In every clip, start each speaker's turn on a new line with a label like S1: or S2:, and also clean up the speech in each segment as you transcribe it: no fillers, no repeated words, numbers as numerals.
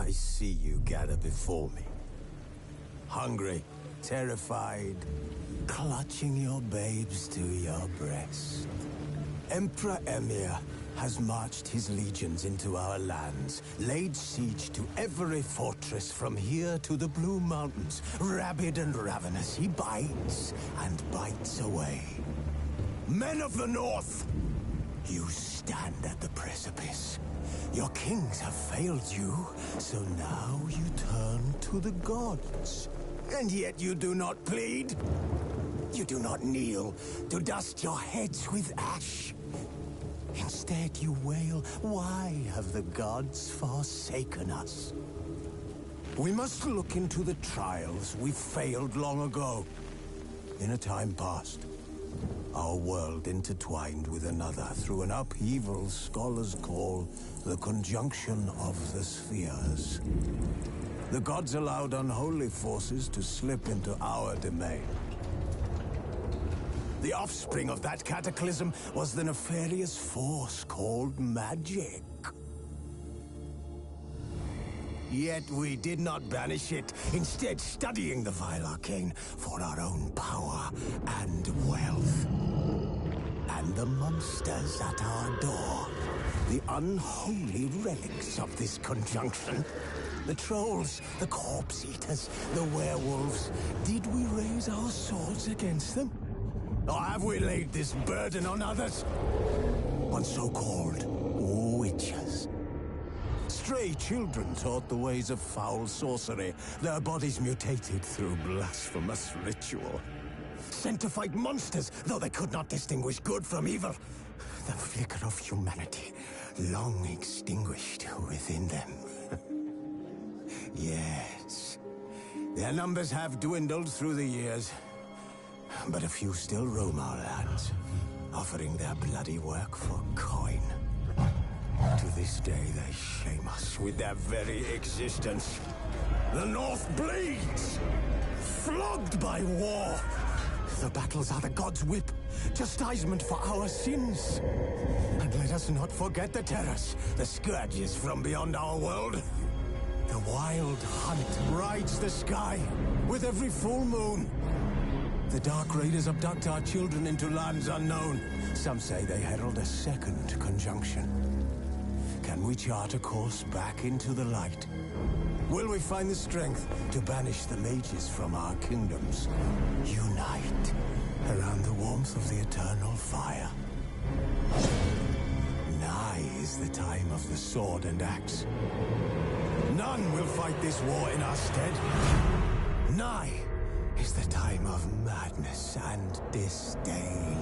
S1: I see you gather before me. Hungry, terrified, clutching your babes to your breast. Emperor Emir has marched his legions into our lands, laid siege to every fortress from here to the Blue Mountains. Rabid and ravenous, he bites and bites away. Men of the North, you stand at the precipice. Your kings have failed you, so now you turn to the gods. And yet you do not plead. You do not kneel to dust your heads with ash. Instead you wail, why have the gods forsaken us? We must look into the trials we failed long ago. In a time past, our world intertwined with another through an upheaval scholars call the conjunction of the spheres. The gods allowed unholy forces to slip into our domain. The offspring of that cataclysm was the nefarious force called magic. Yet we did not banish it, instead studying the vile arcane for our own power and wealth. And the monsters at our door, the unholy relics of this conjunction. The trolls, the corpse eaters, the werewolves. Did we raise our swords against them? Or have we laid this burden on others? On so-called witches. Stray children taught the ways of foul sorcery, their bodies mutated through blasphemous ritual. Sent to fight monsters, though they could not distinguish good from evil. The flicker of humanity, long extinguished within them. Yes, their numbers have dwindled through the years, but a few still roam our lands, offering their bloody work for coin. To this day, they shame us with their very existence. The North bleeds, flogged by war. The battles are the gods' whip, chastisement for our sins. And let us not forget the terrors, the scourges from beyond our world. The wild hunt rides the sky with every full moon. The Dark Raiders abduct our children into lands unknown. Some say they herald a second conjunction. Can we chart a course back into the light? Will we find the strength to banish the mages from our kingdoms? Unite around the warmth of the eternal fire. Nigh is the time of the sword and axe. None will fight this war in our stead. Nigh is the time of madness and disdain.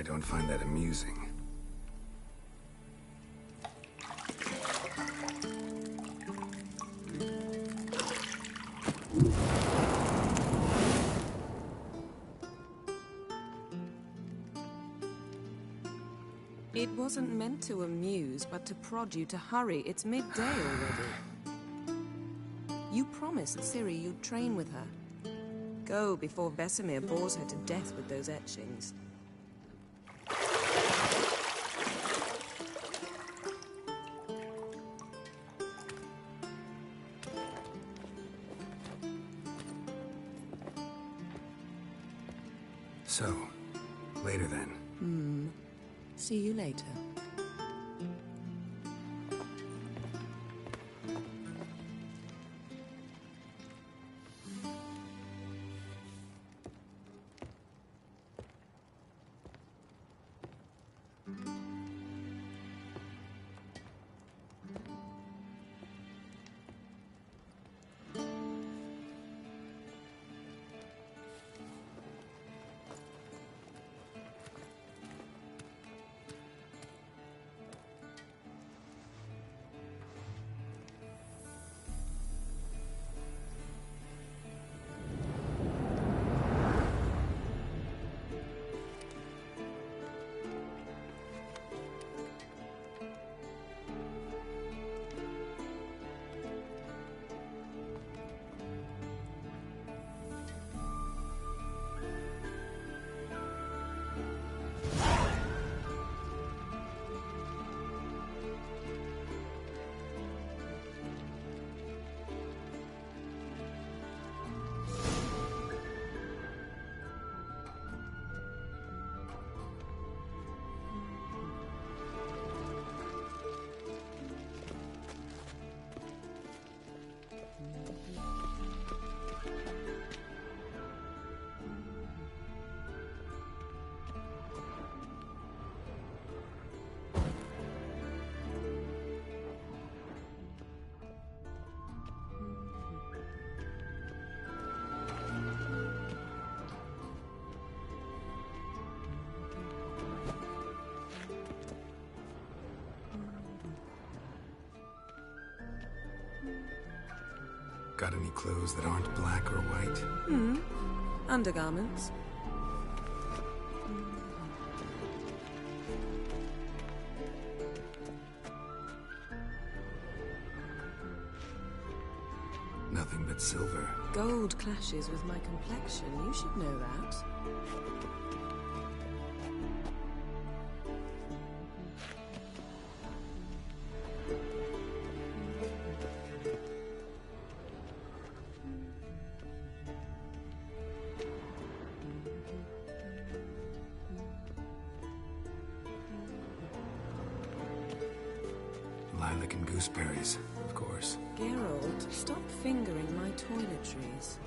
S2: I don't find that amusing.
S3: It wasn't meant to amuse, but to prod you to hurry. It's midday already. You promised Ciri you'd train with her. Go before Vesemir bores her to death with those etchings.
S2: So, later then.
S3: See you later.
S2: Got any clothes that aren't black or white?
S3: Undergarments.
S2: Nothing but silver.
S3: Gold clashes with my complexion. You should know that.
S2: Lilac and gooseberries, of course.
S3: Geralt, stop fingering my toiletries.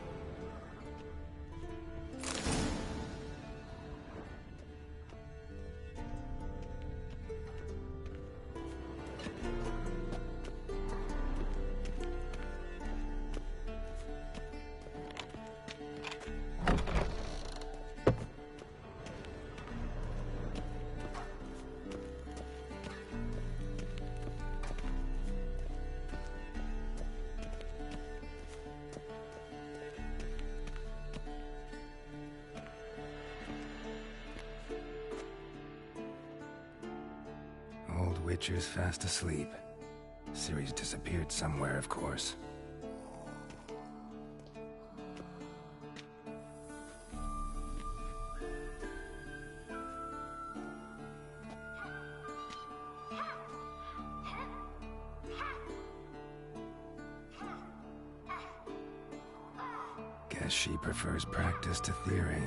S2: Witcher's fast asleep. Ciri's disappeared somewhere, of course. Guess she prefers practice to theory.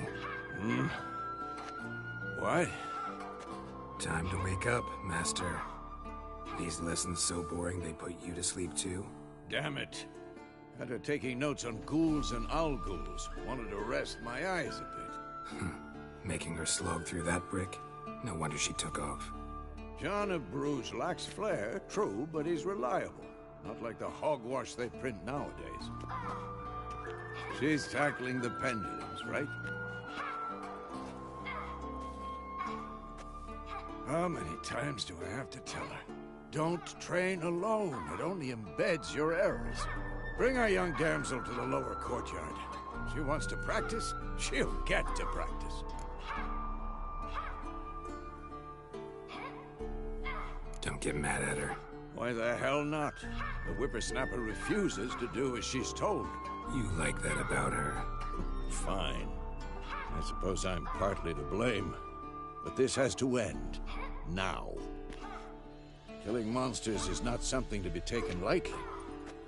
S1: What?
S2: Time to wake up, Master. These lessons so boring they put you to sleep too?
S4: Damn it. After taking notes on ghouls and owl ghouls, wanted to rest my eyes a bit.
S2: Making her slog through that brick? No wonder she took off.
S4: John of Bruges lacks flair, true, but he's reliable. Not like the hogwash they print nowadays. She's tackling the pendulums, right? How many times do I have to tell her? Don't train alone. It only embeds your errors. Bring our young damsel to the lower courtyard. She wants to practice, she'll get to practice.
S2: Don't get mad at her.
S4: Why the hell not? The whippersnapper refuses to do as she's told.
S2: You like that about her.
S4: Fine. I suppose I'm partly to blame. But this has to end. Now. Killing monsters is not something to be taken lightly.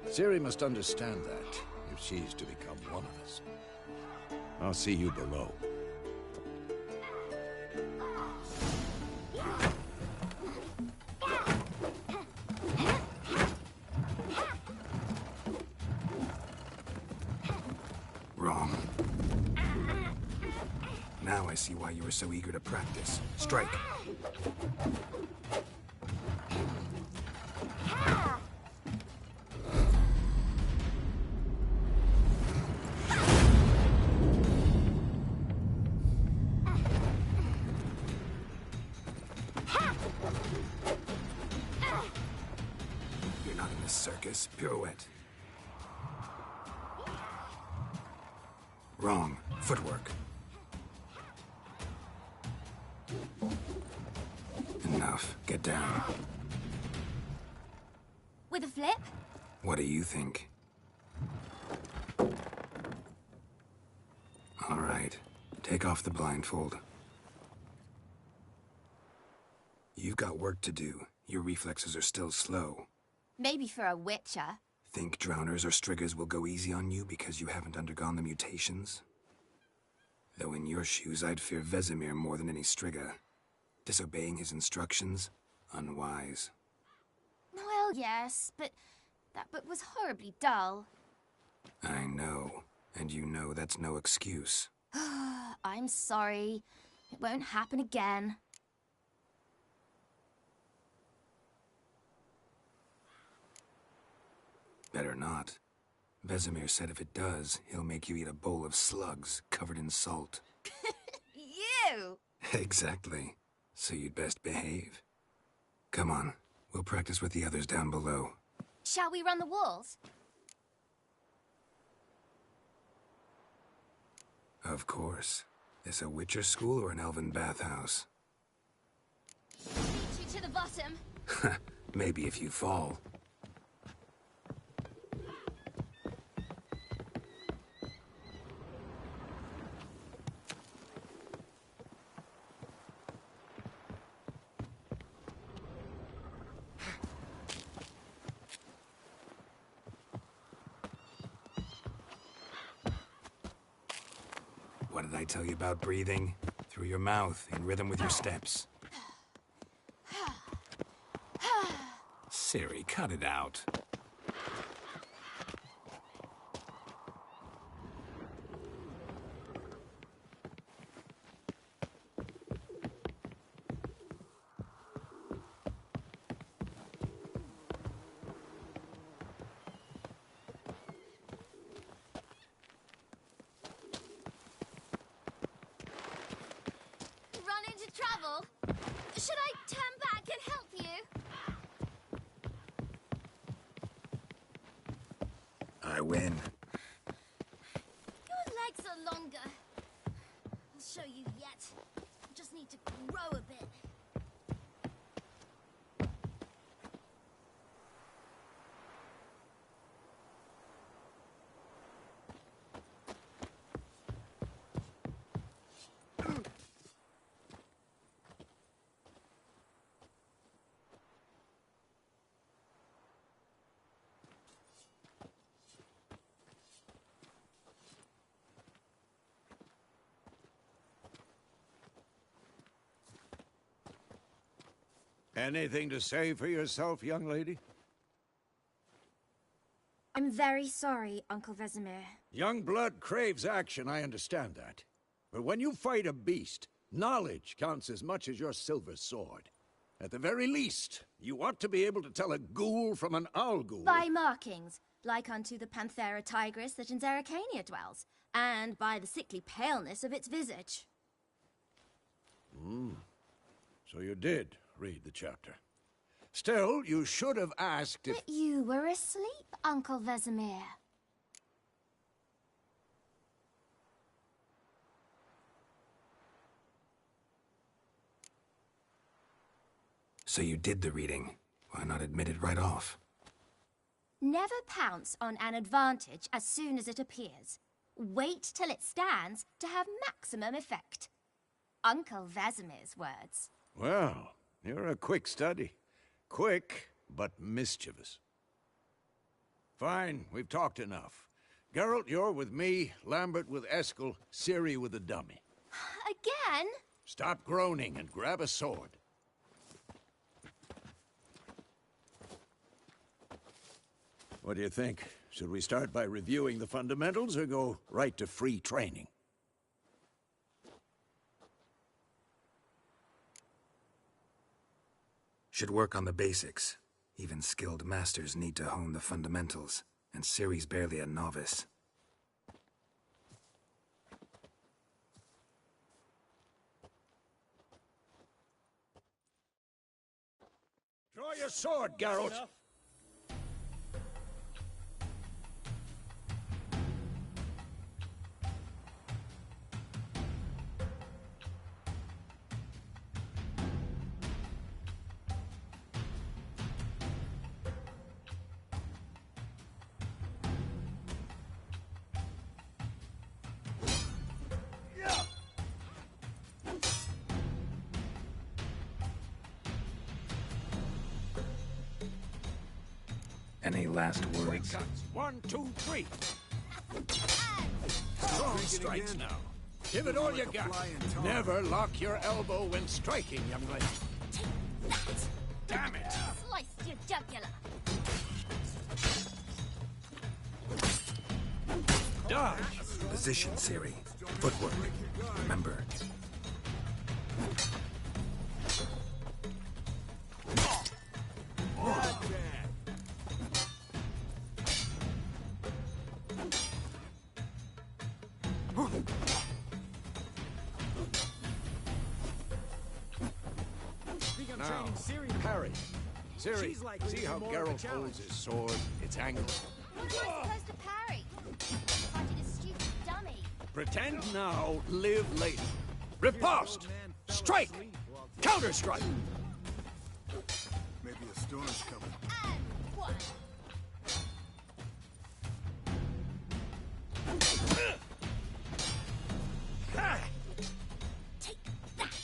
S4: Ciri must understand that, if she's to become one of us. I'll see you below.
S2: Wrong. Now I see why you were so eager to practice. Strike. You're not in this circus. Pirouette. Wrong. Footwork. Enough. Get down.
S5: With a flip?
S2: What do you think? All right. Take off the blindfold. You've got work to do. Your reflexes are still slow.
S5: Maybe for a witcher.
S2: Think drowners or striggers will go easy on you because you haven't undergone the mutations? Though in your shoes, I'd fear Vesemir more than any strigger. Disobeying his instructions? Unwise.
S5: Well, yes, but that book was horribly dull.
S2: I know. And you know that's no excuse.
S5: I'm sorry. It won't happen again.
S2: Better not. Vesemir said if it does, he'll make you eat a bowl of slugs covered in salt.
S5: You!
S2: Exactly. So you'd best behave. Come on. We'll practice with the others down below.
S5: Shall we run the walls?
S2: Of course. This a Witcher school or an elven bathhouse?
S5: Beat you to the bottom.
S2: Maybe if you fall. What did I tell you about breathing? Through your mouth, in rhythm with your steps. Ciri, cut it out.
S5: Run into trouble? Should I turn back and help you?
S2: I win.
S5: Your legs are longer. I'll show you yet. Just need to grow a bit.
S4: Anything to say for yourself, young lady?
S5: I'm very sorry, Uncle Vesemir.
S4: Young blood craves action, I understand that. But when you fight a beast, knowledge counts as much as your silver sword. At the very least, you ought to be able to tell a ghoul from an owl ghoul.
S5: By markings, like unto the Panthera tigris that in Zerrikania dwells, and by the sickly paleness of its visage.
S4: So you did read the chapter. Still, you should have asked if...
S5: But you were asleep, Uncle Vesemir.
S2: So you did the reading. Why not admit it right off?
S5: Never pounce on an advantage as soon as it appears. Wait till it stands to have maximum effect. Uncle Vesemir's words.
S4: Well, you're a quick study. Quick, but mischievous. Fine, we've talked enough. Geralt, you're with me, Lambert with Eskel, Ciri with the dummy.
S5: Again?
S4: Stop groaning and grab a sword. What do you think? Should we start by reviewing the fundamentals or go right to free training?
S2: Should work on the basics. Even skilled masters need to hone the fundamentals, and Ciri's barely a novice.
S4: Draw your sword, Geralt!
S2: Any last words?
S4: Cuts. 1, 2, 3. Strong strikes now. Give it all you got. Never lock your elbow when striking, young lady. Damn it!
S5: Sliced your jugular.
S4: Dodge!
S2: Position, Ciri. Footwork. Remember.
S4: Now, parry. Ciri, see how Geralt holds his sword? It's angled.
S5: What am I supposed to parry? Fighting a stupid dummy.
S4: Pretend now, live later. Riposte! Strike! Counter-strike!
S1: Maybe a storm's coming.
S5: And one. Take that!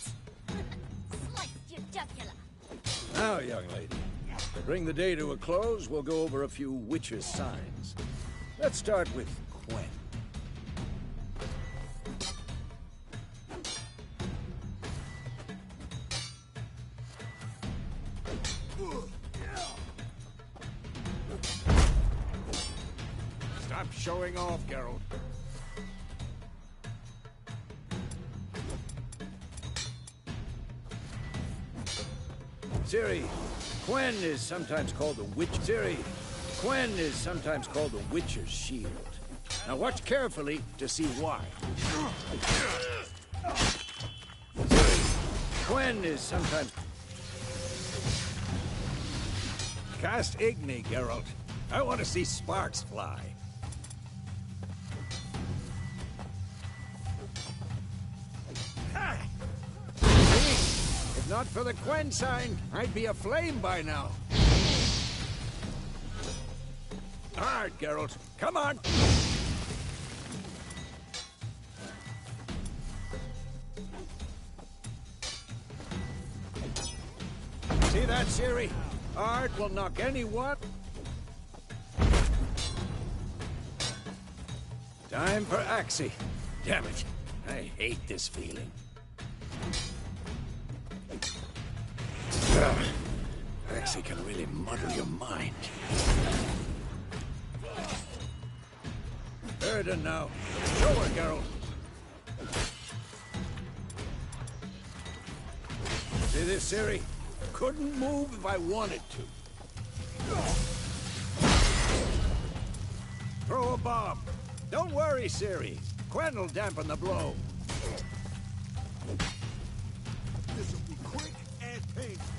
S5: Sliced your jugular.
S4: Now, young lady, to bring the day to a close, we'll go over a few witches' signs. Let's start with Quen. Stop showing off, Geralt. Ciri, Quen is sometimes called the witch. Ciri, Quen is sometimes called the Witcher's Shield. Now watch carefully to see why. Ciri, Quen is sometimes... Cast Igni, Geralt. I want to see sparks fly. If not for the Quen sign, I'd be aflame by now. All right, Geralt. Come on! See that, Ciri? Art will knock anyone. Time for Axie. Damn it. I hate this feeling. Axie can really muddle your mind. Burden now. Show her, Geralt. See this, Ciri? Couldn't move if I wanted to. Throw a bomb. Don't worry, Ciri. Quen will dampen the blow.
S1: This'll be quick
S4: painful.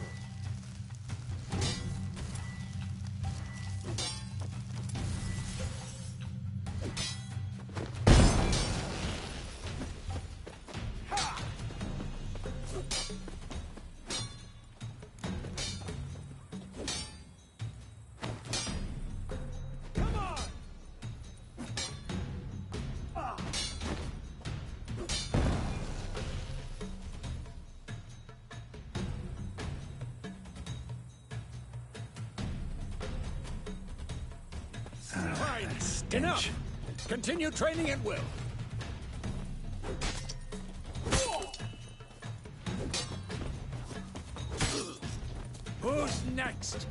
S4: Enough! Continue training at will. Who's next?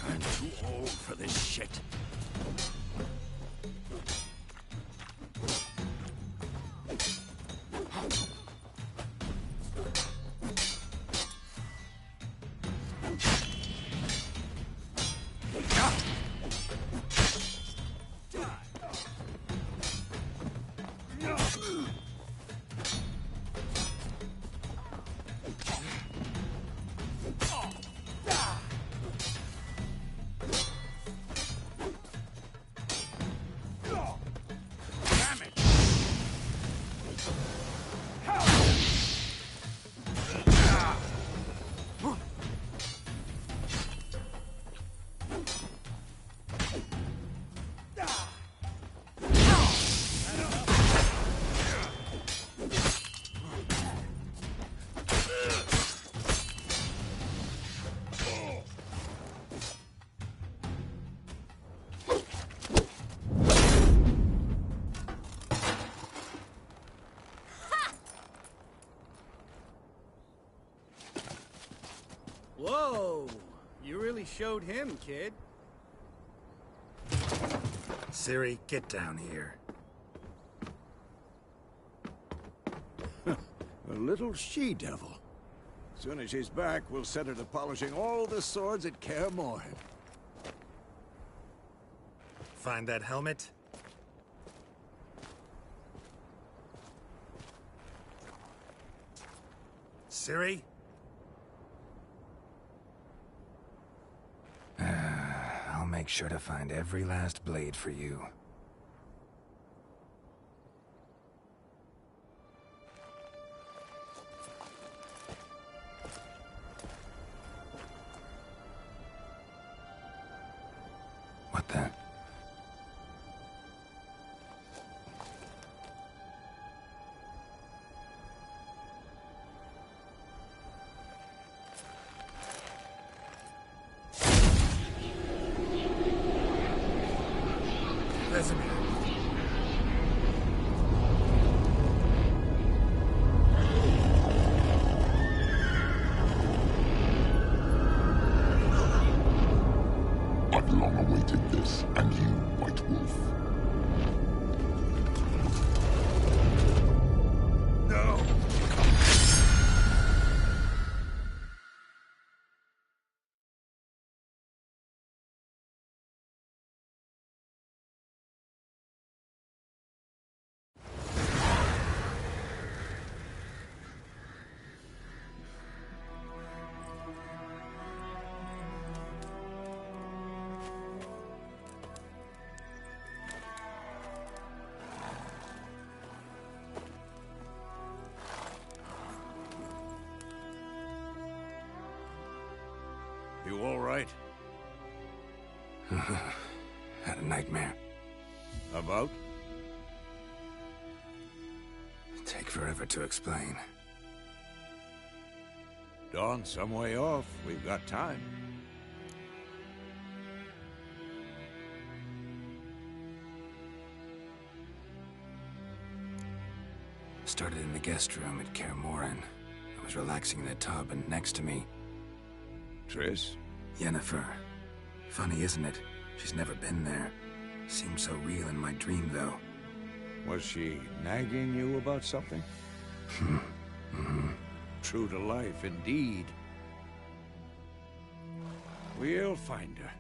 S4: I'm too old for this shit.
S6: Whoa! You really showed him, kid.
S2: Ciri, get down here.
S4: A little she-devil. Soon as she's back, we'll set her to polishing all the swords at Kaer Morhen.
S2: Find that helmet? Ciri? I'll make sure to find every last blade for you. What the? Vesemir.
S7: I've long awaited this, and you, White Wolf.
S4: No! You all right?
S2: Had a nightmare.
S4: About?
S2: Take forever to explain.
S4: Dawn's some way off. We've got time.
S2: Started in the guest room at Kaer Morhen. was relaxing in a tub, and next to me,
S4: Triss?
S2: Yennefer. Funny, isn't it? She's never been there. Seemed so real in my dream, though.
S4: Was she nagging you about something? True to life, indeed. We'll find her.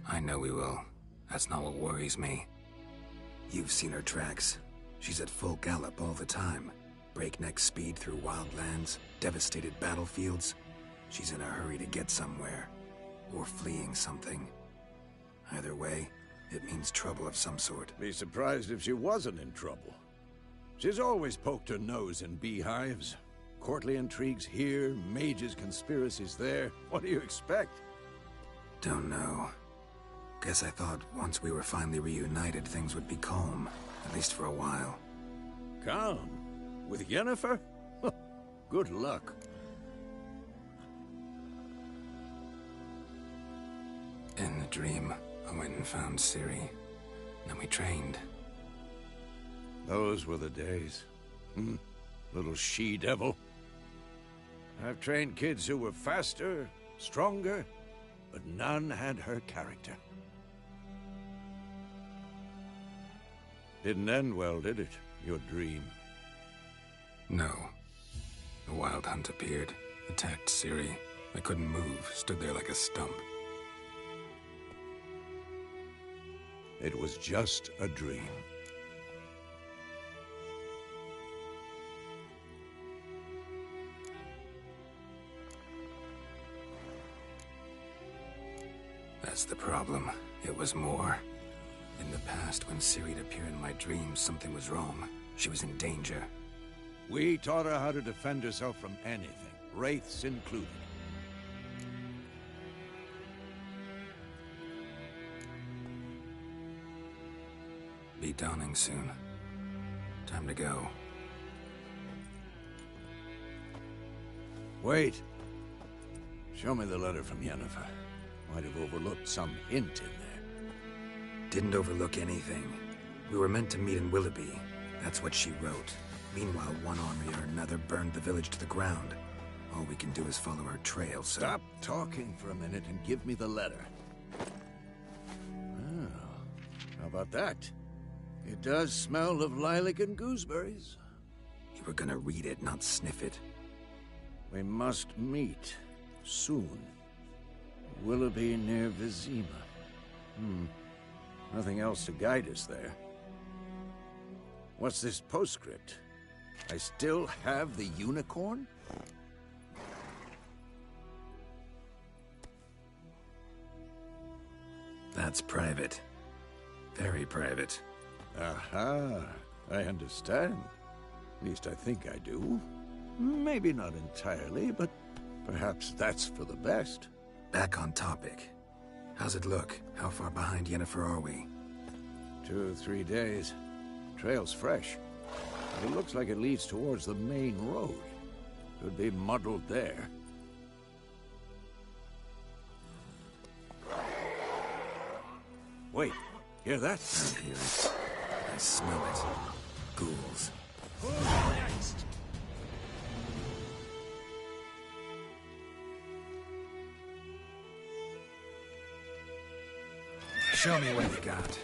S2: I know we will. That's not what worries me. You've seen her tracks. She's at full gallop all the time. Breakneck speed through wildlands, devastated battlefields. She's in a hurry to get somewhere. Or fleeing something. Either way, it means trouble of some sort.
S4: Be surprised if she wasn't in trouble. She's always poked her nose in beehives. Courtly intrigues here, mages' conspiracies there. What do you expect?
S2: Don't know. Guess I thought once we were finally reunited, things would be calm. At least for a while.
S4: Calm? With Yennefer? Good luck.
S2: In the dream, I went and found Ciri. Then we trained.
S4: Those were the days. Little she-devil. I've trained kids who were faster, stronger, but none had her character. Didn't end well, did it? Your dream?
S2: No. The Wild Hunt appeared, attacked Ciri. I couldn't move, stood there like a stump.
S4: It was just a dream.
S2: That's the problem. It was more. In the past, when Ciri'd appear in my dreams, something was wrong. She was in danger.
S4: We taught her how to defend herself from anything, wraiths included.
S2: Be dawning soon. Time to go.
S4: Wait. Show me the letter from Yennefer. Might have overlooked some hint in there.
S2: Didn't overlook anything. We were meant to meet in Willoughby. That's what she wrote. Meanwhile, one army or another burned the village to the ground. All we can do is follow her trail, so...
S4: Stop talking for a minute and give me the letter. Oh, how about that? It does smell of lilac and gooseberries.
S2: You were gonna read it, not sniff it.
S4: We must meet. Soon. Willoughby near Vizima. Nothing else to guide us there. What's this postscript? I still have the unicorn?
S2: That's private. Very private.
S4: Aha, I understand. At least I think I do. Maybe not entirely, but perhaps that's for the best.
S2: Back on topic. How's it look? How far behind Yennefer are we?
S4: 2 or 3 days. Trail's fresh. But it looks like it leads towards the main road. Could be muddled there. Wait, hear that?
S2: I hear it. I smell it. Ghouls. Show me what you got.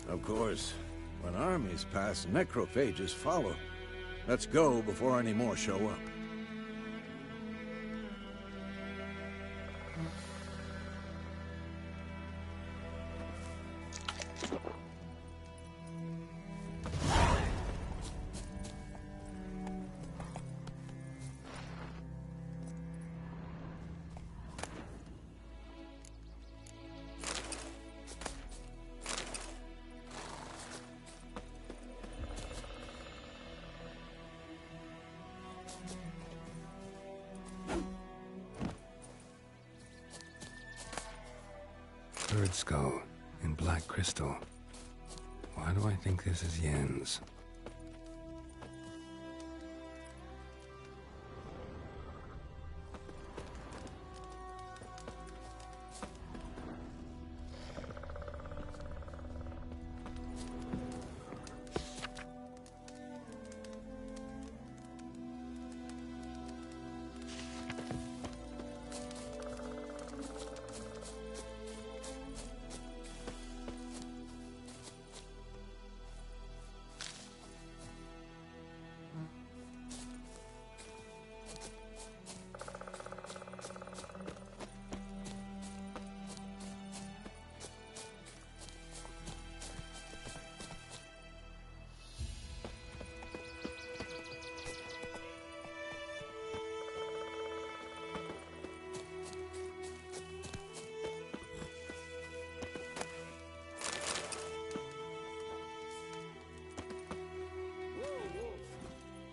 S4: Of course, when armies pass, necrophages follow. Let's go before any more show up.
S2: bird skull in black crystal. Why do I think this is Yen's?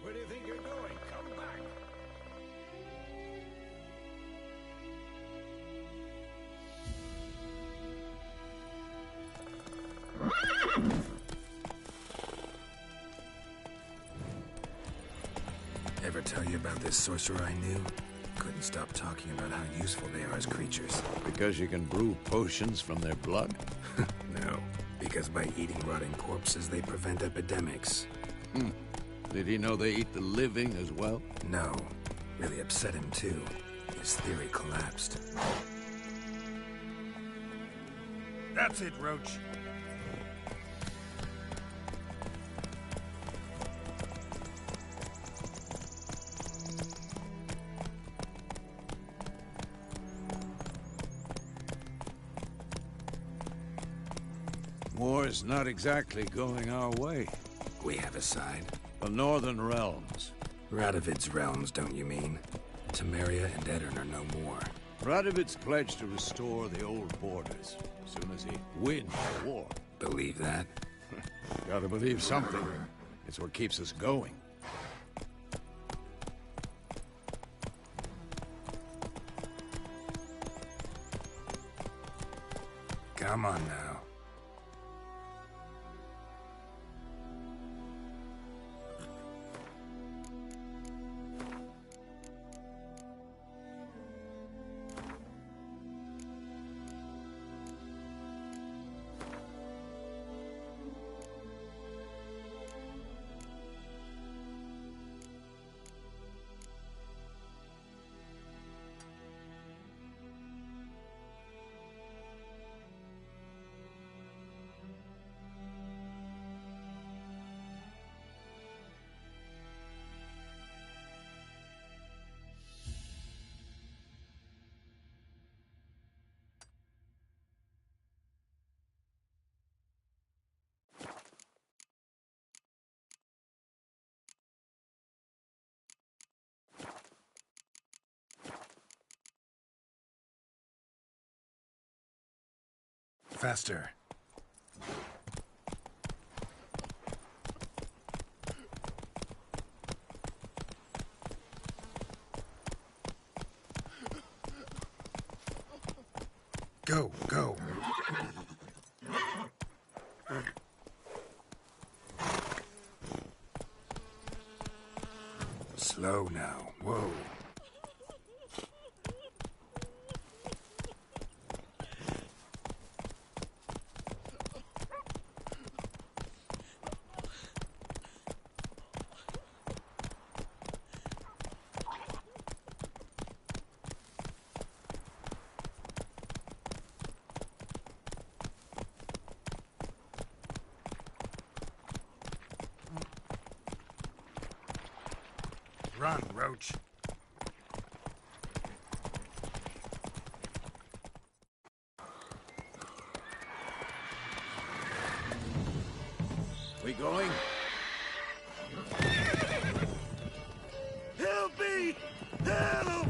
S4: Where do you think you're going? Come back!
S2: Ever tell you about this sorcerer I knew? Couldn't stop talking about how useful they are as creatures.
S4: Because you can brew potions from their blood?
S2: No, because by eating rotting corpses, they prevent epidemics.
S4: Did he know they eat the living as well?
S2: No. Really upset him, too. His theory collapsed.
S6: That's it, Roach.
S4: War's not exactly going our way.
S2: We have a side.
S4: The Northern Realms.
S2: Radovid's realms, don't you mean? Temeria and Edirn are no more.
S4: Radovid's pledged to restore the old borders as soon as he wins the war.
S2: Believe that?
S4: Gotta believe something. It's what keeps us going.
S2: Come on now. Faster. Go, go. Slow now. Whoa. Run, Roach.
S4: We going?
S6: Help me! Help!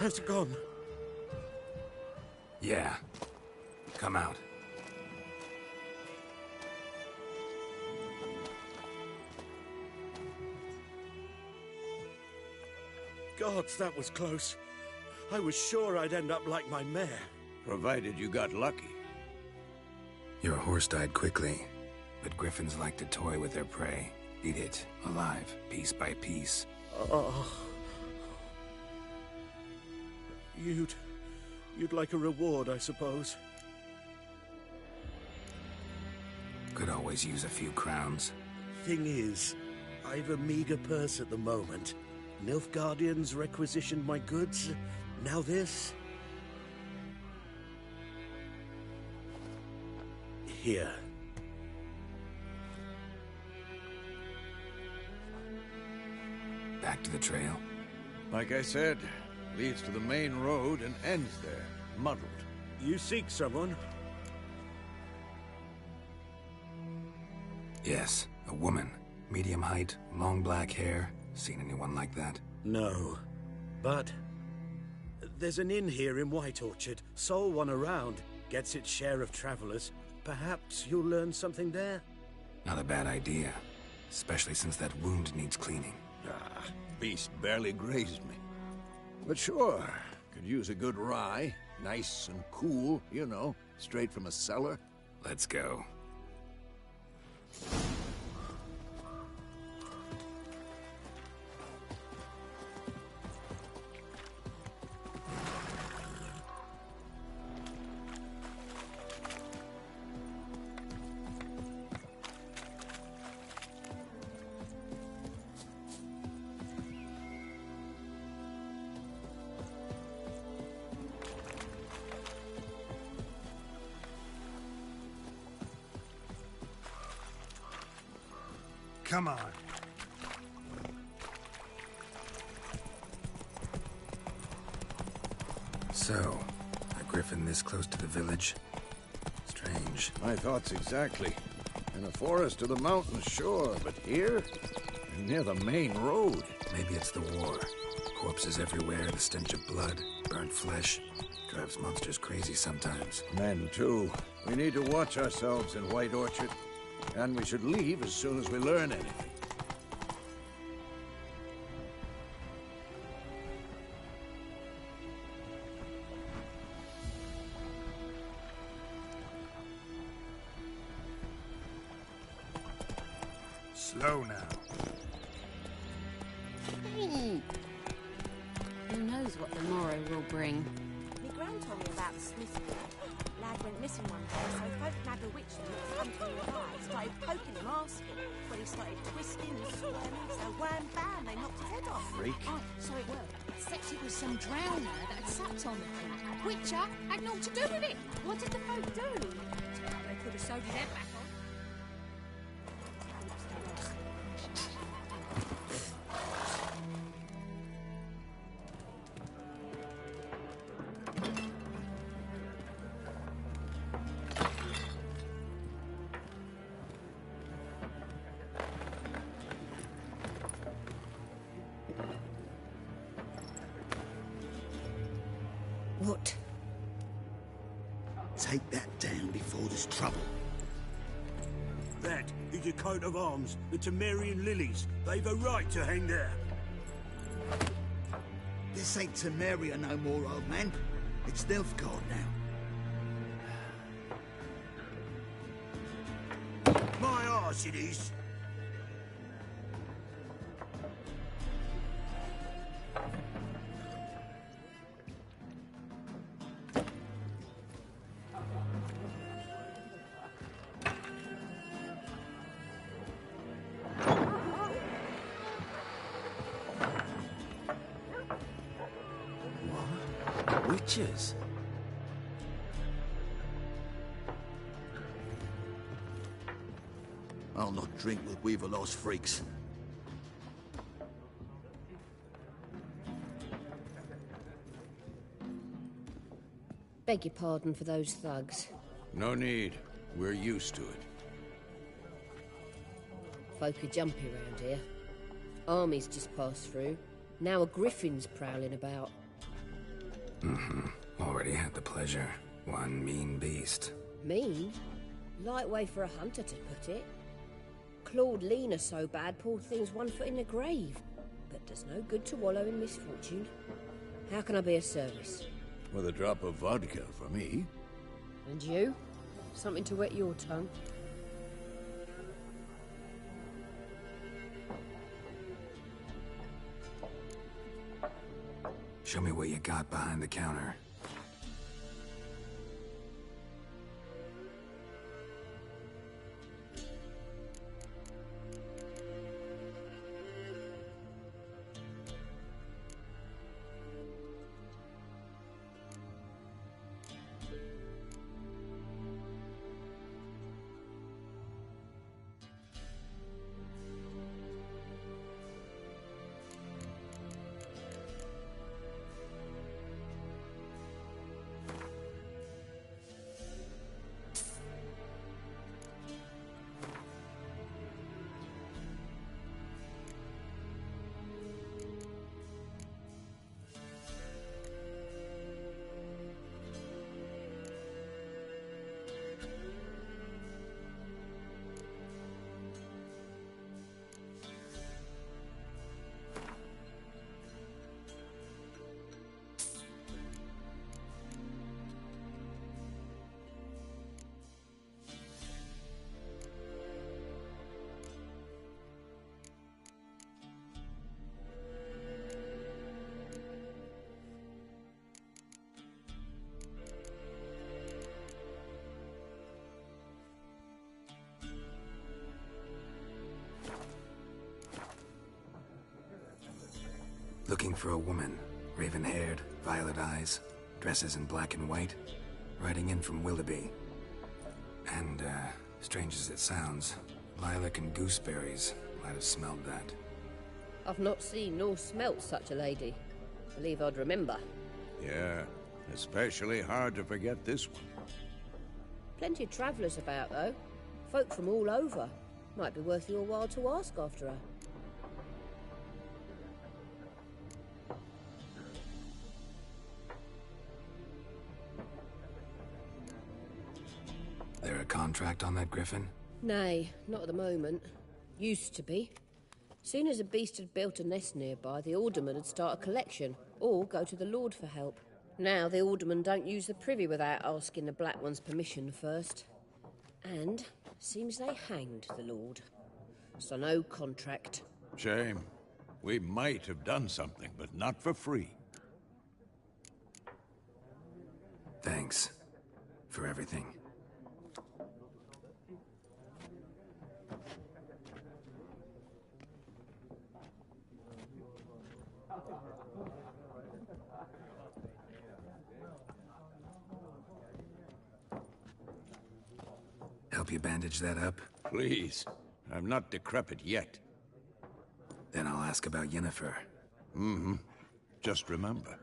S6: Has it gone?
S2: Yeah. Come out.
S6: Gods, that was close. I was sure I'd end up like my mare.
S4: Provided you got lucky.
S2: Your horse died quickly, but griffins like to toy with their prey. Eat it, alive, piece by piece.
S6: Oh. You'd like a reward, I suppose.
S2: Could always use a few crowns.
S6: Thing is, I've a meager purse at the moment. Nilfgaardians requisitioned my goods. Now this. Here.
S2: Back to the trail.
S4: Like I said, leads to the main road and ends there, muddled.
S6: You seek someone?
S2: Yes, a woman. Medium height, long black hair. Seen anyone like that?
S6: No. But there's an inn here in White Orchard. Sole one around. Gets its share of travelers. Perhaps you'll learn something there?
S2: Not a bad idea. Especially since that wound needs cleaning.
S4: Ah, beast barely grazed me. But sure, could use a good rye. Nice and cool, you know, straight from a cellar.
S2: Let's go.
S1: Come on.
S2: So, a griffin this close to the village? Strange.
S4: My thoughts exactly. In a forest or the mountains, sure, but here? Near the main road.
S2: Maybe it's the war. Corpses everywhere, the stench of blood, burnt flesh. Drives monsters crazy sometimes.
S4: Men, too. We need to watch ourselves in White Orchard. And we should leave as soon as we learn anything.
S1: Slow now.
S8: Hey. Who knows what the morrow will bring?
S9: My gran told me about the smithy. Lad went missing one day, so folk nagged a witch that was come to his eye, started poking him, asking. But he started twisting and squirming, so wham bam, they knocked his head off.
S4: Freak.
S8: Oh, so it was. Except it was some drowner that had supped on the thing. Witcher had naught to do with it.
S9: What did the folk do?
S8: They could have sewed his head back on.
S3: What?
S10: Take that down before there's trouble.
S1: That is a coat of arms, the Temerian lilies. They've a right to hang there.
S10: This ain't Temeria no more, old man. It's Nilfgaard now.
S1: My arse it is.
S10: Witches? I'll not drink with Weaverlost freaks.
S8: Beg your pardon for those thugs.
S4: No need. We're used to it.
S8: Folk are jumpy around here. Armies just passed through. Now a griffin's prowling about.
S2: Already had the pleasure. One mean beast.
S11: Mean? Light way for a hunter to put it. Clawed Lena so bad, poor thing's 1 foot in the grave. But does no good to wallow in misfortune. How can I be of service?
S4: With a drop of vodka for me.
S11: And you? Something to wet your tongue?
S2: Show me what you got behind the counter. Looking for a woman. Raven-haired, violet eyes, dresses in black and white. Riding in from Willoughby. And, strange as it sounds, lilac and gooseberries might have smelled that.
S11: I've not seen nor smelt such a lady. Believe I'd remember.
S4: Yeah, especially hard to forget this one.
S11: Plenty of travellers about, though. Folk from all over. Might be worth your while to ask after her.
S2: There a contract on that griffin?
S11: Nay, not at the moment. Used to be. Soon as a beast had built a nest nearby, the alderman would start a collection, or go to the Lord for help. Now the alderman don't use the privy without asking the Black One's permission first. And seems they hanged the Lord. So no contract.
S4: Shame. We might have done something, but not for free.
S2: Thanks. For everything. Help you bandage that up?
S4: Please. I'm not decrepit yet.
S2: Then I'll ask about Yennefer.
S4: Mm-hmm. Just remember,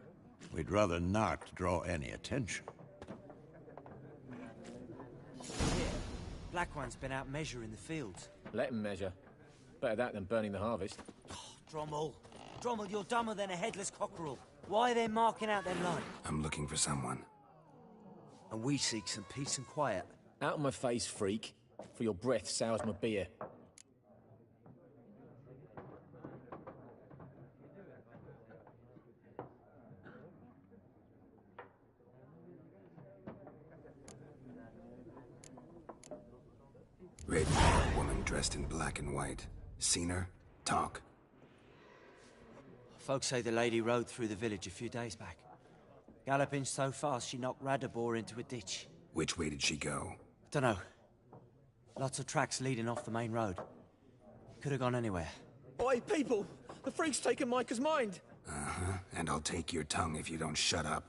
S4: we'd rather not draw any attention.
S12: Here, Black One's been out measuring the fields.
S13: Let him measure. Better that than burning the harvest.
S12: Oh, Drommel. Drommel, you're dumber than a headless cockerel. Why are they marking out their line?
S2: I'm looking for someone.
S12: And we seek some peace and quiet.
S13: Out of my face, freak. For your breath sours my beer.
S2: Raven-haired woman dressed in black and white. Seen her? Talk.
S12: Folks say the lady rode through the village a few days back. Galloping so fast she knocked Radabor into a ditch.
S2: Which way did she go?
S12: Dunno. Lots of tracks leading off the main road. Could have gone anywhere.
S14: Oi, people! The freak's taken Micah's mind!
S2: Uh-huh. And I'll take your tongue if you don't shut up.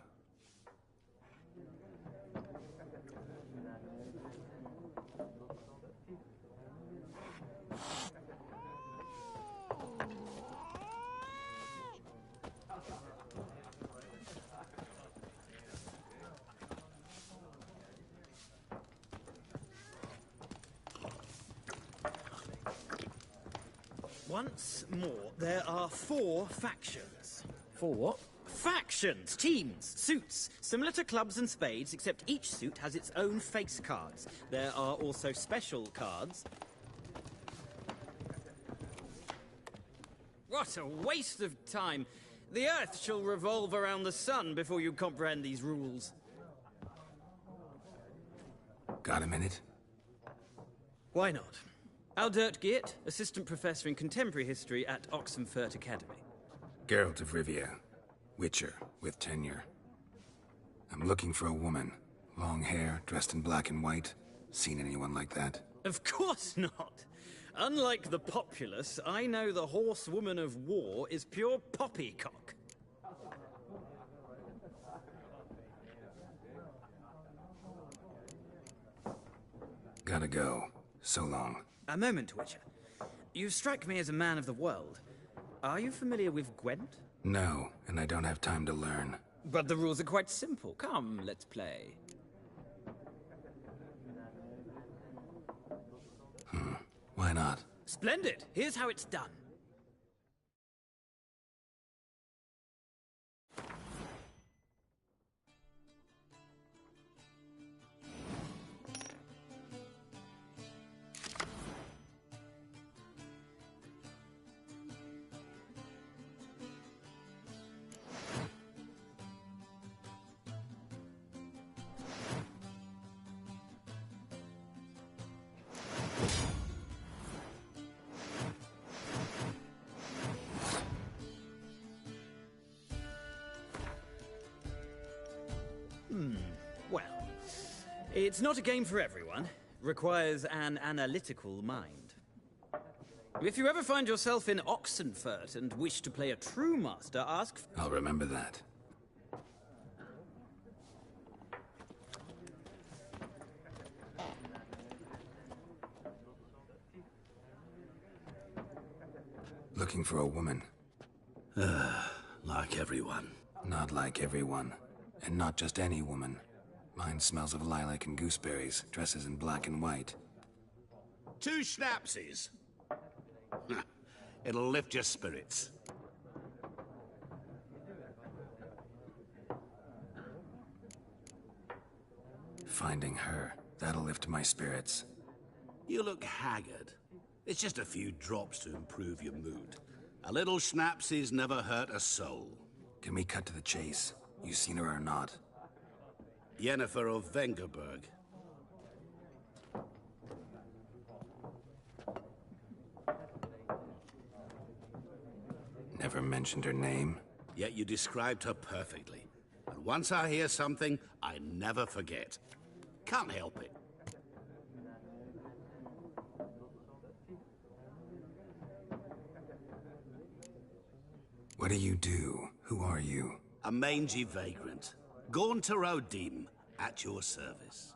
S6: Once more, there are 4 factions.
S13: 4 what?
S15: Factions, teams, suits. Similar to clubs and spades, except each suit has its own face cards. There are also special cards. What a waste of time. The Earth shall revolve around the sun before you comprehend these rules.
S2: Got a minute?
S15: Why not? Aldert Geert, Assistant Professor in Contemporary History at Oxenfurt Academy.
S2: Geralt of Rivia. Witcher, with tenure. I'm looking for a woman. Long hair, dressed in black and white. Seen anyone like that?
S15: Of course not. Unlike the populace, I know the horsewoman of war is pure poppycock.
S2: Gotta go. So long.
S15: A moment, Witcher. You strike me as a man of the world. Are you familiar with Gwent?
S2: No, and I don't have time to learn.
S15: But the rules are quite simple. Come, let's play.
S2: Why not?
S15: Splendid. Here's how it's done. Well, it's not a game for everyone. Requires an analytical mind. If you ever find yourself in Oxenfurt and wish to play a true master, ask...
S2: I'll remember that. Looking for a woman.
S16: Like everyone.
S2: Not like everyone. And not just any woman. Mine smells of lilac and gooseberries, dresses in black and white.
S16: 2 schnapsies. It'll lift your spirits.
S2: Finding her, that'll lift my spirits.
S16: You look haggard. It's just a few drops to improve your mood. A little schnapsies never hurt a soul.
S2: Can we cut to the chase? You seen her or not?
S16: Yennefer of Vengerberg.
S2: Never mentioned her name.
S16: Yet you described her perfectly. And once I hear something, I never forget. Can't help it.
S2: What do you do? Who are you?
S16: A mangy vagrant. Gaunter Odim, at your service.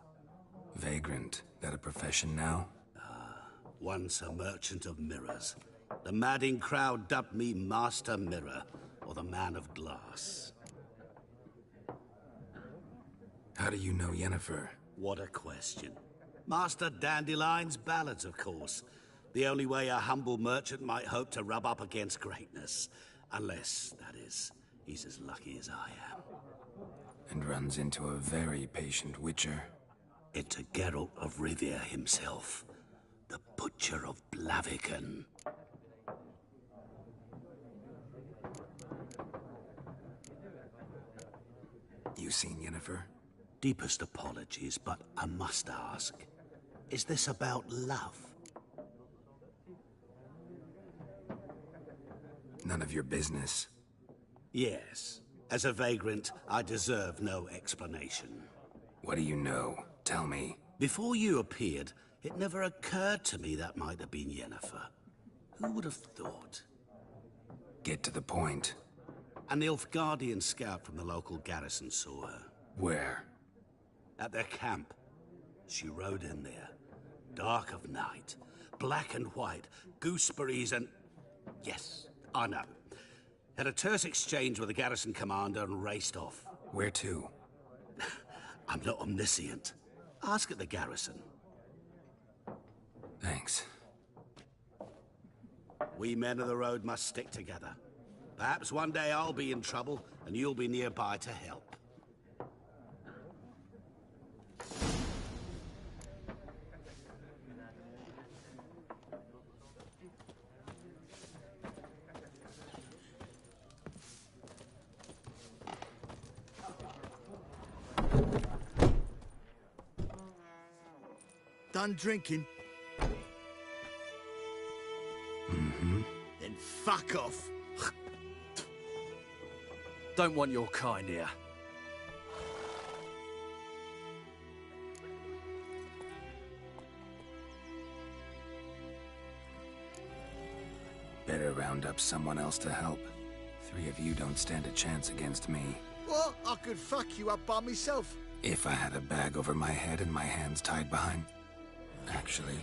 S2: Vagrant? That a profession now?
S16: Once a merchant of mirrors. The madding crowd dubbed me Master Mirror, or the Man of Glass.
S2: How do you know Yennefer?
S16: What a question. Master Dandelion's ballads, of course. The only way a humble merchant might hope to rub up against greatness. Unless, that is, he's as lucky as I am.
S2: And runs into a very patient witcher.
S16: Into Geralt of Rivia himself. The Butcher of Blaviken.
S2: You seen Yennefer?
S16: Deepest apologies, but I must ask. Is this about love?
S2: None of your business.
S16: Yes. As a vagrant, I deserve no explanation.
S2: What do you know? Tell me.
S16: Before you appeared, it never occurred to me that might have been Yennefer. Who would have thought?
S2: Get to the point.
S16: An Nilfgaardian scout from the local garrison saw her.
S2: Where?
S16: At their camp. She rode in there. Dark of night. Black and white. Gooseberries and... Yes, I know. Had a terse exchange with the garrison commander and raced off.
S2: Where to?
S16: I'm not omniscient. Ask at the garrison.
S2: Thanks.
S16: We men of the road must stick together. Perhaps one day I'll be in trouble and you'll be nearby to help.
S10: Done drinking?
S16: Mm-hmm.
S10: Then fuck off.
S14: Don't want your kind here.
S2: Better round up someone else to help. 3 of you don't stand a chance against me.
S10: What? I could fuck you up by myself.
S2: If I had a bag over my head and my hands tied behind... Actually,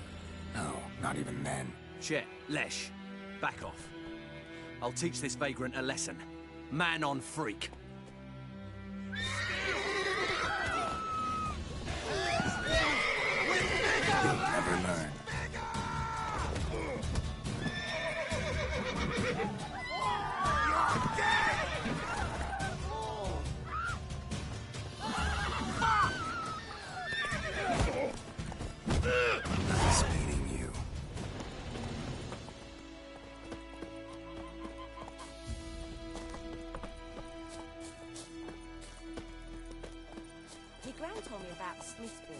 S2: no, not even then.
S14: Shit, Lesh, back off. I'll teach this vagrant a lesson. Man on freak.
S2: You'll never learn. Nice meeting you.
S9: My gran told me about the Smith boy.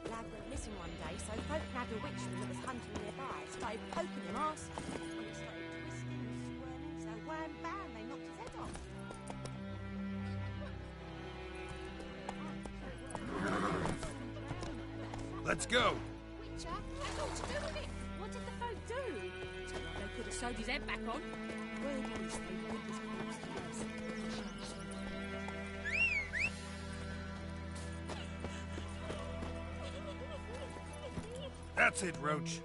S9: Lad went missing one day, so folk nabbed a witchman that was hunting nearby. Started poking him arsehole, and he started twisting and squirming, so wham bam, they knocked his head off.
S2: Let's go.
S8: Witcher, and what to do with it? What did the folk do? Sounds like they could have sewed his head back on.
S9: Word is they laid his corpse to rest.
S2: That's it, Roach.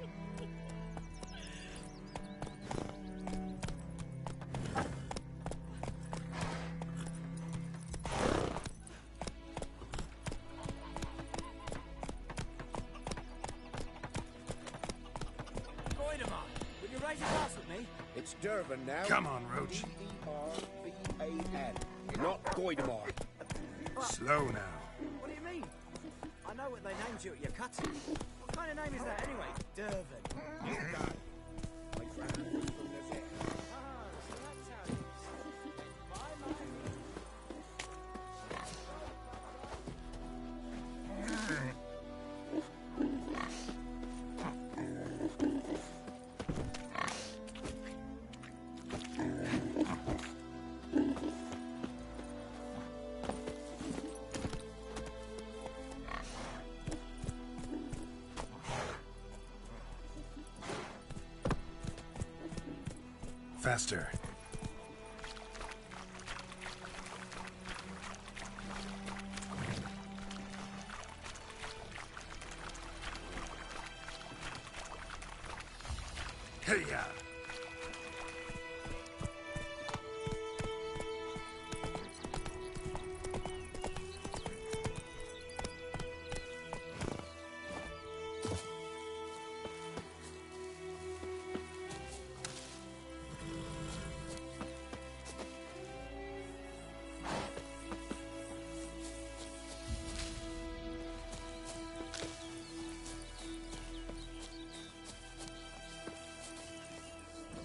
S6: Will you raise a glass with me?
S17: It's Durban now.
S2: Come on, Roach.
S17: D-E-R-B-A-N. Not Goidamar.
S2: Slow now.
S6: What do you mean? I know what they named you at your cutting. What kind of name is that anyway? Durban.
S17: My friend from the Zed.
S6: Ah, so that's how it is. Bye, mate.
S2: Faster. Hey-ya!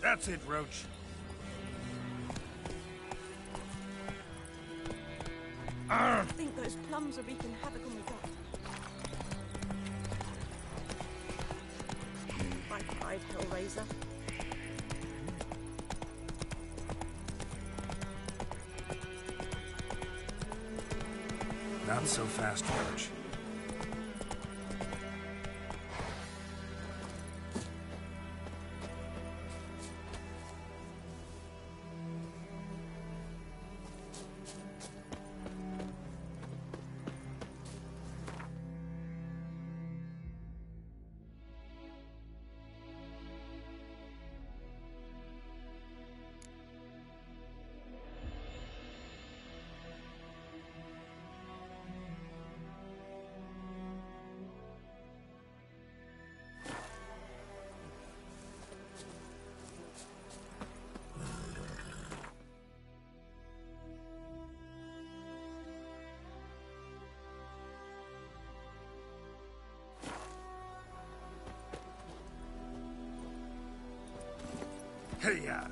S2: That's it, Roach.
S9: I think those plums are wreaking havoc on the dock. High five, Hellraiser.
S2: Not so fast, Roach. Hey-ya!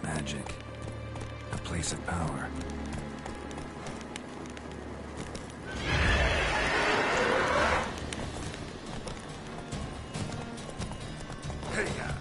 S2: Magic. A place of power. Hey-ya!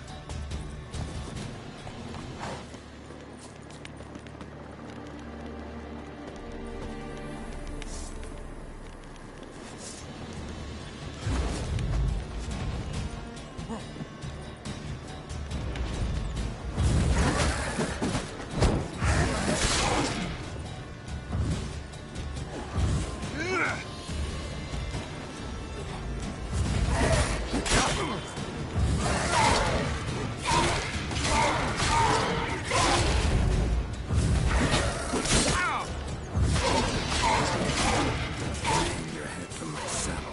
S2: Your head from my saddle.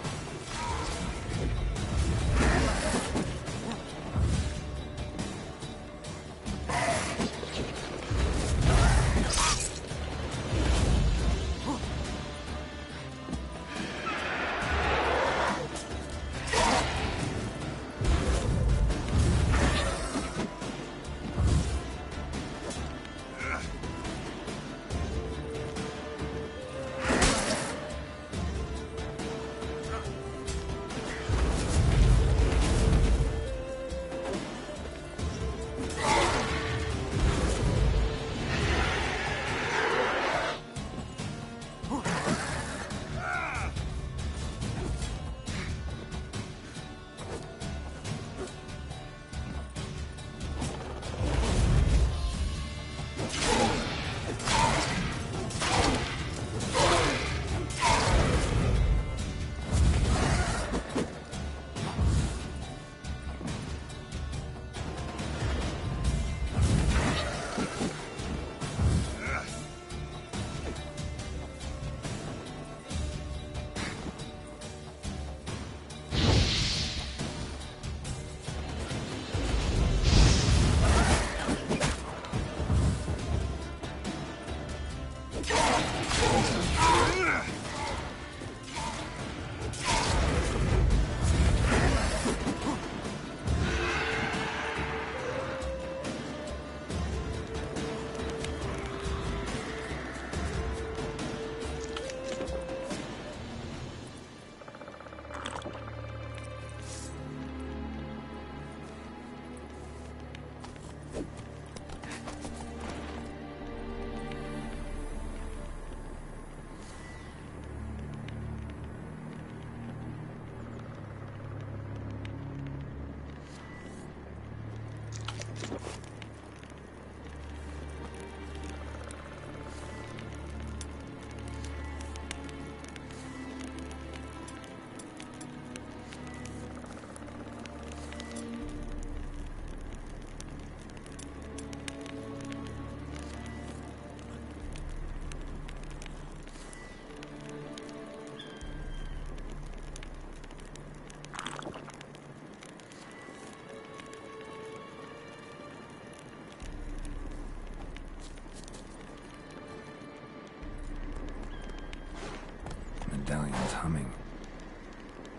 S2: Medallion's humming.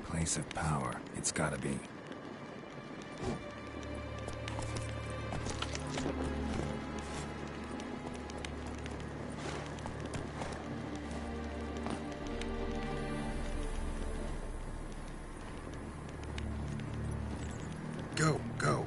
S2: Place of power. It's gotta be. Go, go.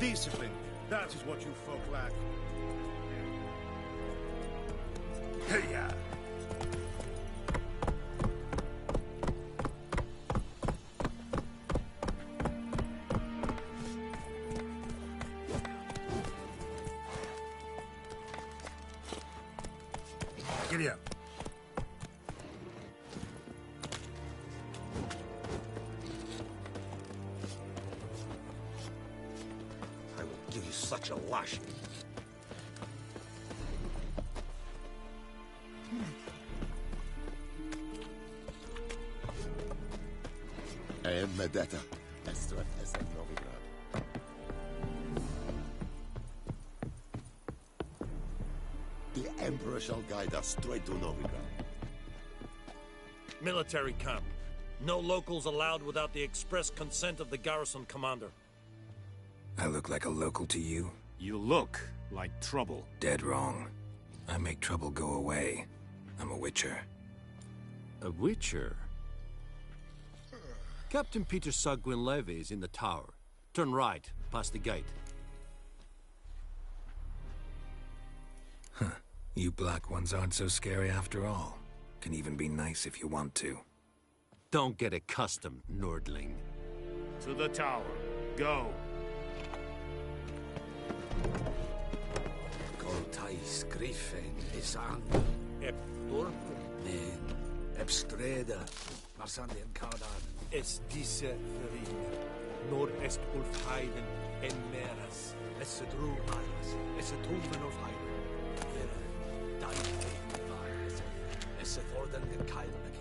S17: Discipline. That is what you folk lack. Hey-ya! Giddy up. I will give you such a lashing.
S7: Medeta. Estref Esen Novigrad. The Emperor shall guide us straight to Novigrad.
S18: Military camp. No locals allowed without the express consent of the garrison commander.
S2: I look like a local to you?
S17: You look like trouble.
S2: Dead wrong. I make trouble go away. I'm a witcher.
S14: A witcher? Captain Peter Sagwin Levy is in the tower. Turn right, past the gate.
S2: Huh. You black ones aren't so scary after all. Can even be nice if you want to.
S14: Don't get accustomed, Nordling.
S17: To the tower. Go.
S10: Coltais Griffin Isang.
S18: Ep Dorp.
S10: Nen. Ebstreda. Marsandian Kardan.
S18: Es diese Verringer. Nor est Ulf Heiden en Meras. Es se drog Maras. Es se tumben Ulf Heiden.
S10: Vere. Dante. Vares. Es se Thorden den Kailen Aker.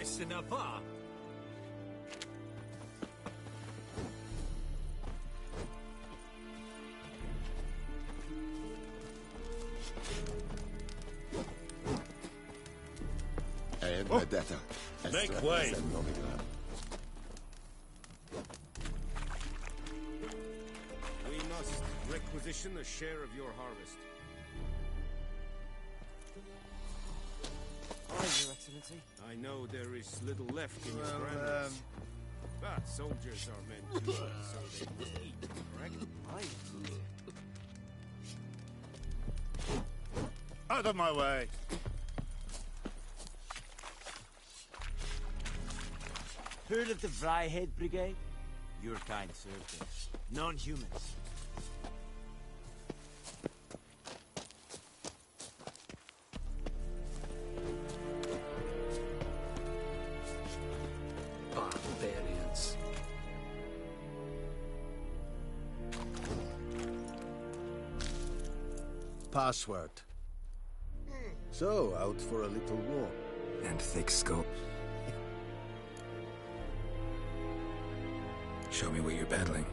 S18: Sinapa.
S7: And Medeta.
S18: Make way.
S17: We must requisition a share of your harvest.
S12: Aye, Your Excellency.
S17: I know there is little left in your granaries. But soldiers are meant to eat, so they must eat, correct?
S12: Aye.
S17: Out of my way!
S12: Heard of the Vryhead Brigade? Your kind served there. Non-humans.
S10: Barbarians.
S1: Password. So, out for a little walk.
S2: And thick skull. Show me what you're peddling.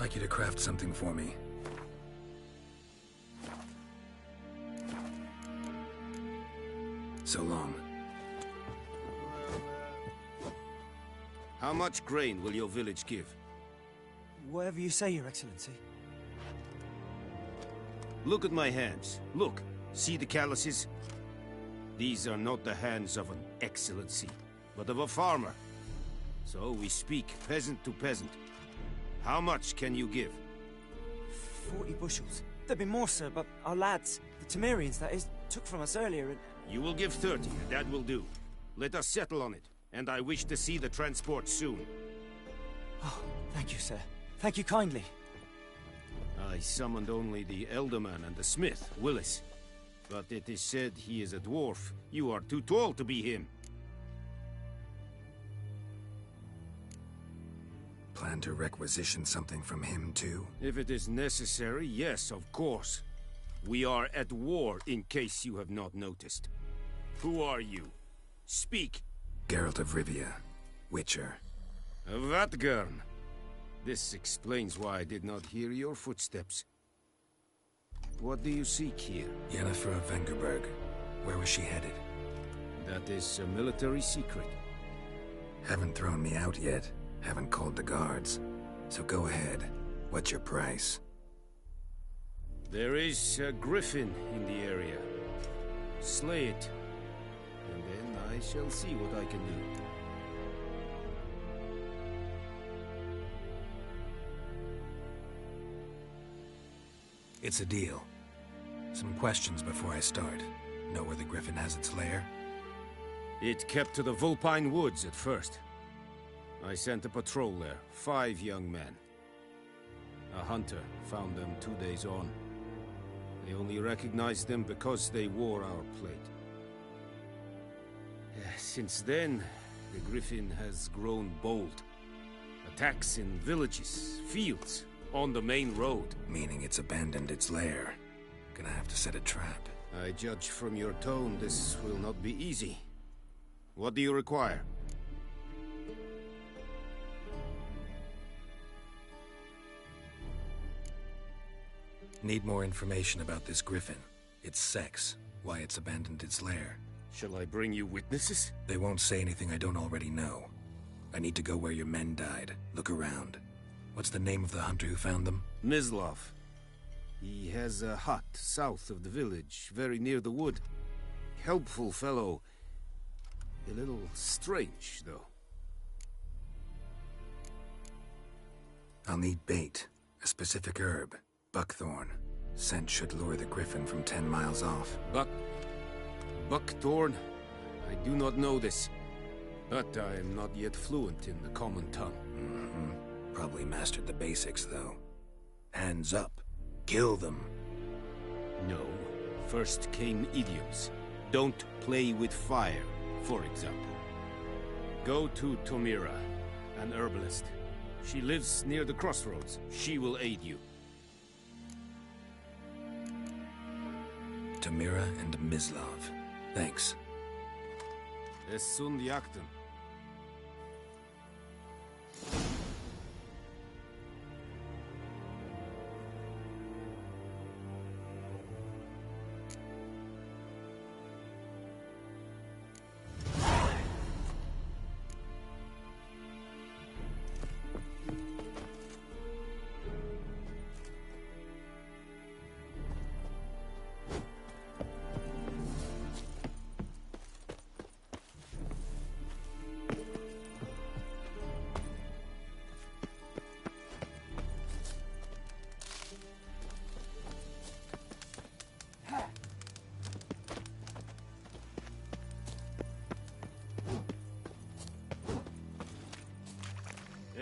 S2: like you to craft something for me. So long.
S17: How much grain will your village give?
S12: Whatever you say, Your Excellency.
S17: Look at my hands. Look. See the calluses? These are not the hands of an excellency, but of a farmer. So we speak peasant to peasant. How much can you give?
S12: 40 bushels. There'd be more, sir, but our lads, the Temerians, that is, took from us earlier and...
S17: You will give 30, and that will do. Let us settle on it, and I wish to see the transport soon.
S12: Oh, thank you, sir. Thank you kindly.
S17: I summoned only the Elderman and the smith, Willis. But it is said he is a dwarf. You are too tall to be him.
S2: Plan to requisition something from him, too?
S17: If it is necessary, yes, of course. We are at war, in case you have not noticed. Who are you? Speak!
S2: Geralt of Rivia, Witcher.
S17: Vatgern. This explains why I did not hear your footsteps. What do you seek here?
S2: Yennefer of Vengerberg. Where was she headed?
S17: That is a military secret.
S2: Haven't thrown me out yet. Haven't called the guards. So go ahead. What's your price?
S17: There is a griffin in the area. Slay it. And then I shall see what I can do.
S2: It's a deal. Some questions before I start. Know where the griffin has its lair?
S17: It kept to the Vulpine Woods at first. I sent a patrol there, 5 young men. A hunter found them 2 days on. They only recognized them because they wore our plate. Since then, the griffin has grown bold. Attacks in villages, fields, on the main road.
S2: Meaning it's abandoned its lair. Gonna have to set a trap.
S17: I judge from your tone this will not be easy. What do you require?
S2: Need more information about this griffin. Its sex, why it's abandoned its lair.
S17: Shall I bring you witnesses?
S2: They won't say anything I don't already know. I need to go where your men died. Look around. What's the name of the hunter who found them?
S17: Mislav. He has a hut south of the village, very near the wood. Helpful fellow. A little strange, though.
S2: I'll need bait. A specific herb. Buckthorn. Scent should lure the griffin from 10 miles off.
S17: Buckthorn? I do not know this. But I am not yet fluent in the common tongue.
S2: Probably mastered the basics, though. Hands up. Kill them.
S17: No. First came idioms. Don't play with fire, for example. Go to Tomira, an herbalist. She lives near the crossroads. She will aid you.
S2: Tamira and Mislav. Thanks.
S17: Es sunt jakten.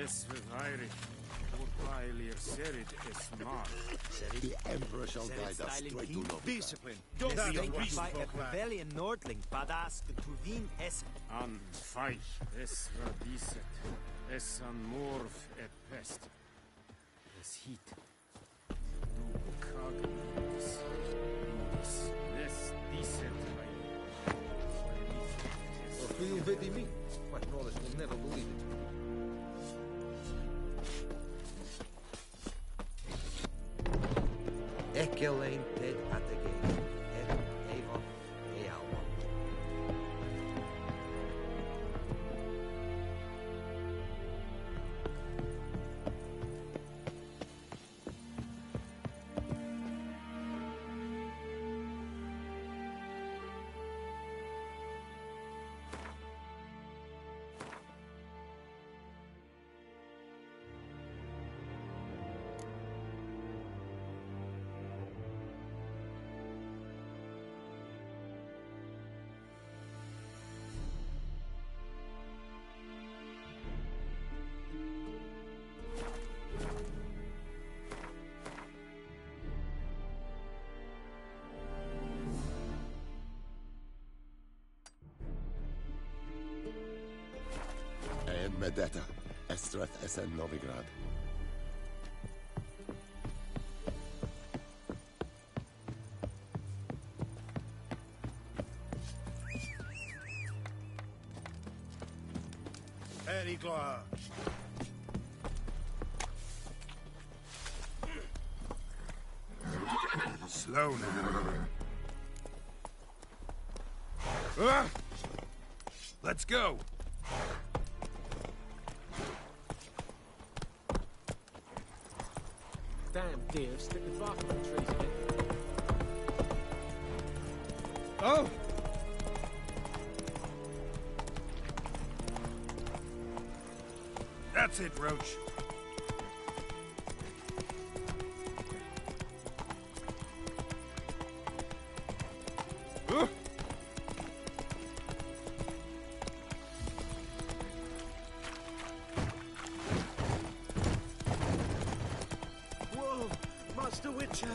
S17: Es verweirich, Urpailir Serid es mar.
S18: The Emperor shall guide us straight to Novigrad.
S12: Discipline.
S18: Don't
S12: That
S18: be
S12: was by a
S18: Christ.
S12: rebellion Nordling, Badass the Tuvin Hesse.
S17: An feich, es radiset, es an morv et pest. Es hit. Du kagnis, nes diset rei.
S18: Or do you vedi me? My knowledge will never believe it. Gillian Pid at the gate. Ava, Ealwa.
S19: Medeta, Estrath Esen Novigrad.
S17: Perigla.
S2: Slow now. Let's go.
S18: Damn deer, stick the bark on the trees, mate.
S2: Oh! That's it, Roach.
S6: Whoa! Master Witcher!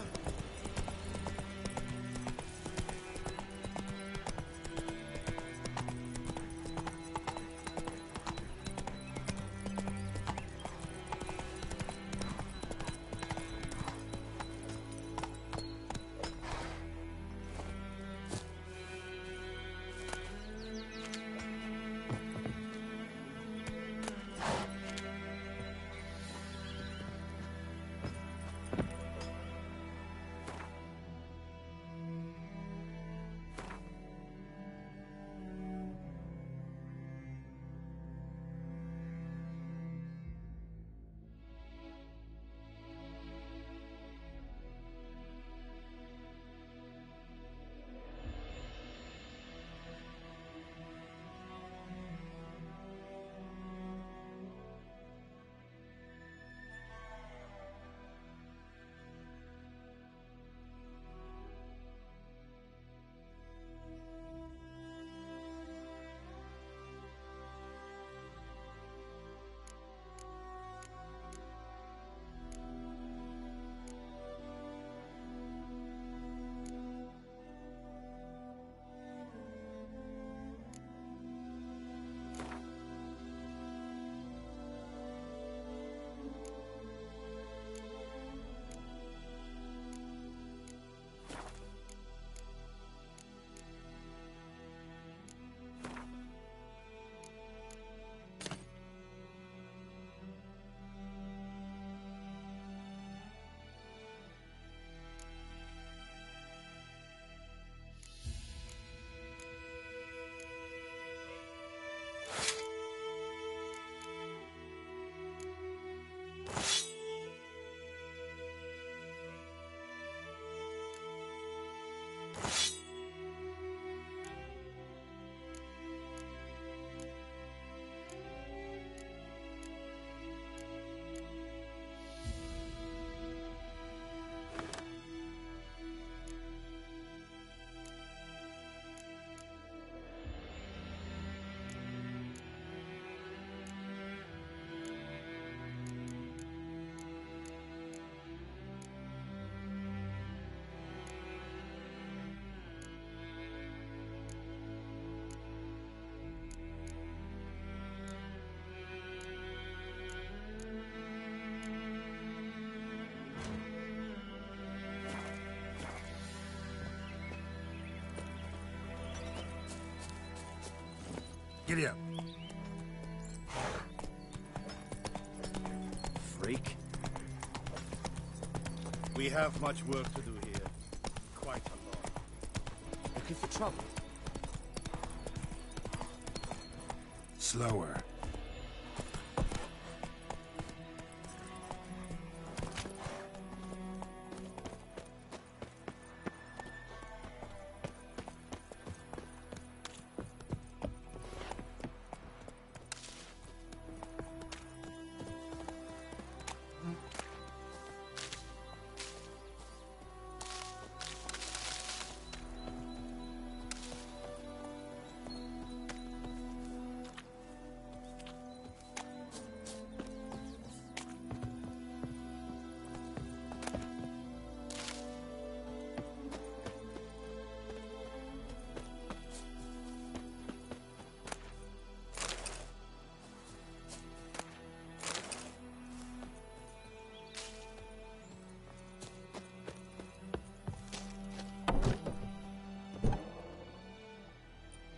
S2: Giddy up.
S6: Freak.
S17: We have much work to do here.
S12: Looking for trouble?
S2: Slower.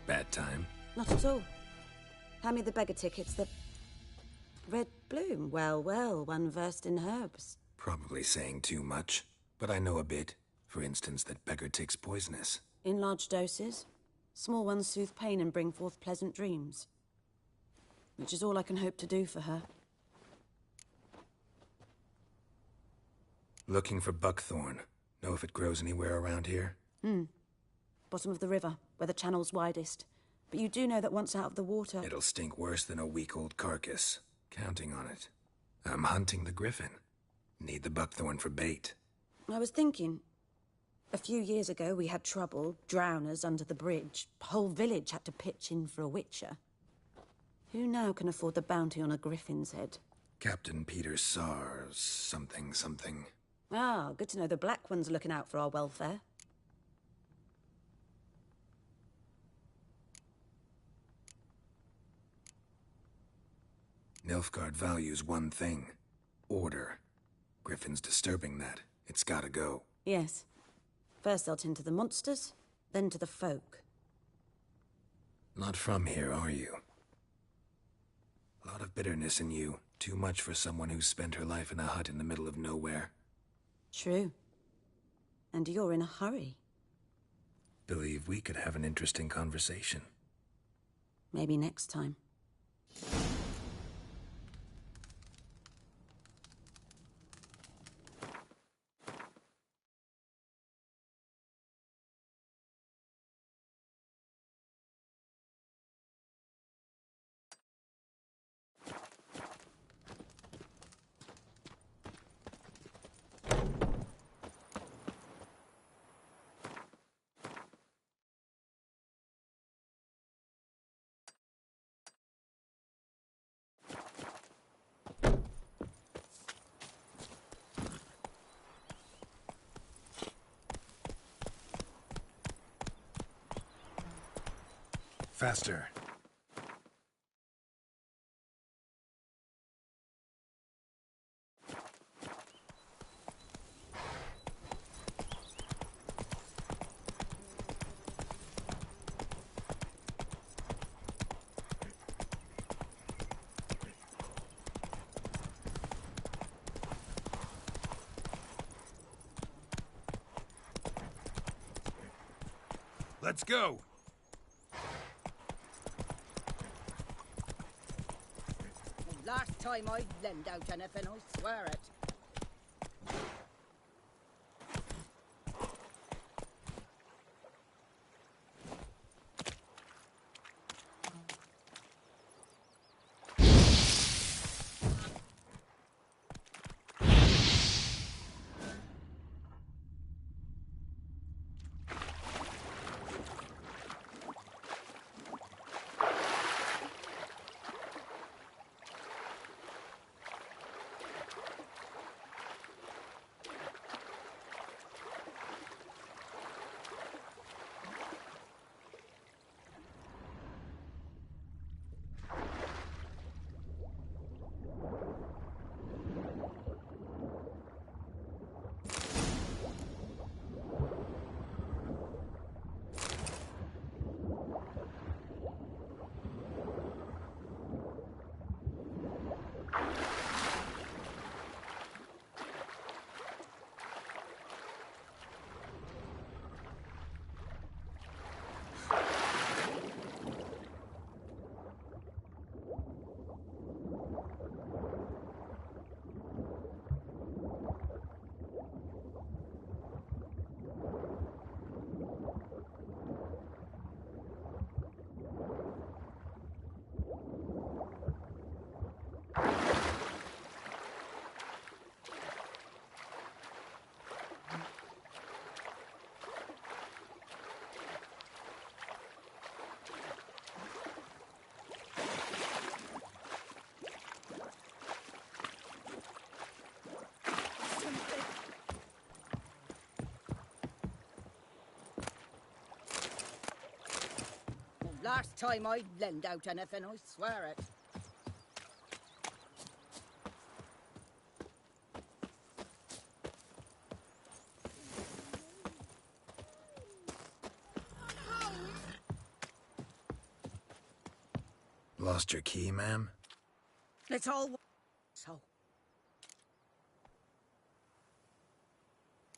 S2: Bad time?
S20: Not at all. Hand me the beggar tickets, the... Red bloom. Well, well, one versed in herbs.
S2: Probably saying too much, but I know a bit. For instance, that beggar tick's poisonous.
S20: In large doses. Small ones soothe pain and bring forth pleasant dreams. Which is all I can hope to do for her.
S2: Looking for buckthorn. Know if it grows anywhere around here?
S20: Bottom of the river, where the channel's widest. But you do know that once out of the water...
S2: It'll stink worse than a week-old carcass. Counting on it. I'm hunting the griffin. Need the buckthorn for bait.
S20: I was thinking... A few years ago, we had trouble, drowners under the bridge. Whole village had to pitch in for a witcher. Who now can afford the bounty on a griffin's head?
S2: Captain Peter Sars, something.
S20: Ah, good to know the Black One's looking out for our welfare.
S2: Nilfgaard values one thing. Order. Griffin's disturbing that. It's gotta go.
S20: Yes. First they'll tend to the monsters, then to the folk.
S2: Not from here, are you? A lot of bitterness in you. Too much for someone who's spent her life in a hut in the middle of nowhere.
S20: True. And you're in a hurry.
S2: Believe we could have an interesting conversation.
S20: Maybe next time.
S2: Faster. Let's go!
S21: Last time I lend out anything, I swear it. Last time I lend out anything, I swear it.
S2: Lost your key, ma'am?
S21: It's all... So,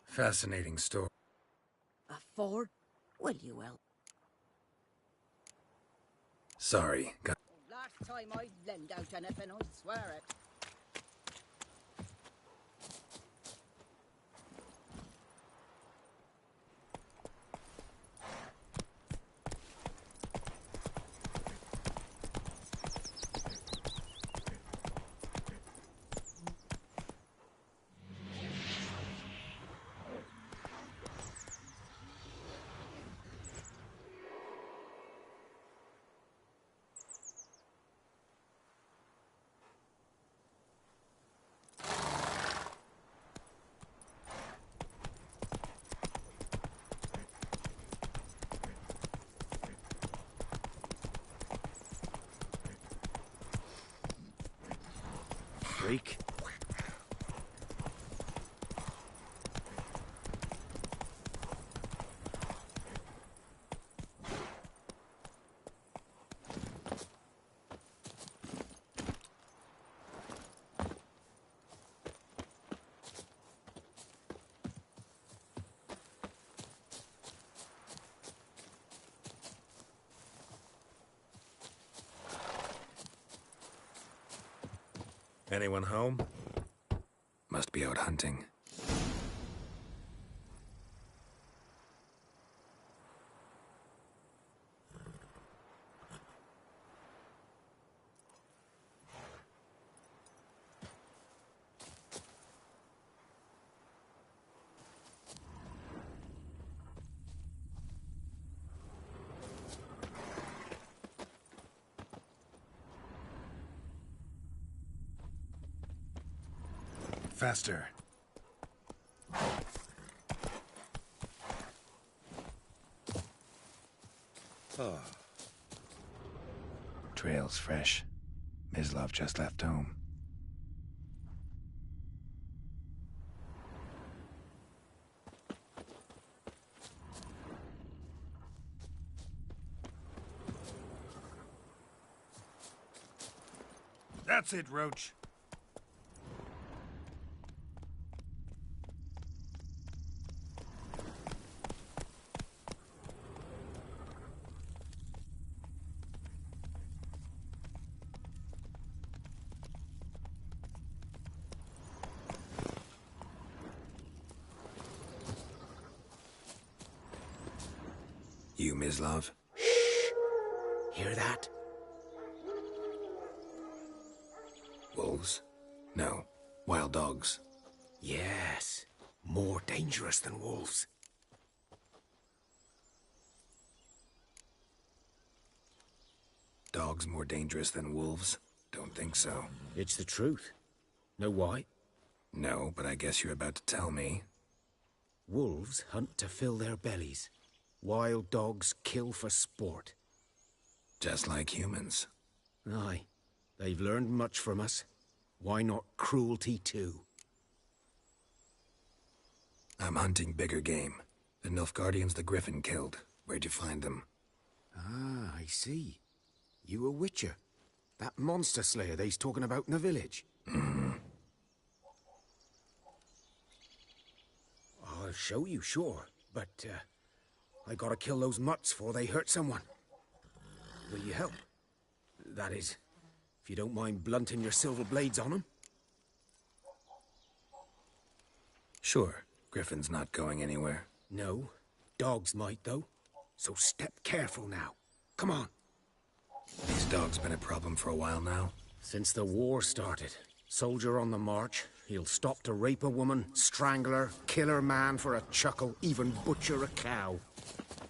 S2: Fascinating story.
S21: afford? Will you will?
S2: Sorry, got...
S21: Last time I lend out anything, I swear it.
S6: Freak. Anyone home?
S2: Must be out hunting. Faster.
S6: Oh.
S2: Trail's fresh. Mislav just left home.
S16: That's it, Roach.
S2: You, Mislav?
S6: Hear that?
S2: Wolves? No. Wild dogs.
S6: Yes. More dangerous than wolves.
S2: Dogs more dangerous than wolves? Don't think so.
S6: It's the truth. Know why?
S2: No, but I guess you're about to tell me.
S6: Wolves hunt to fill their bellies. Wild dogs kill for sport.
S2: Just like humans.
S6: Aye. They've learned much from us. Why not cruelty too?
S2: I'm hunting bigger game. The Nilfgaardians the Griffin killed. Where'd you find them?
S6: Ah, I see. You a witcher. That monster slayer they's talking about in the village.
S2: Mm-hmm.
S6: I'll show you, sure. But, I gotta kill those mutts before they hurt someone. Will you help? That is, if you don't mind blunting your silver blades on them.
S2: Sure. Griffin's not going anywhere.
S6: No. Dogs might, though. So step careful now. Come on.
S2: These dogs been a problem for a while now?
S6: Since the war started. Soldier on the march. He'll stop to rape a woman, strangle her, kill her man for a chuckle, even butcher a cow.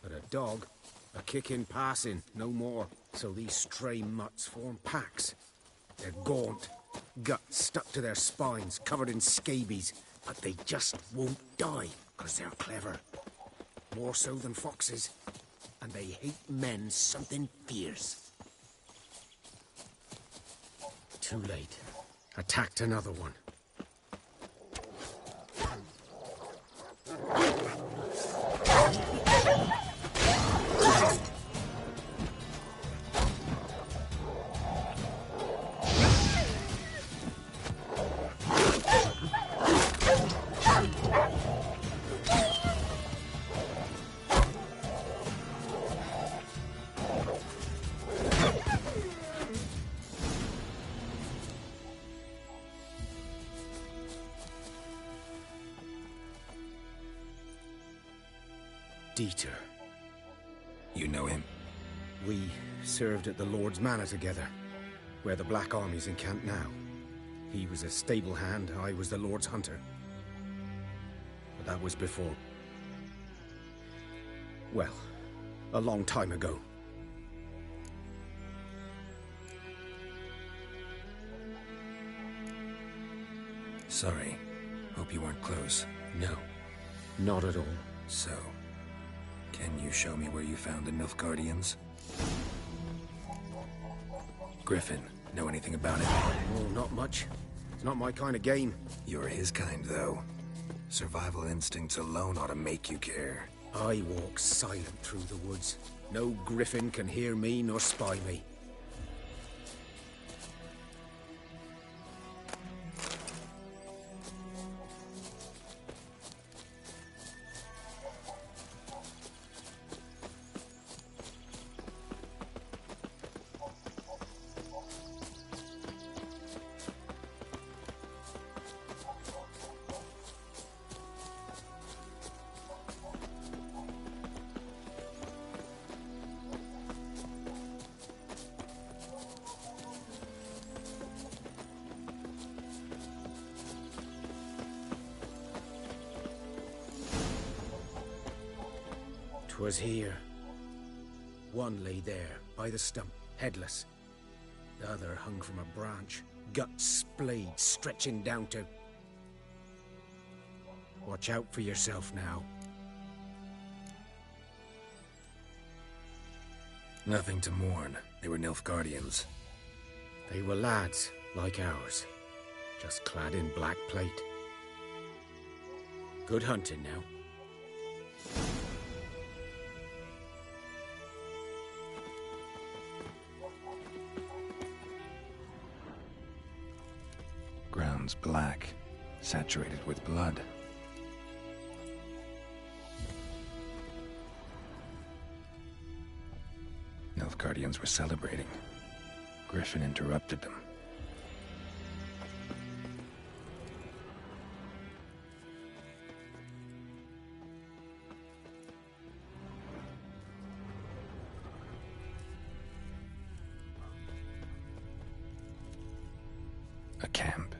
S6: But a dog, a kick in passing, no more. So these stray mutts form packs. They're gaunt, guts stuck to their spines, covered in scabies. But they just won't die, 'cause they're clever. More so than foxes. and they hate men something fierce. Too late. Attacked another one. Dieter.
S2: You know him?
S6: We served at the Lord's Manor together, where the Black Army's encamped now. He was a stable hand, I was the Lord's hunter. But that was before... well, a long time ago.
S2: Sorry. Hope you weren't close.
S6: No, not at all.
S2: So, can you show me where you found the Nilfgaardians? Griffin, know anything about it?
S6: Oh, not much. It's not my kind of game.
S2: You're his kind, though. Survival instincts alone ought to make you care.
S6: I walk silent through the woods. No griffin can hear me nor spy me. Was here. One lay there, by the stump, headless. The other hung from a branch, guts splayed, stretching down to... Watch out for yourself now.
S2: Nothing to mourn. They were Nilfgaardians.
S6: They were lads, like ours, just clad in black plate. Good hunting now.
S2: Ground's black, saturated with blood. Nilfgaardians were celebrating. Griffin interrupted them. A camp.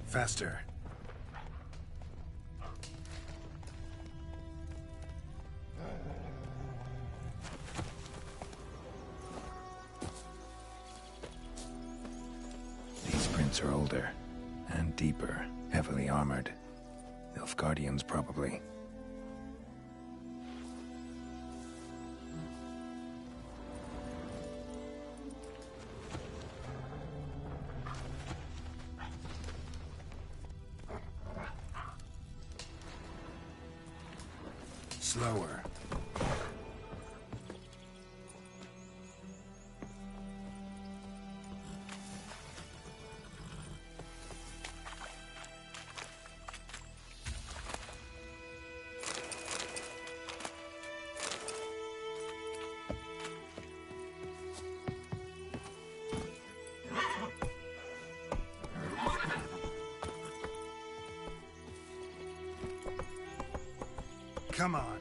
S2: Faster. These prints are older and deeper, heavily armored. Nilfgaardians, probably. Slower.
S5: Come on.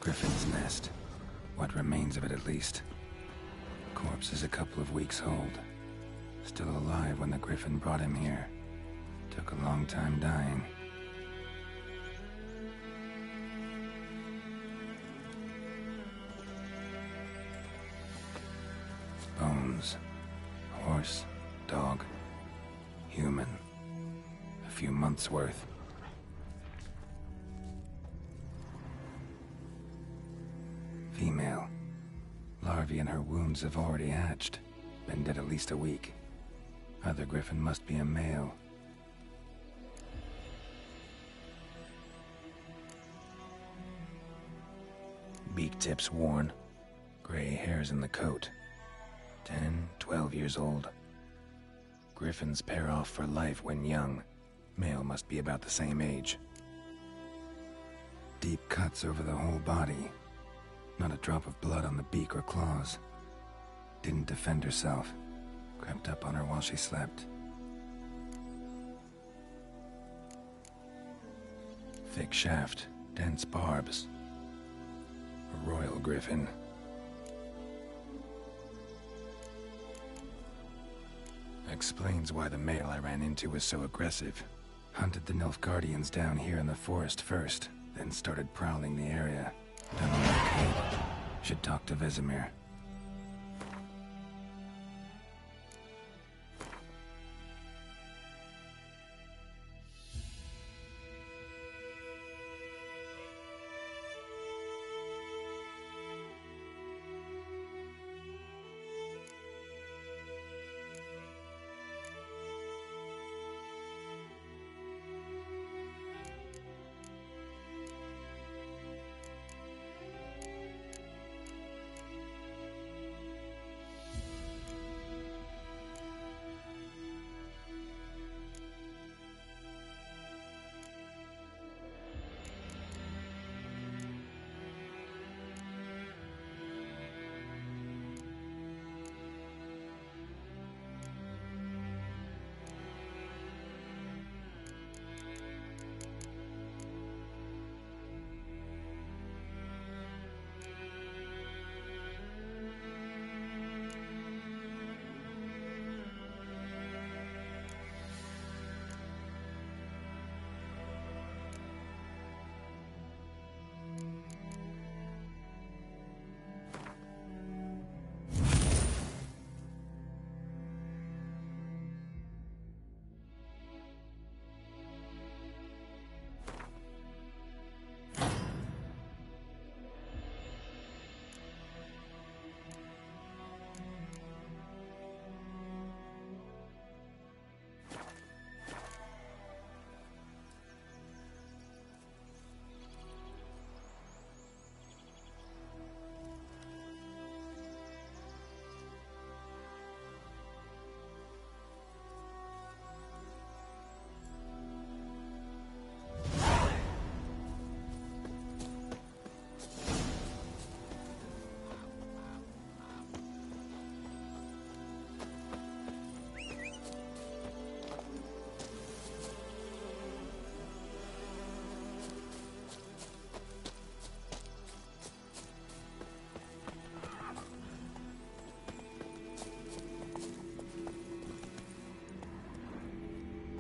S2: Griffin's nest. What remains of it, at least. Corpse is a couple of weeks old. Still alive when the Griffin brought him here. Took a long time dying. Bones. Horse, dog, human. A few months' worth. Female. Larvae in her wounds have already hatched. Been dead at least a week. Other Griffin must be a male. Beak tips worn. Gray hairs in the coat. 10, 12 years old. Griffins pair off for life when young. Male must be about the same age. Deep cuts over the whole body. Not a drop of blood on the beak or claws. Didn't defend herself. Crept up on her while she slept. Thick shaft, dense barbs. A royal griffin. Explains why the male I ran into was so aggressive. Hunted the Nilfgaardians down here in the forest first, then started prowling the area. Done all I could. Should talk to Vesemir.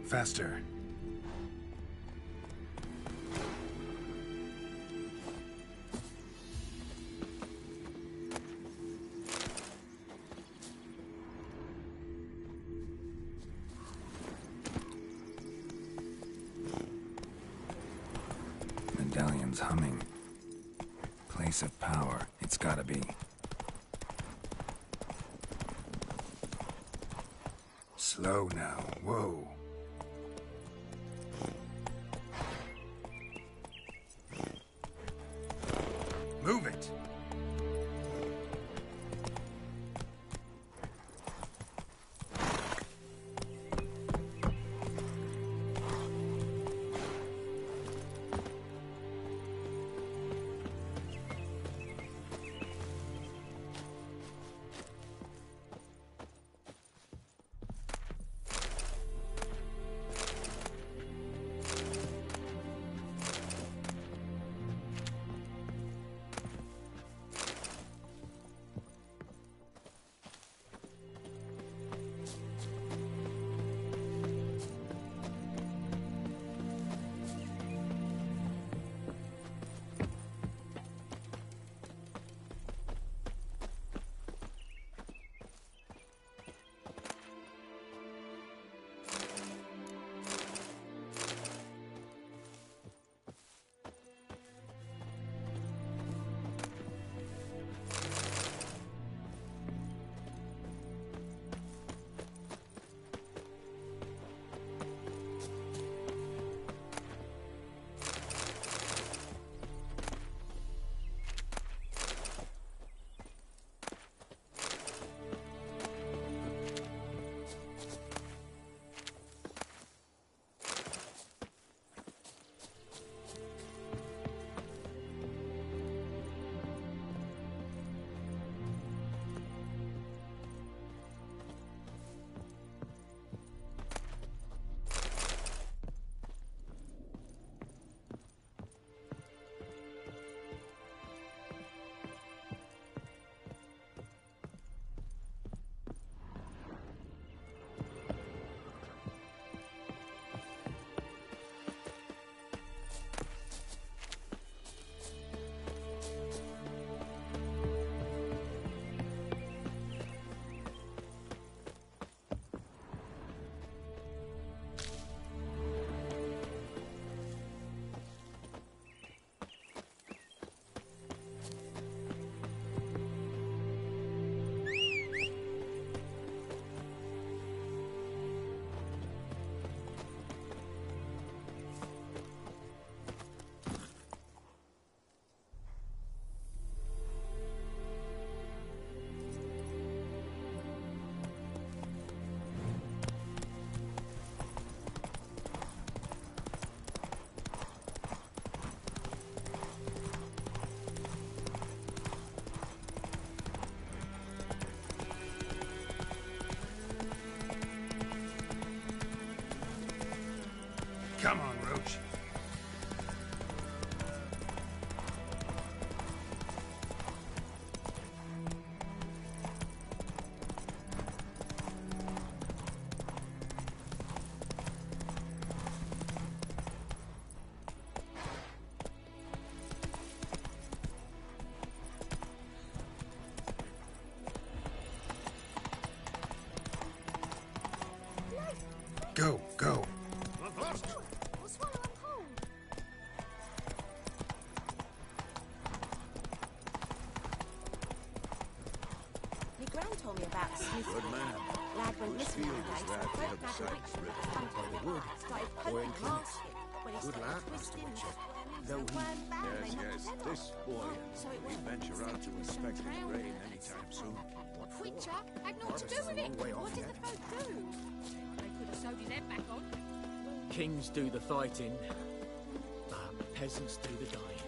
S5: Faster.
S2: humming. Place of power. It's gotta be. Slow now. Whoa. Move it!
S5: Come on, Roach. Go, go.
S9: My gran told me about Smith.
S4: Good man.
S9: Lad went
S4: Whose
S9: missing
S4: field
S9: one day,
S4: is
S9: so
S4: that
S9: I
S4: the
S9: broke
S4: other
S9: Mad
S4: side of
S9: Witch
S4: the river?
S9: under the wood. Started poking him, asking. When he
S4: Good
S9: started
S4: lad, Mr.
S9: twisting and
S4: Witcher.
S9: squirming,
S4: Though
S9: so wham, bam,
S4: Yes,
S9: they knocked
S4: yes.
S9: his head
S4: This
S9: off.
S4: boy
S9: So it
S4: will
S9: went.
S4: venture out to inspect his grain anytime soon.
S8: Witcher had naught to do with it. What did the folk do? They could have sewed his head back on.
S13: Kings do the fighting, but peasants do the dying.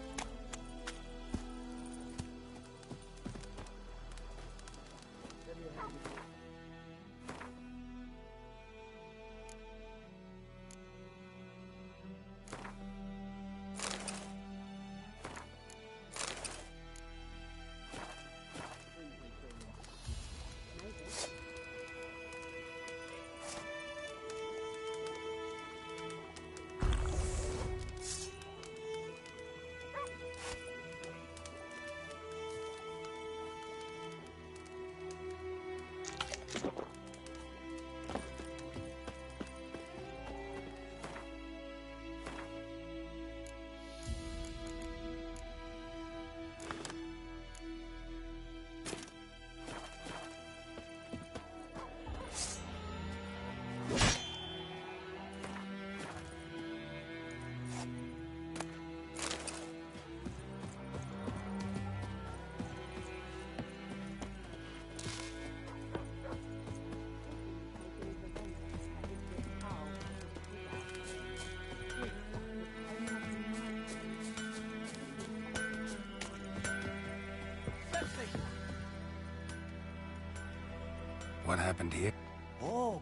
S2: What happened here?
S10: Oh,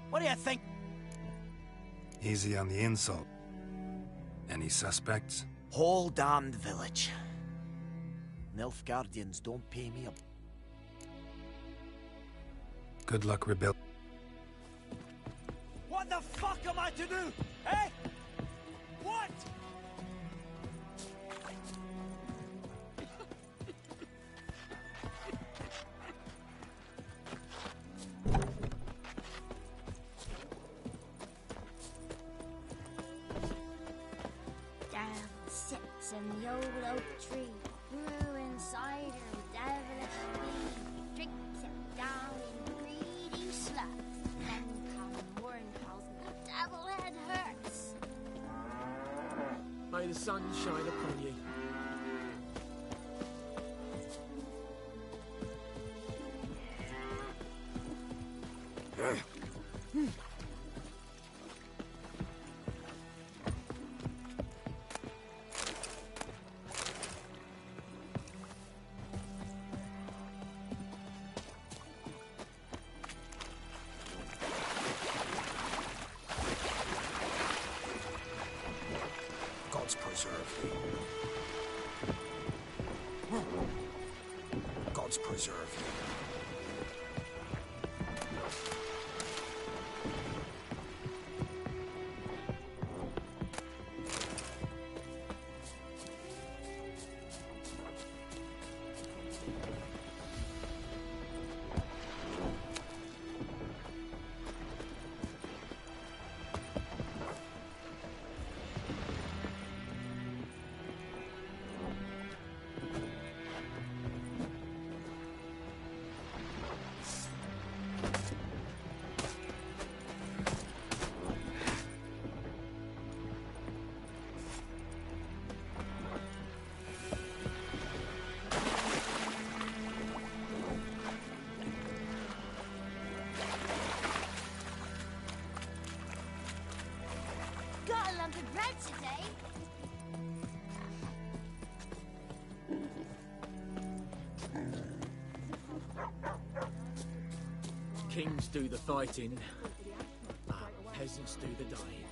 S10: what do you think?
S2: Easy on the insult. Any suspects?
S10: Whole damned village. Nilfgaardians don't pay me a...
S2: Good luck rebuild.
S10: What the fuck am I to do? Eh? What?
S3: Devil sits in the old oak tree, brewing cider with devilish glee. Drinks it down in greedy slugs. Then come morn calls and the devil head hurts.
S13: May the sun shine upon ye.
S10: God's preserve thee. God's preserve thee.
S3: Got a lump of bread today.
S13: Kings do the fighting, peasants do the dying.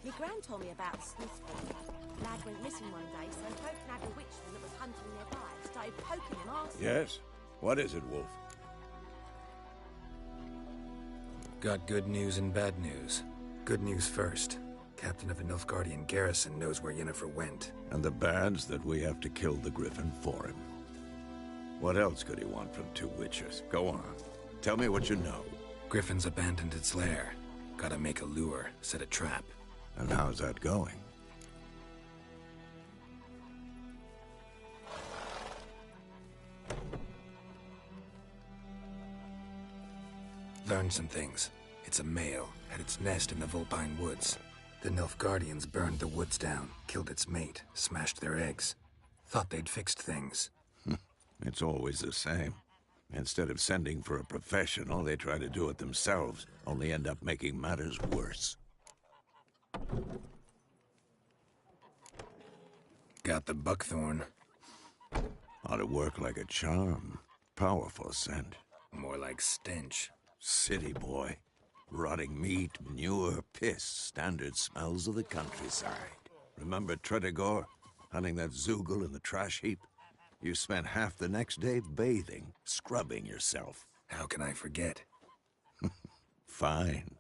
S9: My gran told me about Smithfield. Lad went missing one day, so folk nagged a witchman that was hunting nearby. Started poking him arse.
S4: Yes? What is it, Wolf?
S2: Got good news and bad news. Good news first. Captain of a Nilfgaardian garrison knows where Yennefer went.
S4: And the bad's that we have to kill the Griffin for him. What else could he want from two witchers? Go on. Tell me what you know.
S2: Griffin's abandoned its lair. Gotta make a lure, set a trap.
S4: And how's that going?
S2: Learned some things. It's a male, had its nest in the Vulpine Woods. The Nilfgaardians burned the woods down, killed its mate, smashed their eggs. Thought they'd fixed things.
S4: It's always the same. Instead of sending for a professional, they try to do it themselves, only end up making matters worse.
S2: Got the buckthorn.
S4: Ought to work like a charm. Powerful scent.
S2: More like stench.
S4: City boy. Rotting meat, manure, piss, standard smells of the countryside. Remember Tredegor? Hunting that Zoogle in the trash heap? You spent half the next day bathing, scrubbing yourself.
S2: How can I forget?
S4: Fine.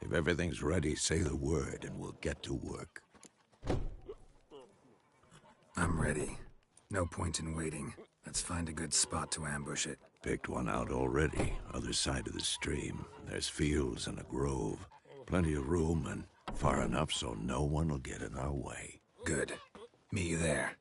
S4: If everything's ready, say the word and we'll get to work.
S2: I'm ready. No point in waiting. Let's find a good spot to ambush it.
S4: Picked one out already, other side of the stream. There's fields and a grove. Plenty of room and far enough so no one will get in our way.
S2: Good. Meet you there.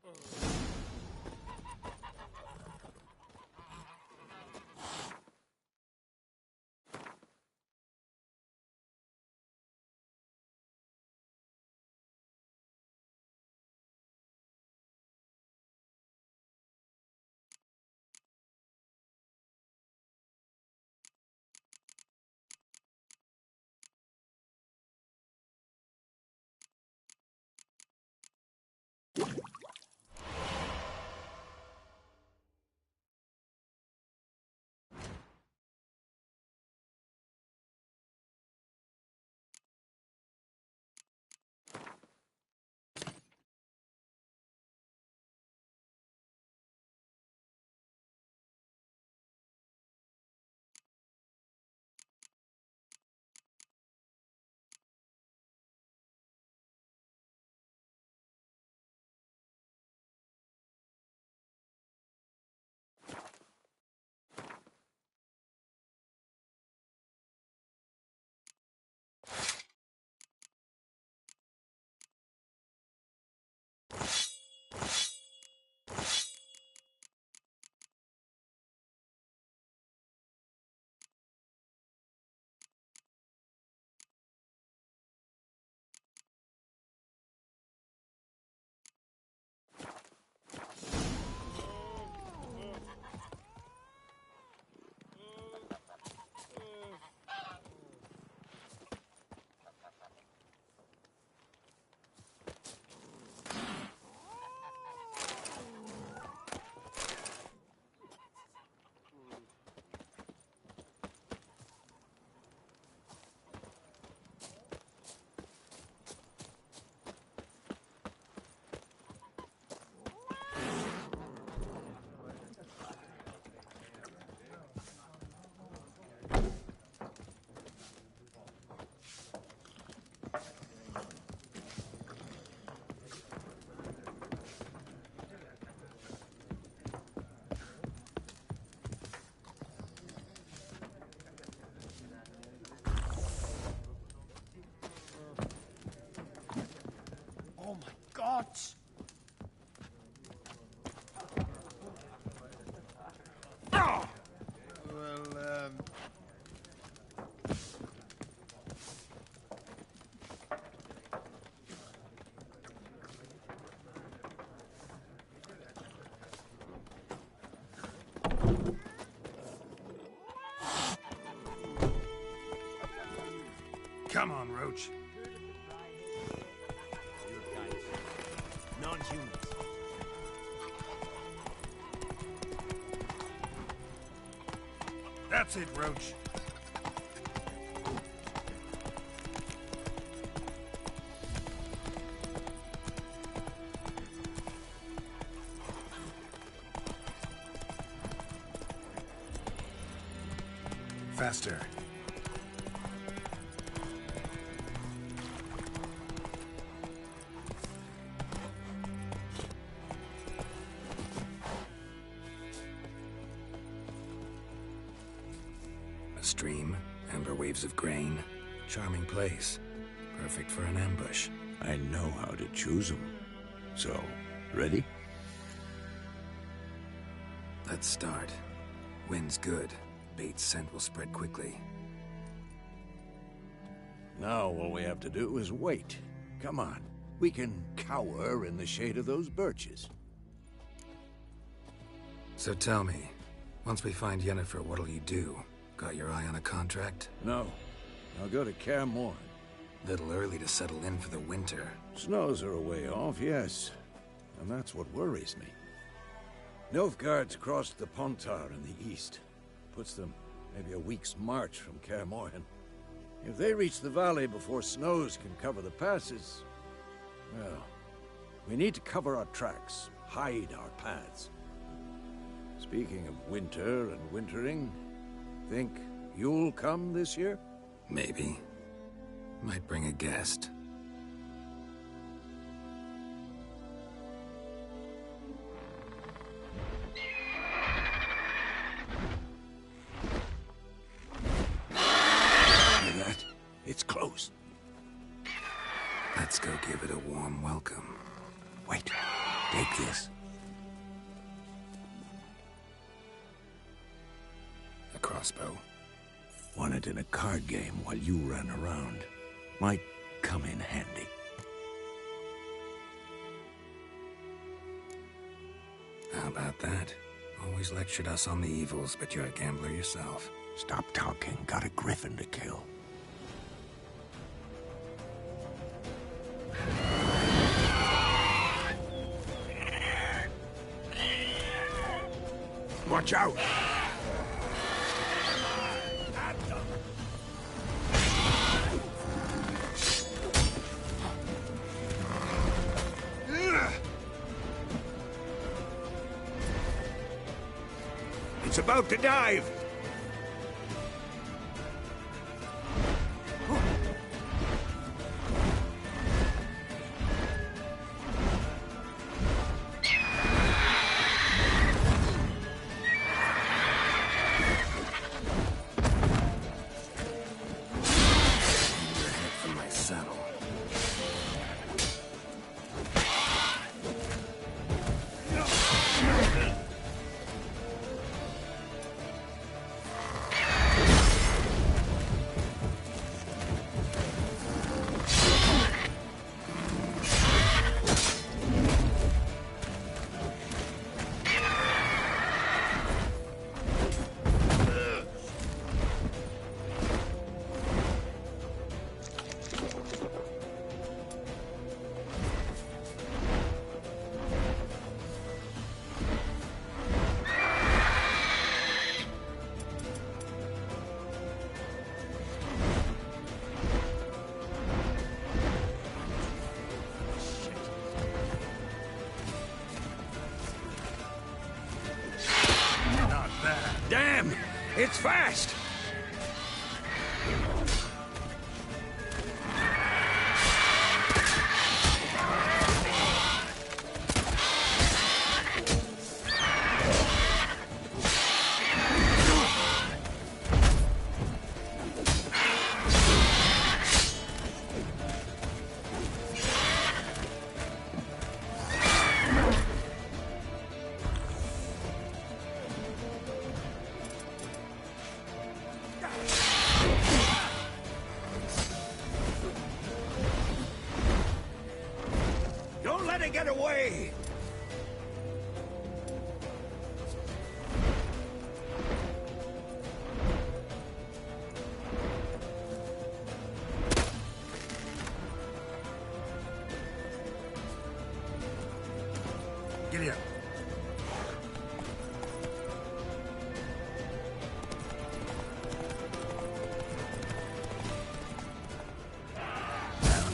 S5: Come on, Roach.
S10: Non-humans.
S5: That's it, Roach. Faster.
S2: A stream, amber waves of grain, charming place. Perfect for an ambush.
S4: I know how to choose them. So, ready?
S2: Let's start. Wind's good. Bait's scent will spread quickly.
S4: Now all we have to do is wait. Come on. We can cower in the shade of those birches.
S2: So tell me, once we find Yennefer, what'll you do? Got your eye on a contract?
S4: No. I'll go to Kaer Morhen.
S2: Little early to settle in for the winter.
S4: Snows are a way off, yes. And that's what worries me. Nilfgaard's crossed the Pontar in the east. Puts them maybe a week's march from Kaer Morhen. If they reach the valley before snows can cover the passes, well, we need to cover our tracks, hide our paths. Speaking of winter and wintering, think you'll come this year?
S2: Maybe. Might bring a guest.
S4: Hear that? It's close.
S2: Let's go give it a warm welcome.
S4: Wait, take this.
S2: A crossbow.
S4: Won it in a card game while you ran around. Might come in handy.
S2: How about that? Always lectured us on the evils, but you're a gambler yourself.
S4: Stop talking. Got a griffin to kill. Watch out! It's about to dive!
S2: From my saddle.
S4: Damn! It's fast! way!
S5: Giddy up.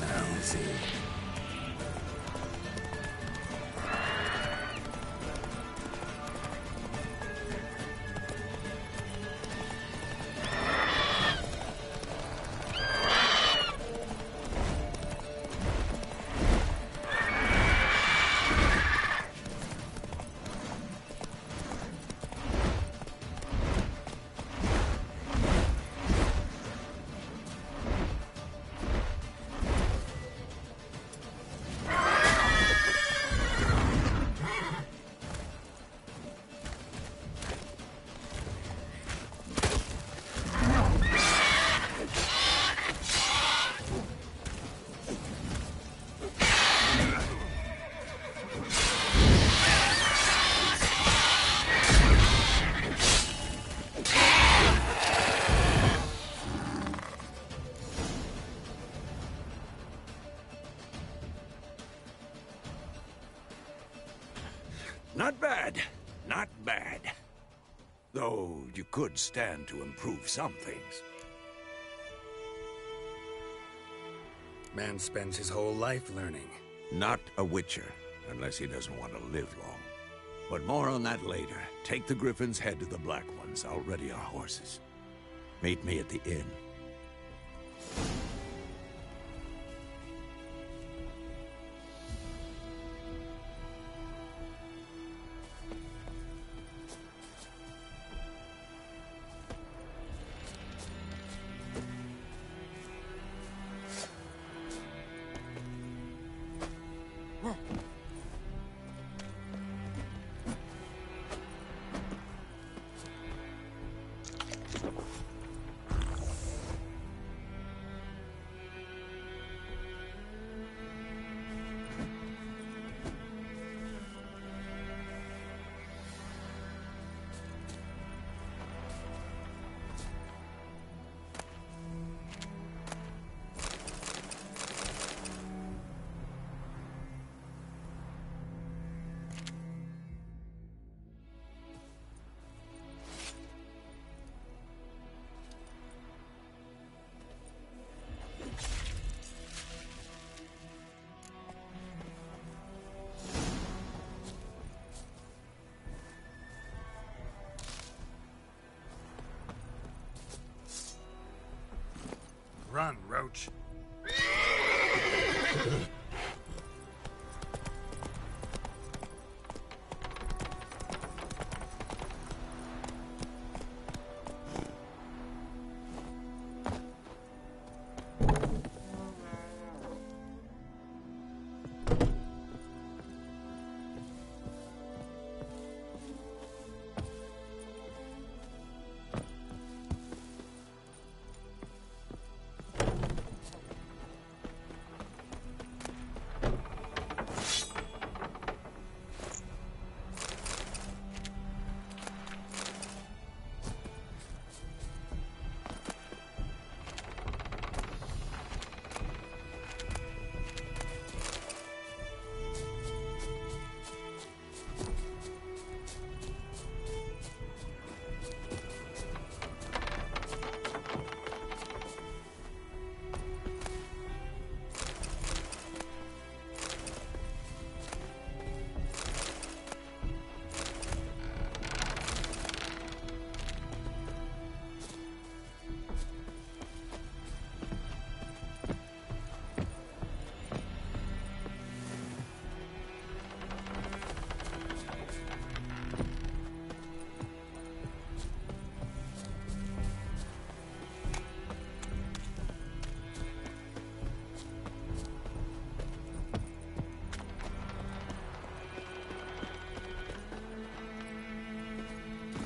S1: Now, easy.
S4: Not bad. Not bad. Though you could stand to improve some things.
S2: Man spends his whole life learning.
S4: Not a Witcher, unless he doesn't want to live long. But more on that later. Take the Griffin's head to the Black Ones. I'll ready our horses. Meet me at the inn.
S5: Run, Roach.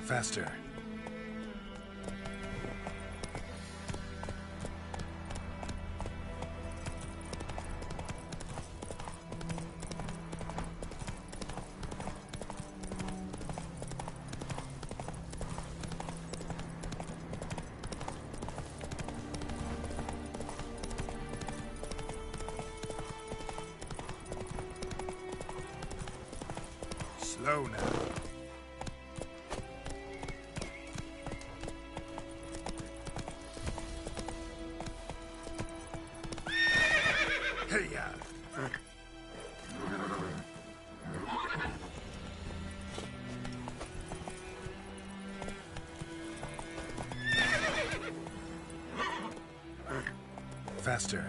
S5: Faster. Slow now. Hey-ya! Faster.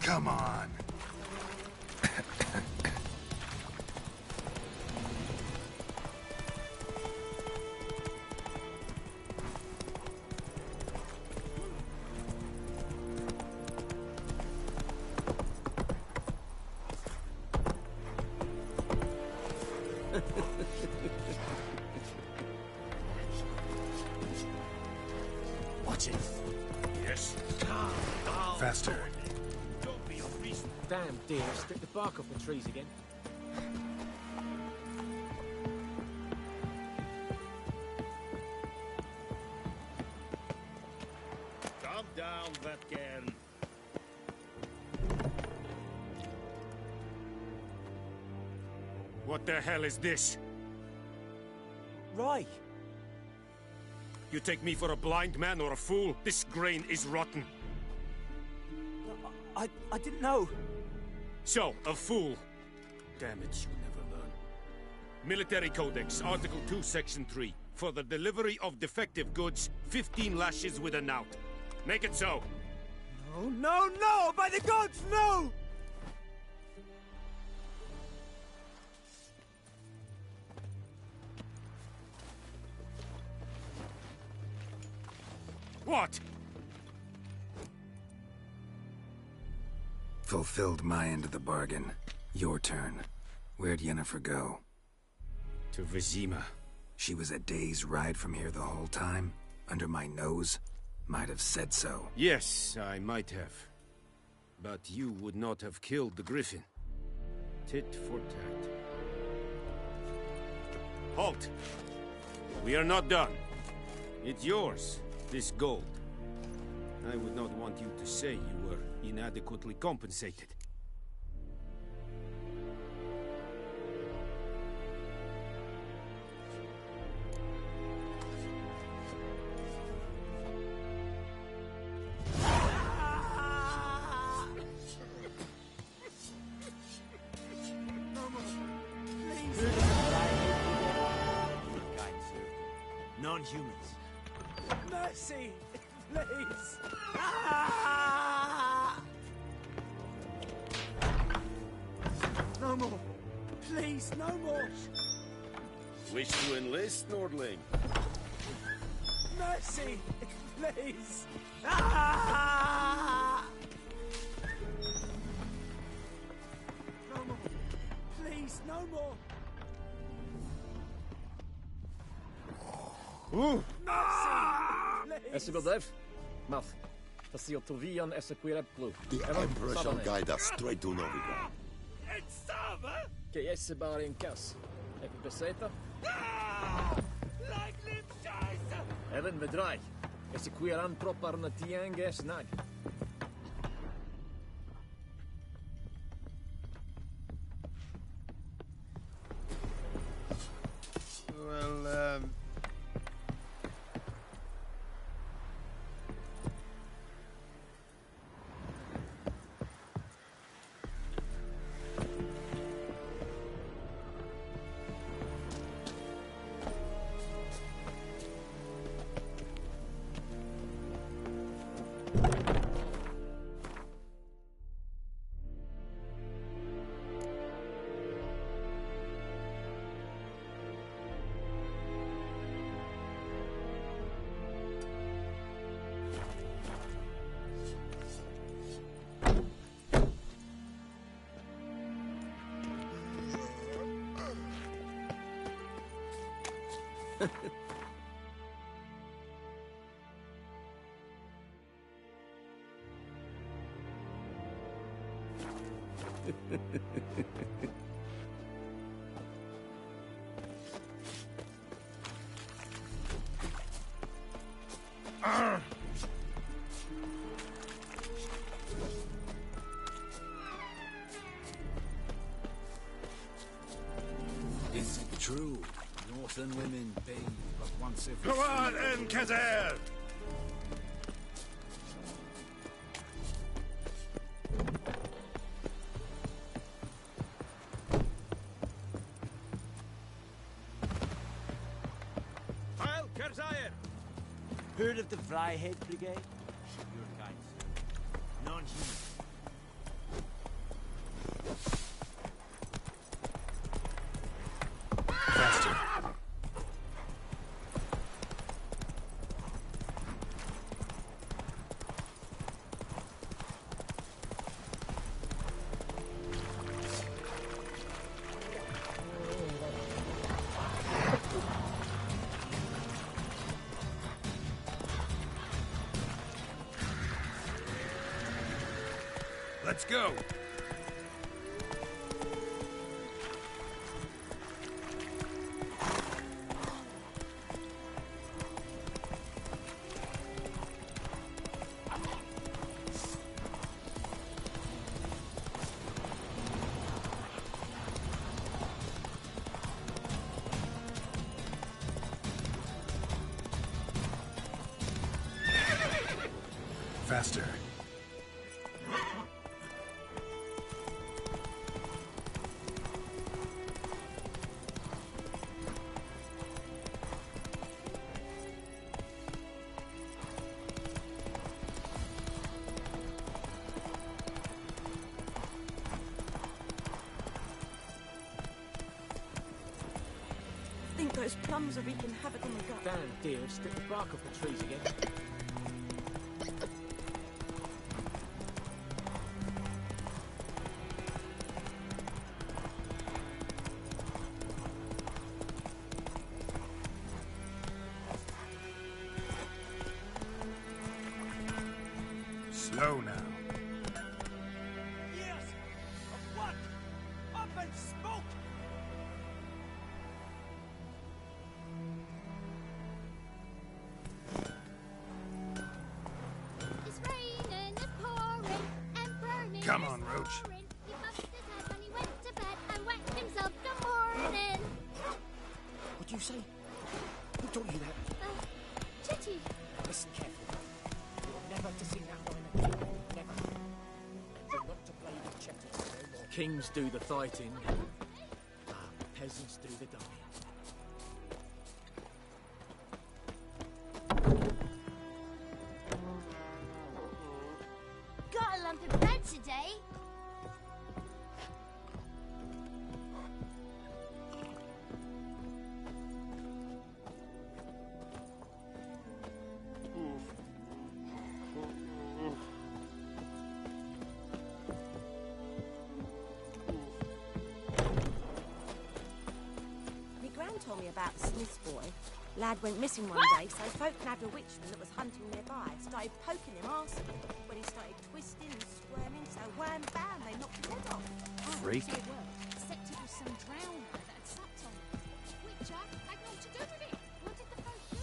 S5: Come on.
S13: Watch it.
S5: Yes.
S13: Calm down.
S5: Faster.
S13: Don't be a beast. Damn deer, stick the bark off the trees again.
S17: Calm down, that girl. What the hell is this?
S12: Rye!
S17: You take me for a blind man or a fool? This grain is rotten.
S12: I didn't know.
S17: So, a fool. Damn it, you never learn. Military Codex, Article 2, Section 3. For the delivery of defective goods, 15 lashes with a knout. Make it so.
S12: No, no, no! By the gods, no!
S17: What?
S2: Fulfilled my end of the bargain. Your turn. Where'd Yennefer go?
S17: To Vizima.
S2: She was a day's ride from here the whole time? Under my nose? Might have said so.
S17: Yes, I might have. But you would not have killed the griffin. Tit for tat. Halt! We are not done. It's yours, this gold. I would not want you to say you were inadequately compensated.
S12: Non-humans. Mercy! Please! Ah! No more! Please, no more!
S17: Wish to enlist, Nordling?
S12: Mercy! Please! Ah! No more! Please, no more!
S13: Esibedev, Math, Tasil Tovian Esequireb Clue.
S19: The Emperor shall guide us straight to Novigrad.
S13: Che Esebari in Cas. Epi Beseta? Even Vedrai. Esequiran propar na Tiange Snag.
S19: Well,
S10: Is it true? Northern women bathe but once every
S5: Come on,
S10: 3
S5: En Kazer!
S12: Heil Kerzayer! Heard of the Vryhead Brigade? Your kind, sir. Non-human.
S2: Faster.
S5: Let's go!
S2: Faster.
S9: I think those plums are wreaking havoc on the gut.
S13: Damn deer have stripped the bark off the trees again.
S5: Slow now.
S12: Yes! Of what? Up and smoke!
S3: It's raining, it's pouring, and burning.
S5: Come on, Roach.
S3: He bumped his head when he went to bed and wet himself till morning.
S6: What'd you say? Who told you that?
S3: Chitty.
S13: Listen carefully. You're never to see that line again. Never. You're not to play with chatters no more. Kings do the fighting. Peasants do the dying.
S3: Got a lump of bread today.
S9: My gran told me about the Smith's boy. Lad went missing one day, so folk nabbed a witchman that was hunting nearby. Started poking him arsehole. When he started twisting and squirming, so wham bam, they knocked his head off.
S2: Freak.
S8: Except it was some drowner that had slept on it. Witcher had naught to do with it. What did the folk do?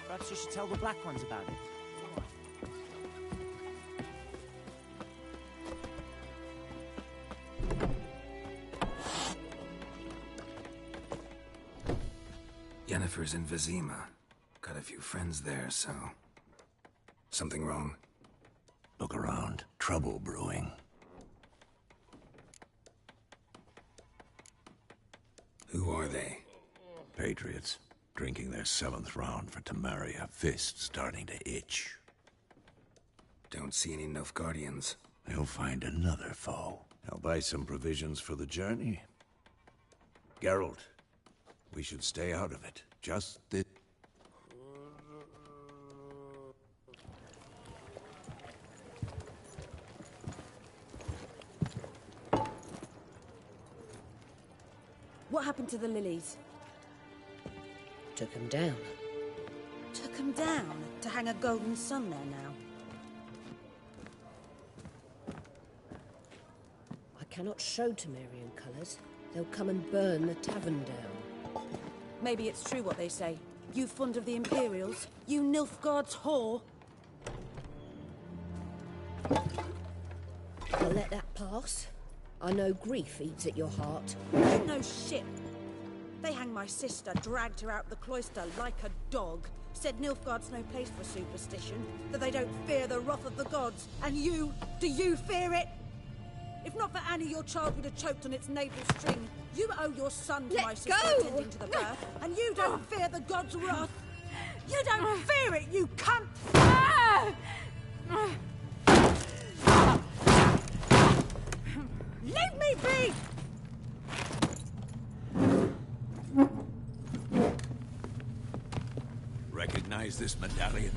S12: Perhaps you should tell the Black Ones about it.
S2: Yennefer's in Vizima. Got a few friends there, so... Something wrong?
S4: Look around. Trouble brewing.
S2: Who are they?
S4: Patriots. Drinking their 7th round for Tamaria. Fist starting to itch.
S2: Don't see any Nilfgaardians.
S4: They'll find another foe. I'll buy some provisions for the journey. Geralt, we should stay out of it. Just this...
S20: What happened to the lilies?
S11: Took them down.
S20: Took them down to hang a golden sun there now.
S11: I cannot show Temerian colours. They'll come and burn the tavern down.
S20: Maybe it's true what they say. You fond of the Imperials? You Nilfgaard's whore?
S11: I'll let that pass. I know grief eats at your heart.
S20: You know shit. They hanged my sister, dragged her out the cloister like a dog. Said Nilfgaard's no place for superstition, that they don't fear the wrath of the gods. And you, do you fear it? If not for Annie, your child would have choked on its navel string. You owe your son to my sister attending to the birth, and you don't fear the gods' wrath. You don't fear it, you cunt! Leave me be!
S4: Recognize this medallion?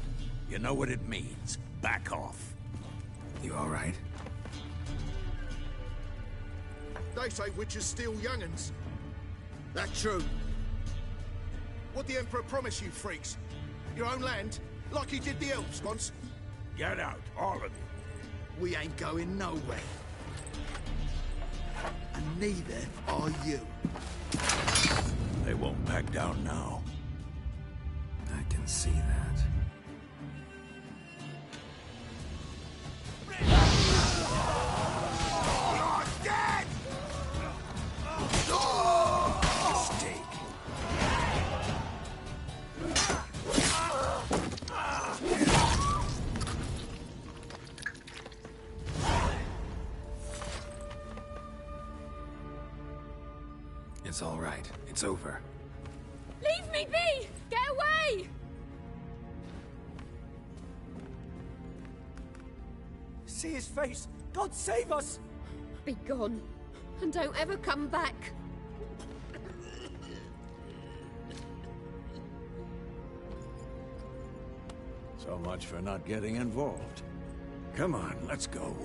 S4: You know what it means. Back off.
S2: You all right?
S22: They say witches steal young'uns. That true. What the Emperor promise you, freaks? Your own land? Like he did the elves once?
S4: Get out, all of you.
S22: We ain't going nowhere. And neither are you.
S4: They won't back down now.
S2: I can see that.
S22: You're dead!
S2: Mistake. It's all right. It's over.
S8: Leave me be! Get away!
S13: See his face! God save us!
S8: Be gone, and don't ever come back.
S4: So much for not getting involved. Come on, let's go.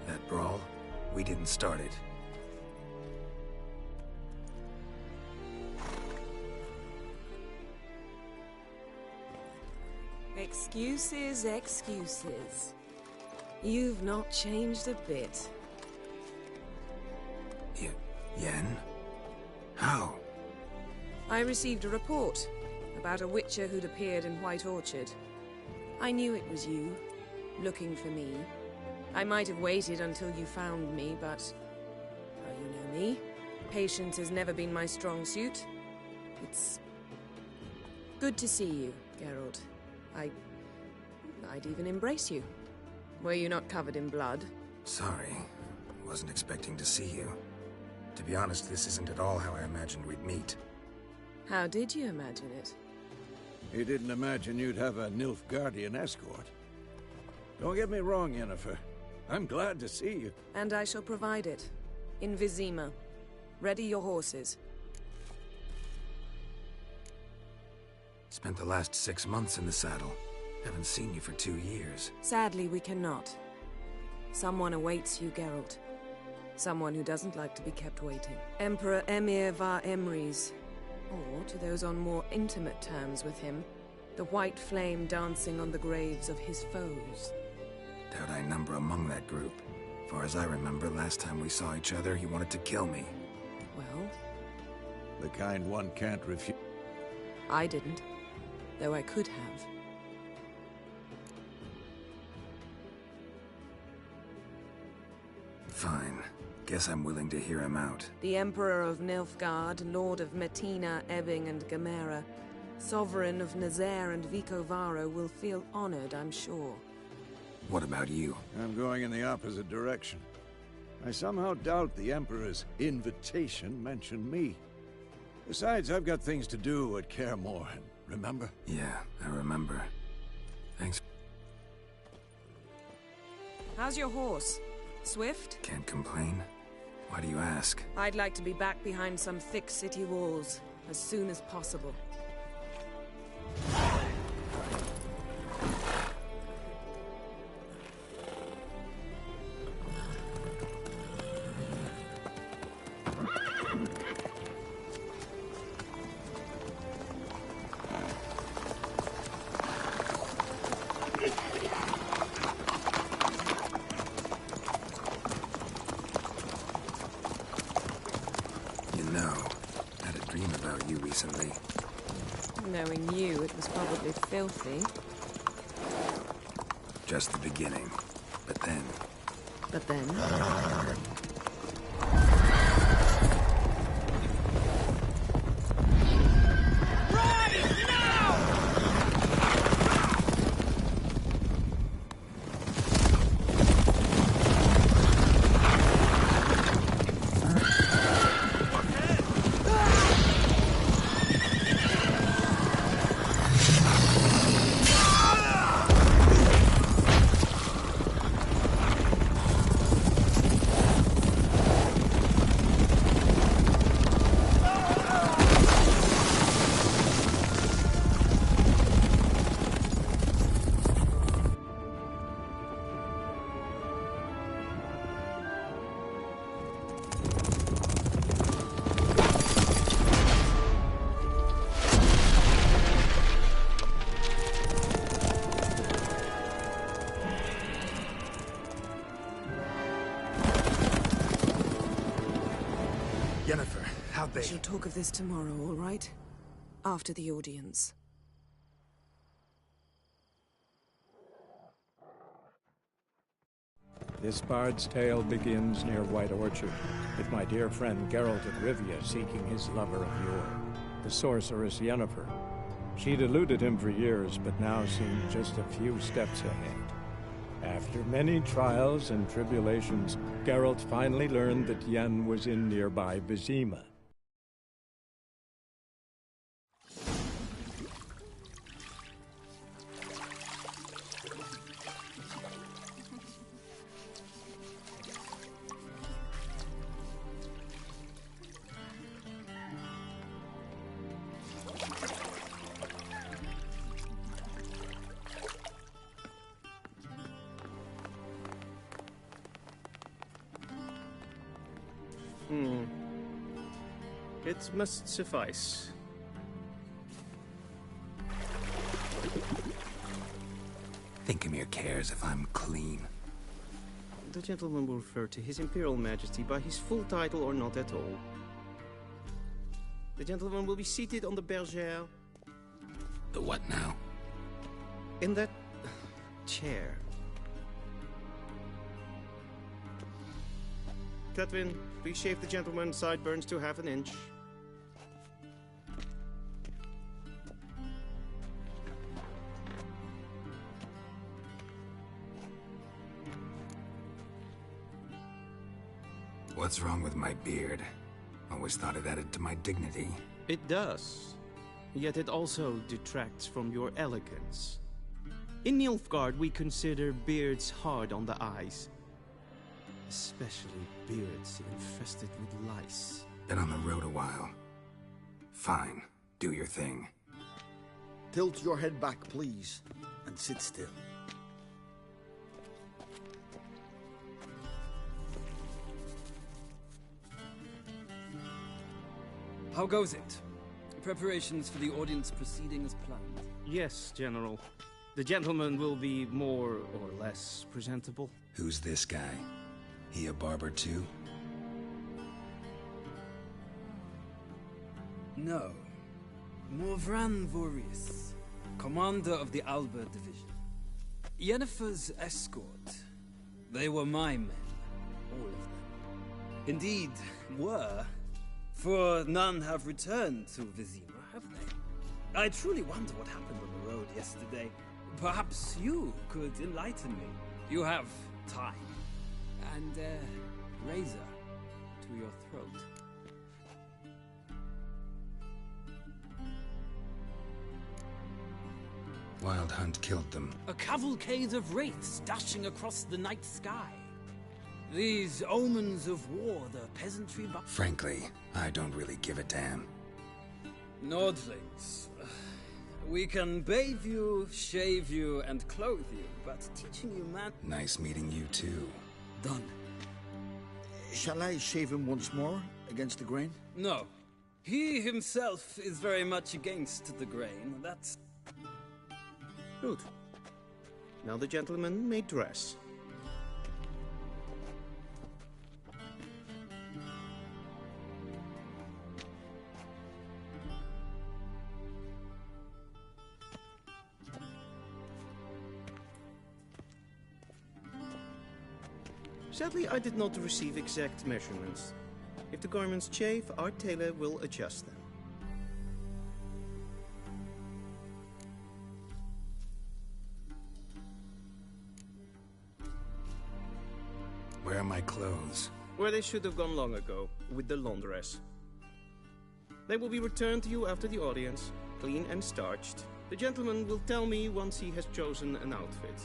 S2: That brawl, we didn't start it.
S20: Excuses, excuses. You've not changed a bit.
S2: Yen? How?
S20: I received a report about a witcher who'd appeared in White Orchard. I knew it was you, looking for me. I might have waited until you found me, but... well, you know me. Patience has never been my strong suit. It's... good to see you, Geralt. I'd even embrace you. Were you not covered in blood?
S2: Sorry. Wasn't expecting to see you. To be honest, this isn't at all how I imagined we'd meet.
S20: How did you imagine it?
S4: You didn't imagine you'd have a Nilfgaardian escort. Don't get me wrong, Yennefer. I'm glad to see you.
S20: And I shall provide it. In Vizima. Ready your horses.
S2: Spent the last 6 months in the saddle. Haven't seen you for 2 years.
S20: Sadly, we cannot. Someone awaits you, Geralt. Someone who doesn't like to be kept waiting. Emperor Emir var Emrys. Or, to those on more intimate terms with him, the white flame dancing on the graves of his foes.
S2: Doubt I number among that group. Far as I remember, last time we saw each other, he wanted to kill me.
S20: Well?
S4: The kind one can't refuse.
S20: I didn't. Though I could have.
S2: Fine. Guess I'm willing to hear him out.
S20: The Emperor of Nilfgaard, Lord of Metina, Ebbing and Gamera, Sovereign of Nazaire and Vicovaro will feel honored, I'm sure.
S2: What about you?
S4: I'm going in the opposite direction. I somehow doubt the Emperor's invitation mentioned me. Besides, I've got things to do at Kaer Morhen, remember?
S2: Yeah, I remember. Thanks.
S20: How's your horse? Swift?
S2: Can't complain. Why do you ask?
S20: I'd like to be back behind some thick city walls as soon as possible.
S2: know. I had a dream about you recently.
S9: Knowing you, it was probably filthy.
S2: Just the beginning. But then...
S9: But then?
S5: Yennefer, how'd they...
S9: We shall talk of this tomorrow, all right? After the audience.
S14: This bard's tale begins near White Orchard, with my dear friend Geralt of Rivia seeking his lover of yore, the sorceress Yennefer. She'd eluded him for years, but now seemed just a few steps ahead. After many trials and tribulations, Geralt finally learned that Yen was in nearby Vizima.
S17: It must suffice.
S2: Thinkamere cares if I'm clean.
S17: The gentleman will refer to His Imperial Majesty by his full title or not at all. The gentleman will be seated on the bergère.
S2: The what now?
S17: In that chair. Catwin, please shave the gentleman's sideburns to half an inch.
S2: What's wrong with my beard? Always thought it added to my dignity.
S17: It does. Yet it also detracts from your elegance. In Nilfgaard, we consider beards hard on the eyes. Especially beards infested with lice.
S2: Been on the road a while. Fine. Do your thing.
S15: Tilt your head back, please, and sit still.
S23: How goes it? Preparations for the audience proceeding as planned?
S17: Yes, General. The gentleman will be more or less presentable.
S2: Who's this guy? He a barber too?
S23: No. Morvran Vorius, commander of the Alba Division. Yennefer's escort. They were my men, all of them. Indeed, were. For none have returned to Vizima, have they? I truly wonder what happened on the road yesterday. Perhaps you could enlighten me. You have time. And razor to your throat.
S2: Wild Hunt killed them.
S23: A cavalcade of wraiths dashing across the night sky. These omens of war the peasantry...
S2: Frankly, I don't really give a damn.
S23: Nordlings. We can bathe you, shave you, and clothe you, but teaching you man...
S2: Nice meeting you too.
S15: Done. Shall I shave him once more, against the grain?
S23: No. He himself is very much against the grain, that's...
S17: Good. Now the gentleman may dress.
S7: Sadly, I did not receive exact measurements. If the garments chafe, our tailor will adjust them.
S2: Where are my clothes?
S7: Where they should have gone long ago, with the laundress. They will be returned to you after the audience, clean and starched. The gentleman will tell me once he has chosen an outfit.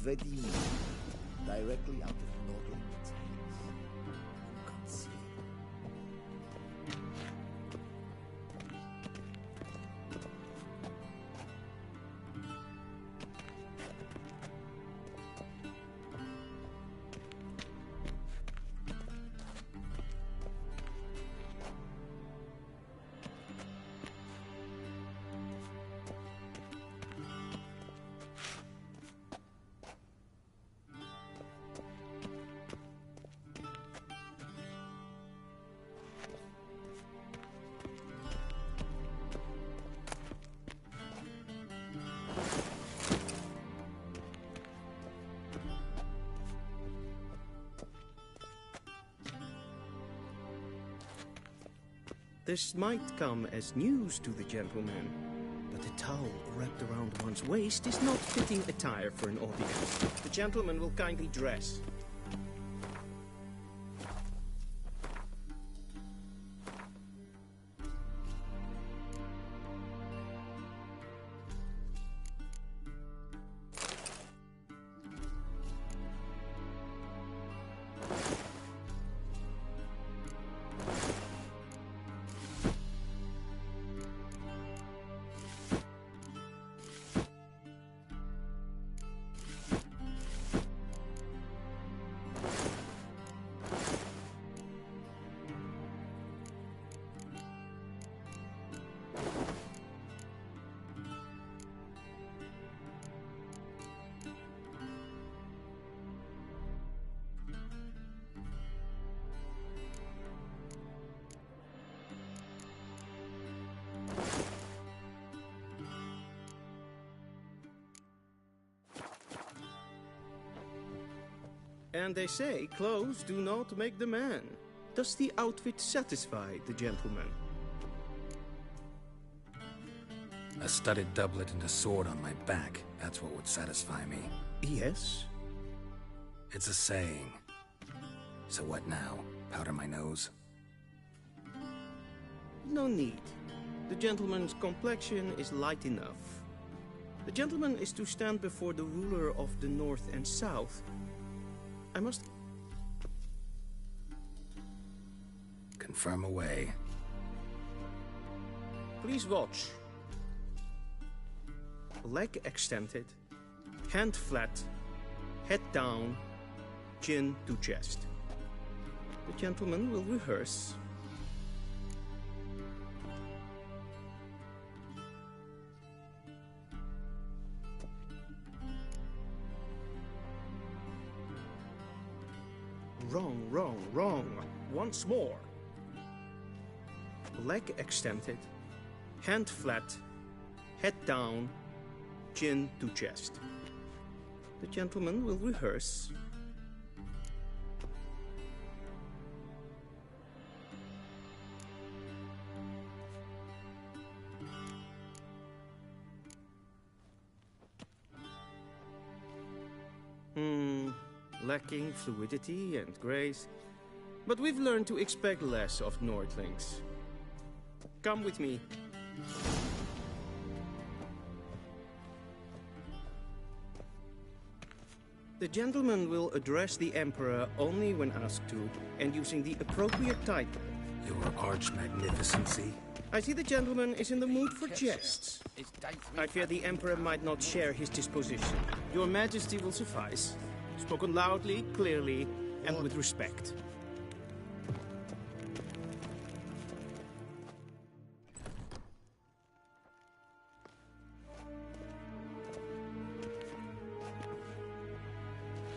S15: Vedim, directly out of Nordland's hands. Who can see?
S7: This might come as news to the gentleman, but a towel wrapped around one's waist is not fitting attire for an audience. The gentleman will kindly dress. And they say clothes do not make the man. Does the outfit satisfy the gentleman?
S2: A studded doublet and a sword on my back, that's what would satisfy me.
S7: Yes?
S2: It's a saying. So what now? Powder my nose?
S7: No need. The gentleman's complexion is light enough. The gentleman is to stand before the ruler of the North and South. I must...
S2: Confirm away.
S7: Please watch. Leg extended, hand flat, head down, chin to chest. The gentleman will rehearse. Wrong, wrong, wrong. Once more. Leg extended, hand flat, head down, chin to chest. The gentleman will rehearse. Lacking fluidity and grace. But we've learned to expect less of Nordlings. Come with me. The gentleman will address the Emperor only when asked to, and using the appropriate title.
S2: Your Arch Magnificency?
S7: I see the gentleman is in the mood for jests. I fear the Emperor might not share his disposition. Your Majesty will suffice. Spoken loudly, clearly, and with respect.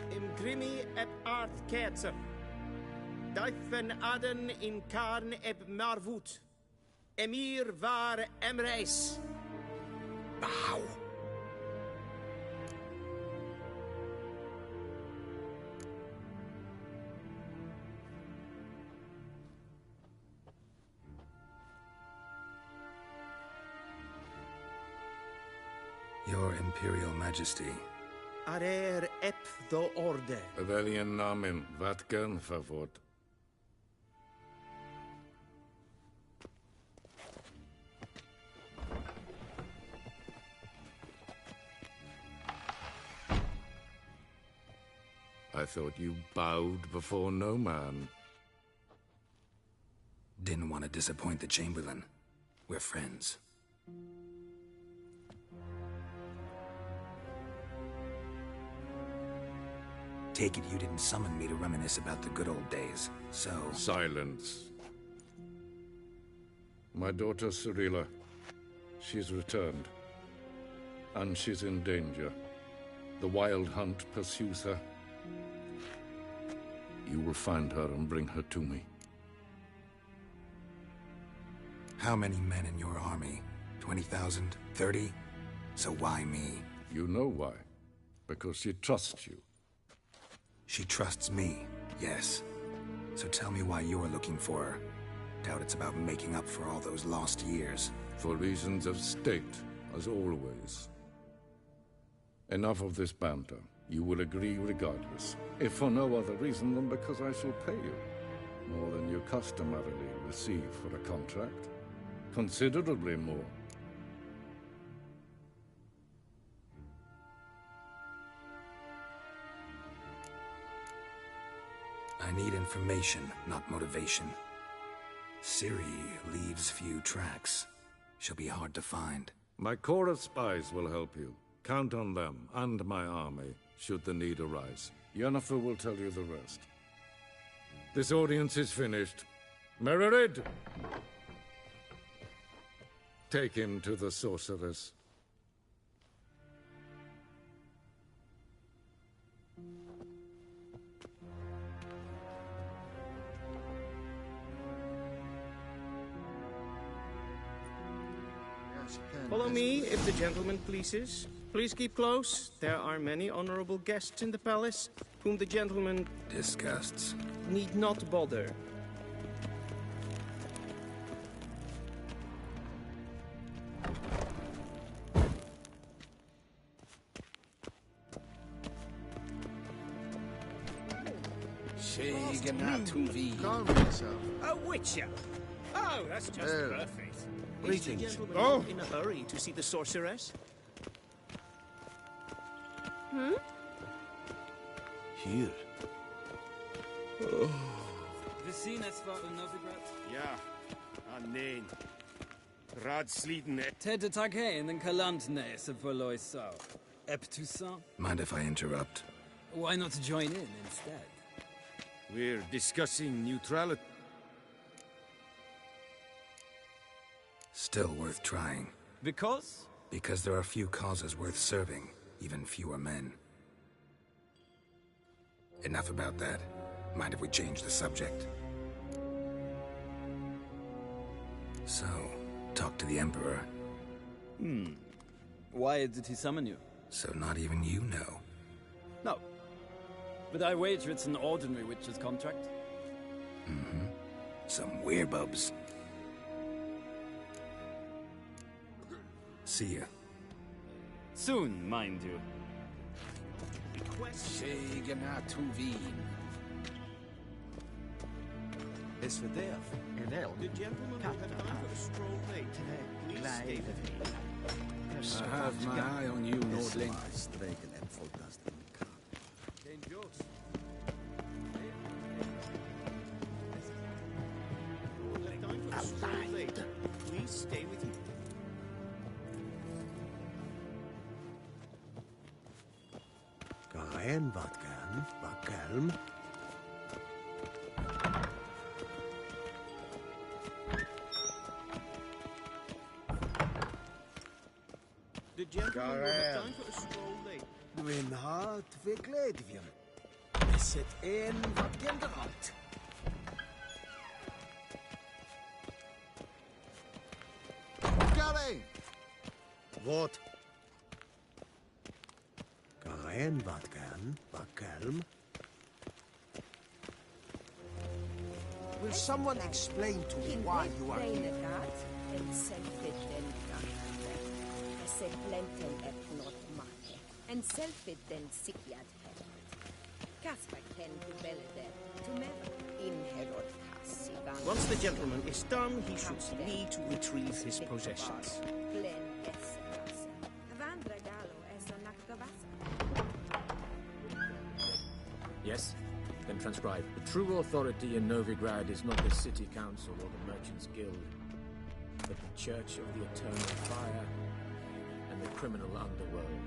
S7: Imgrimi eb art ketzer. Dijfen aden in karn eb marvoet. Emir var emreis.
S2: Your Imperial Majesty.
S7: Arer ep do orde.
S4: Welchen Namen? Wat gern favor? I thought you bowed before no man.
S2: Didn't want to disappoint the Chamberlain. We're friends. Take it you didn't summon me to reminisce about the good old days, so...
S4: Silence. My daughter Cyrilla, she's returned. And she's in danger. The Wild Hunt pursues her. You will find her and bring her to me.
S2: How many men in your army? 20,000? 30? So why me?
S4: You know why. Because she trusts you.
S2: She trusts me, yes. So tell me why you're looking for her. Doubt it's about making up for all those lost years.
S4: For reasons of state, as always. Enough of this banter. You will agree regardless. If for no other reason than because I shall pay you. More than you customarily receive for a contract. Considerably more.
S2: I need information, not motivation. Ciri leaves few tracks. She'll be hard to find.
S4: My corps of spies will help you. Count on them, and my army, should the need arise. Yennefer will tell you the rest. This audience is finished. Mererid! Take him to the sorceress.
S7: Follow me, if the gentleman pleases. Please keep close. There are many honorable guests in the palace, whom the gentleman...
S2: disgusts.
S7: ...need not bother.
S22: Calm yourself.
S7: A witcher! Oh, that's just perfect.
S22: Greetings.
S7: Is the gentleman in a hurry to see the sorceress?
S3: Hmm?
S22: Here.
S23: Vi synes for Novigrad.
S17: Ja, nein. Radsliden et.
S23: Tedde takhein den kalantnese for Loisau. Eptusan?
S2: Mind if I interrupt?
S23: Why not join in instead?
S17: We're discussing neutrality.
S2: Still worth trying.
S23: Because?
S2: Because there are few causes worth serving, even fewer men. Enough about that. Mind if we change the subject? So, talk to the Emperor.
S23: Why did he summon you?
S2: So not even you know.
S23: No. But I wager it's an ordinary witcher's contract.
S2: Mm-hmm. Some werebubs. See ya.
S23: Soon, mind you.
S12: Is verderf.
S7: The gentleman will have time for a stroll later. Please stay with me.
S6: I have my eye on you, Nordling.
S7: Time for a stroll later. Please stay with me.
S1: Karen, wat kan, wat kalm.
S7: The gentleman will have time for a stroll later.
S1: Min hart vi glädjen. Set en vad generalt.
S22: Gary!
S1: What? Karen, wat kan, wat kalm. Will someone explain to me why you are here?
S16: selfid den sikiad helvet. Kasper ken hubelede to never in herod kassigan.
S7: Once the gentleman is done, he should need to retrieve his possessions.
S16: Glen essekas. Vandra galo esa nakgavasa.
S13: Yes? Then transcribe. The true authority in Novigrad is not the city council or the merchants' guild, but the Church of the Eternal Fire and the criminal underworld.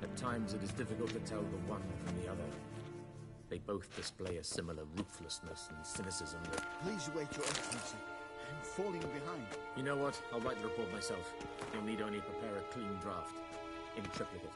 S13: At times it is difficult to tell the one from the other. They both display a similar ruthlessness and cynicism that...
S15: Please wait, Your Excellency. I'm falling behind.
S13: You know what? I'll write the report myself. You'll need only prepare a clean draft. In triplicate.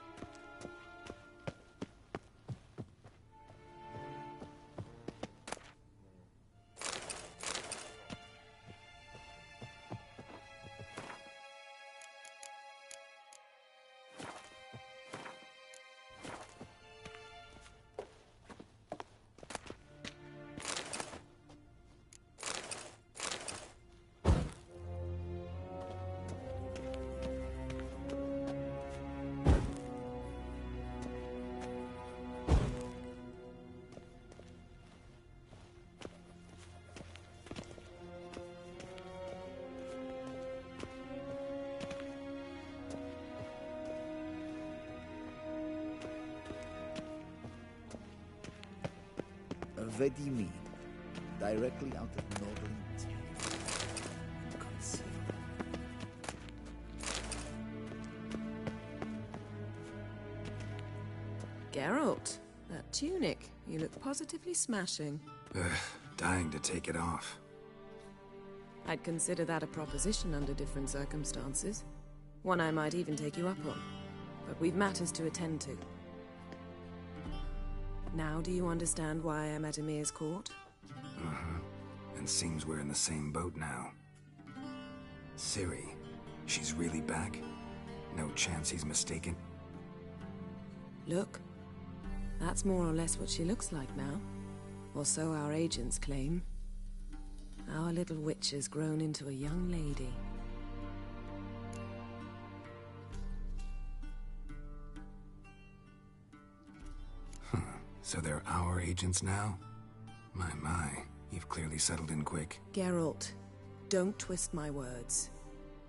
S15: Vedimi, directly out of noble intent. Inconceivable.
S18: Geralt, that tunic. You look positively smashing.
S2: Dying to take it off.
S18: I'd consider that a proposition under different circumstances. One I might even take you up on. But we've matters to attend to. Now do you understand why I'm at Emir's court?
S2: Uh-huh. And seems we're in the same boat now. Ciri, she's really back? No chance he's mistaken?
S18: Look, that's more or less what she looks like now. Or so our agents claim. Our little witch has grown into a young lady.
S2: So they're our agents now? My, you've clearly settled in quick.
S18: Geralt, don't twist my words.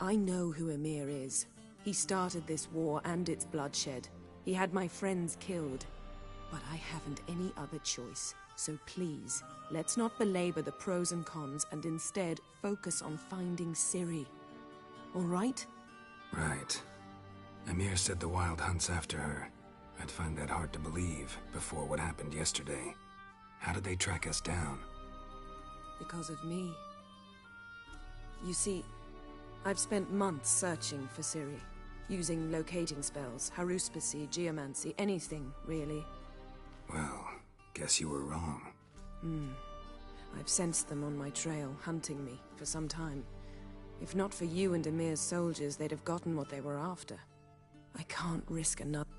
S18: I know who Emir is. He started this war and its bloodshed. He had my friends killed. But I haven't any other choice. So please, let's not belabor the pros and cons and instead focus on finding Ciri. All right?
S2: Right. Emir said the Wild hunts after her. I'd find that hard to believe before what happened yesterday. How did they track us down?
S18: Because of me. You see, I've spent months searching for Ciri, using locating spells, haruspicy, geomancy, anything, really.
S2: Well, guess you were wrong.
S18: I've sensed them on my trail, hunting me, for some time. If not for you and Emir's soldiers, they'd have gotten what they were after. I can't risk another...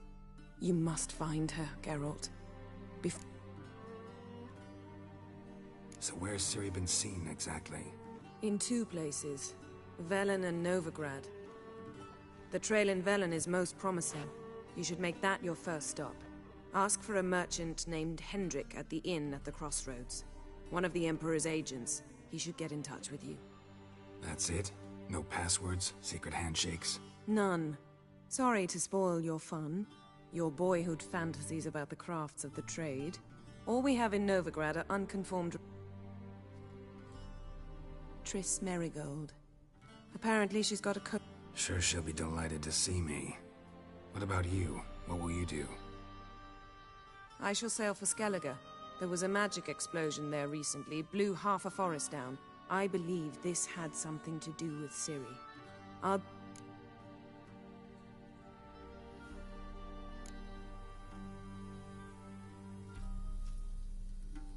S18: You must find her, Geralt.
S2: So where's Ciri been seen, exactly?
S18: In two places. Velen and Novigrad. The trail in Velen is most promising. You should make that your first stop. Ask for a merchant named Hendrik at the inn at the crossroads. One of the Emperor's agents. He should get in touch with you.
S2: That's it? No passwords? Secret handshakes?
S18: None. Sorry to spoil your fun. Your boyhood fantasies about the crafts of the trade. All we have in Novigrad are unconformed... Triss Merigold. Apparently she's got a
S2: Sure she'll be delighted to see me. What about you? What will you do?
S18: I shall sail for Skellige. There was a magic explosion there recently, blew half a forest down. I believe this had something to do with Ciri. I'll...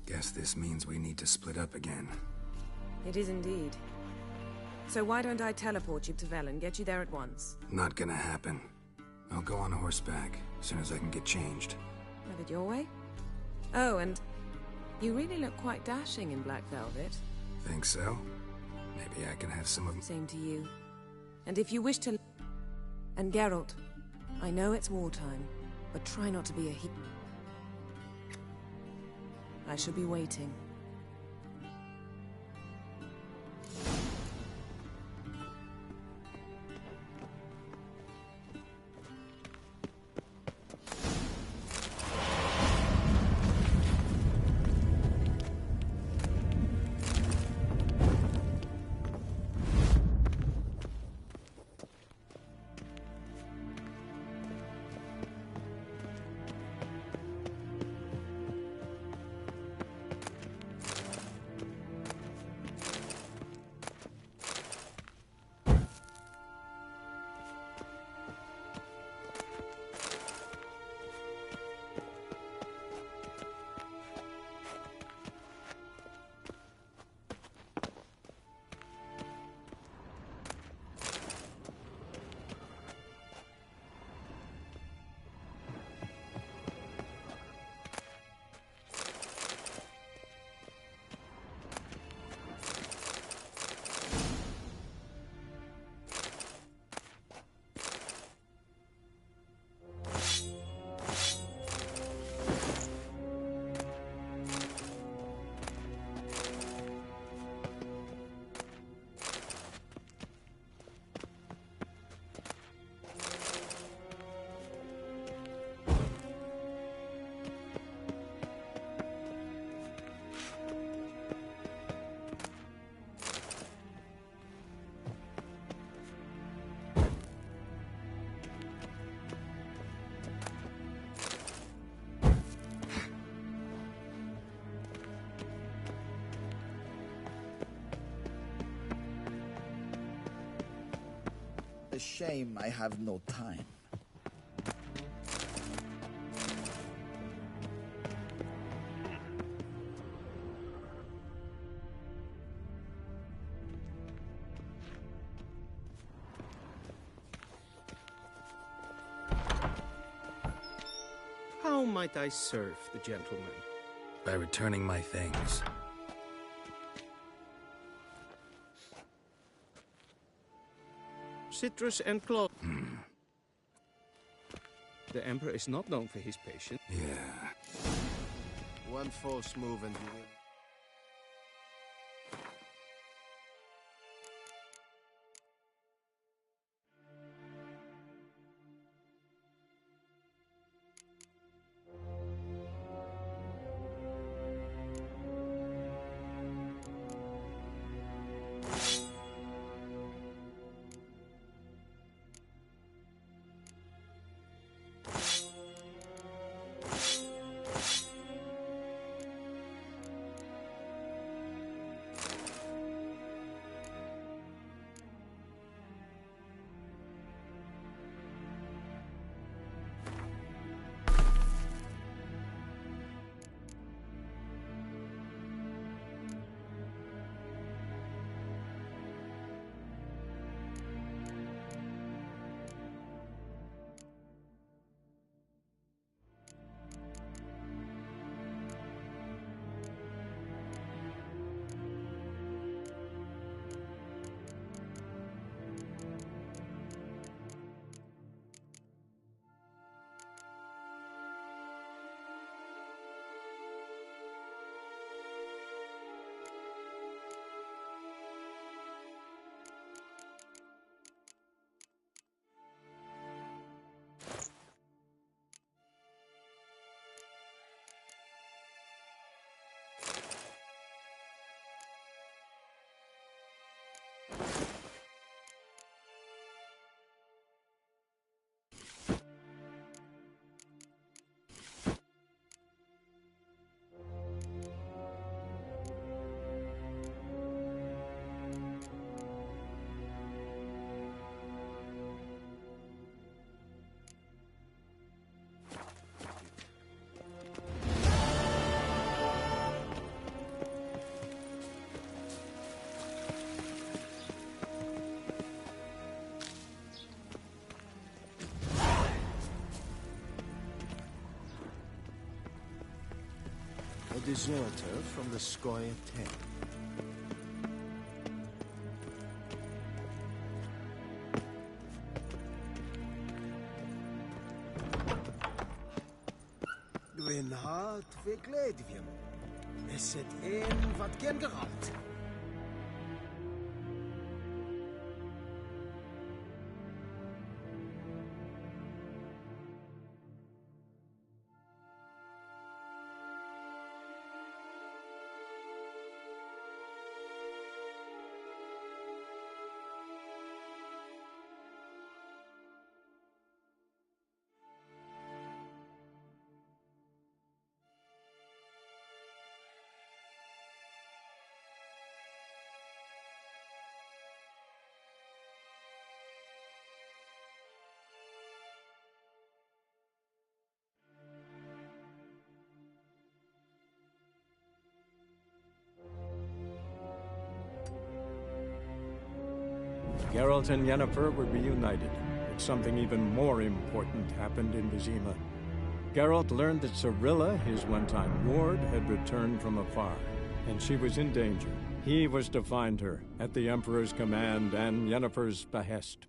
S2: Guess this means we need to split up again.
S18: It is indeed. So why don't I teleport you to Velen, get you there at once?
S2: Not gonna happen. I'll go on horseback, as soon as I can get changed.
S18: Have it your way? Oh, and you really look quite dashing in black velvet.
S2: Think so? Maybe I can have some of...
S18: Same to you. And if you wish to... And Geralt, I know it's wartime, but try not to be a I shall be waiting.
S15: A shame I have no time.
S7: How might I serve the gentleman?
S2: By returning my things.
S7: Citrus and cloth. The Emperor is not known for his patience.
S2: Yeah.
S10: One false move and you will... A deserter from the Skoye Ten.
S11: Gwyn hart fe gledfiam. Is het een wat gen geraakt?
S14: Geralt and Yennefer were reunited, but something even more important happened in Vizima. Geralt learned that Cirilla, his one-time ward, had returned from afar, and she was in danger. He was to find her, at the Emperor's command and Yennefer's behest.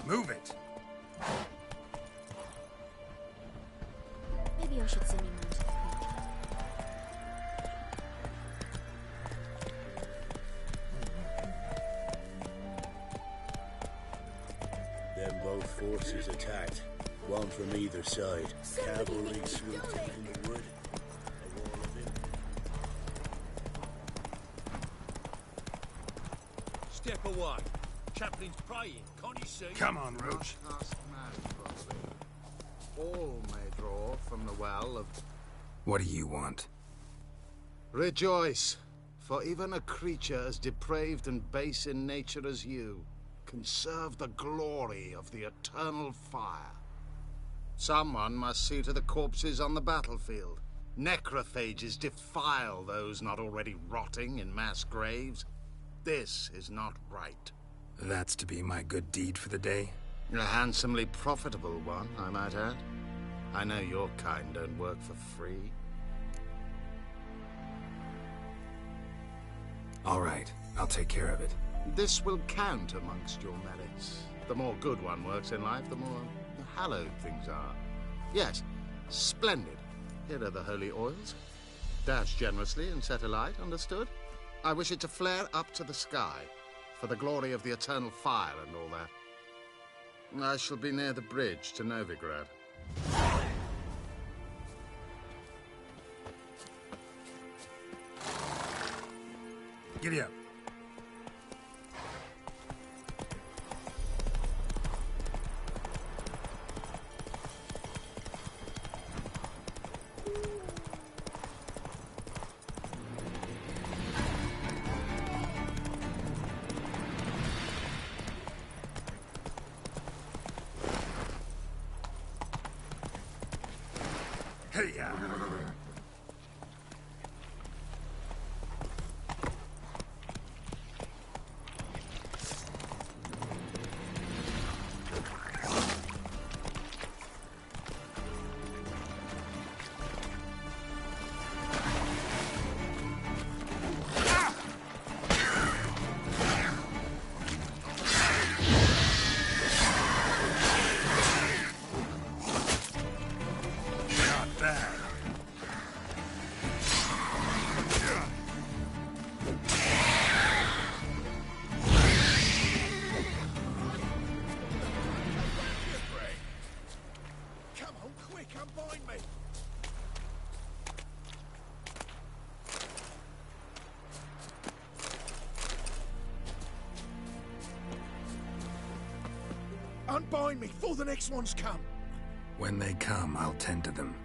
S5: Move it.
S3: Maybe I should send him on to the
S1: Then both forces attacked, one from either side. Cavalry swooped in from the wood. A wall of him.
S12: Step away. Chaplain's praying, can't you see?
S5: Come on, Roach.
S8: All may draw from the well of...
S2: What do you want?
S8: Rejoice, for even a creature as depraved and base in nature as you can serve the glory of the eternal fire. Someone must see to the corpses on the battlefield. Necrophages defile those not already rotting in mass graves. This is not right.
S2: That's to be my good deed for the day?
S8: A handsomely profitable one, I might add. I know your kind don't work for free.
S2: All right, I'll take care of it.
S8: This will count amongst your merits. The more good one works in life, the more hallowed things are. Yes, splendid. Here are the holy oils. Dash generously and set alight, understood? I wish it to flare up to the sky, for the glory of the eternal fire and all that. I shall be near the bridge to Novigrad.
S5: Giddy up. Hey-ya! Unbind me before the next ones come.
S2: When they come, I'll tend to them.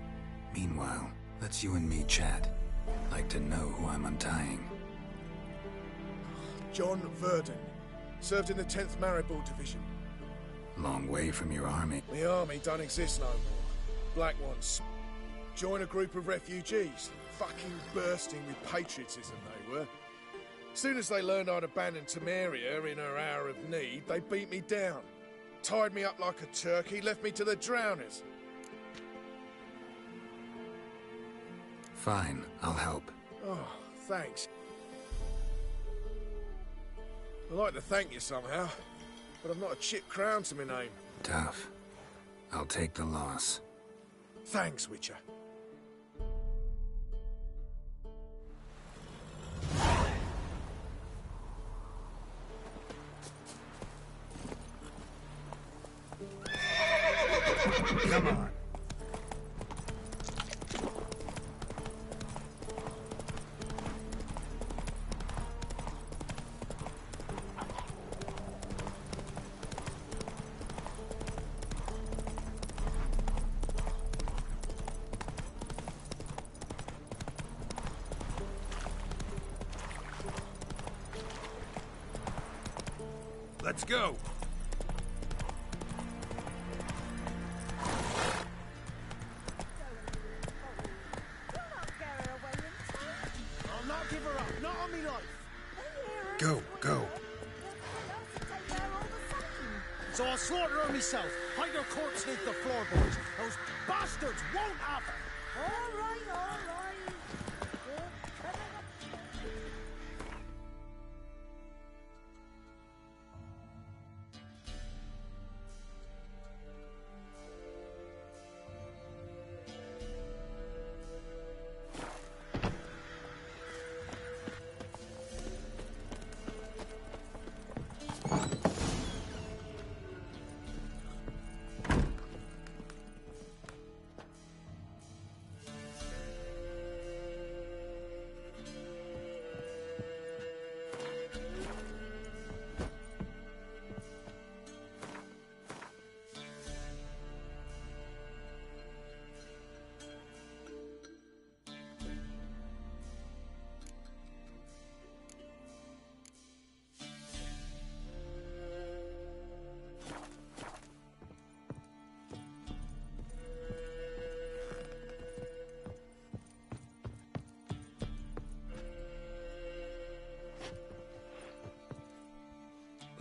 S2: Meanwhile, let's you and me chat. Like to know who I'm untying.
S5: John Verdon. Served in the 10th Maribor Division.
S2: Long way from your army.
S5: The army don't exist no more. Black ones. Join a group of refugees. Fucking bursting with patriotism they were. Soon as they learned I'd abandoned Temeria in her hour of need, they beat me down. Tied me up like a turkey, left me to the drowners.
S2: Fine, I'll help.
S5: Oh, thanks. I'd like to thank you somehow, but I've not a chip crown to my name.
S2: Tough. I'll take the loss.
S5: Thanks, Witcher. Come on. Let's go.
S11: I'll not give her up, not on me life.
S5: Go, go.
S11: So I'll slaughter her myself. Hide her corpse beneath the floorboards. Those bastards won't have her. All right, all right.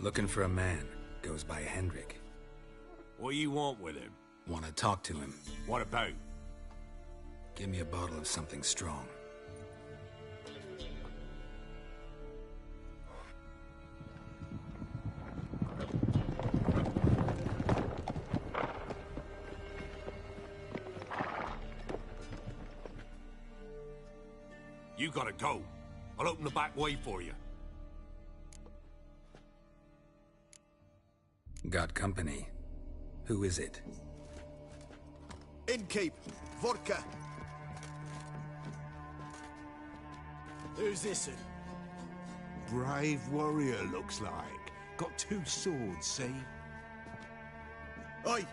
S2: Looking for a man. Goes by Hendrik.
S12: What do you want with him?
S2: Want to talk to him.
S12: What about?
S2: Give me a bottle of something strong.
S12: You gotta go. I'll open the back way for you.
S2: Got company. Who is it?
S22: Innkeep, vodka.
S11: Who's this one?
S19: Brave warrior, looks like. Got 2 swords, see?
S22: Oi,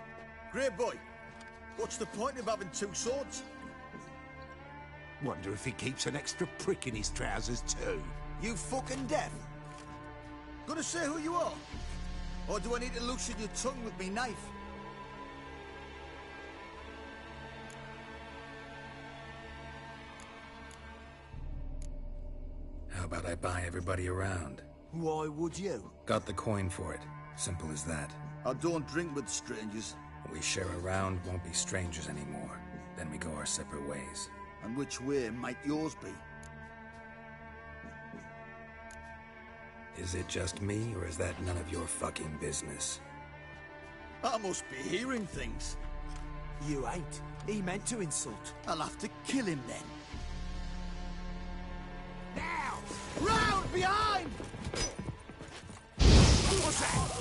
S22: great boy. What's the point of having 2 swords?
S19: Wonder if he keeps an extra prick in his trousers too.
S22: You fucking deaf? Gonna say who you are? Or do I need to loosen your tongue with me knife?
S2: How about I buy everybody around?
S22: Why would you?
S2: Got the coin for it. Simple as that.
S22: I don't drink with strangers.
S2: We share a round, won't be strangers anymore. Then we go our separate ways.
S22: And which way might yours be?
S2: Is it just me, or is that none of your fucking business?
S22: I must be hearing things.
S11: You ain't. He meant to insult.
S22: I'll have to kill him then.
S11: Now!
S22: Round behind!
S11: What's that?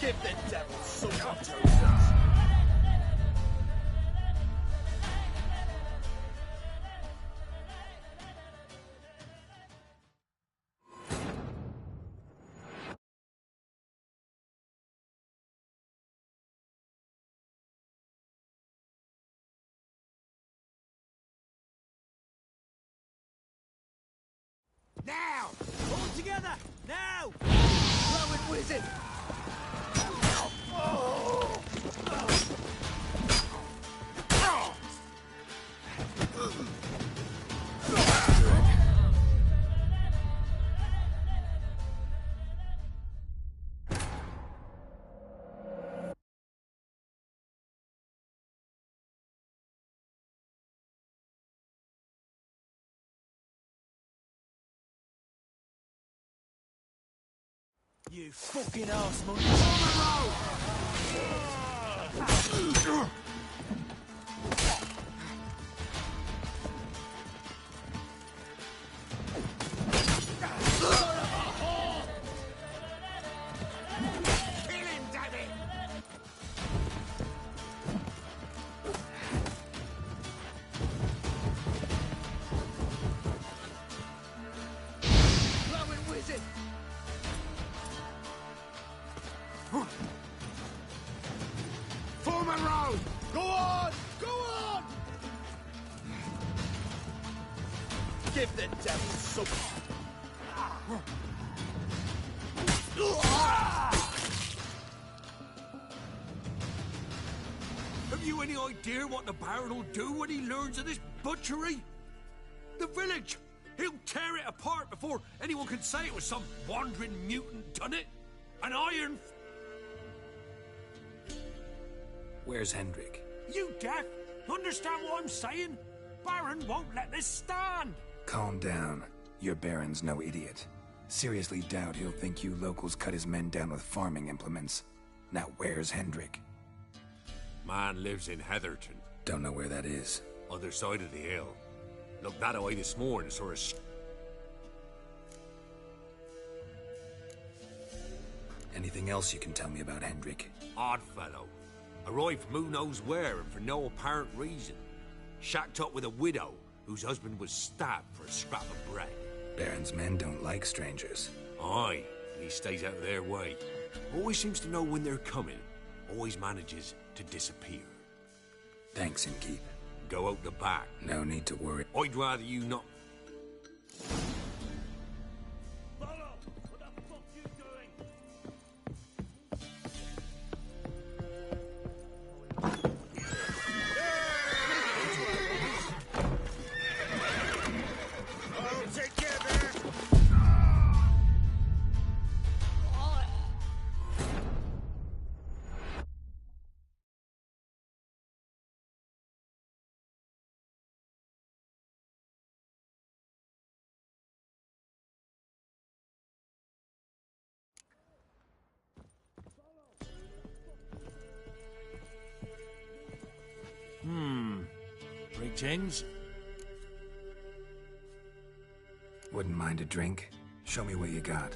S22: Give the devil some choices.
S11: Now! All together! Now!
S22: Throw it, wizard!
S11: You fucking arse monkey!
S22: Form a row! Go on! Go on! Give the devil some...
S12: Have you any idea what the Baron will do when he learns of this butchery? The village! He'll tear it apart before anyone can say it was some wandering mutant done it. An iron...
S2: Where's Hendrik?
S12: You deaf? Understand what I'm saying? Baron won't let this stand.
S2: Calm down. Your Baron's no idiot. Seriously doubt he'll think you locals cut his men down with farming implements. Now where's Hendrik?
S12: Man lives in Heatherton.
S2: Don't know where that is.
S12: Other side of the hill. Looked that away this morning, sort of...
S2: Anything else you can tell me about Hendrik?
S12: Odd fellow. Arrived from who knows where and for no apparent reason. Shacked up with a widow whose husband was stabbed for a scrap of bread.
S2: Baron's men don't like strangers.
S12: Aye, and he stays out of their way. Always seems to know when they're coming. Always manages to disappear.
S2: Thanks, Innkeep.
S12: Go out the back.
S2: No need to worry.
S12: I'd rather you not... Greetings.
S2: Wouldn't mind a drink? Show me what you got.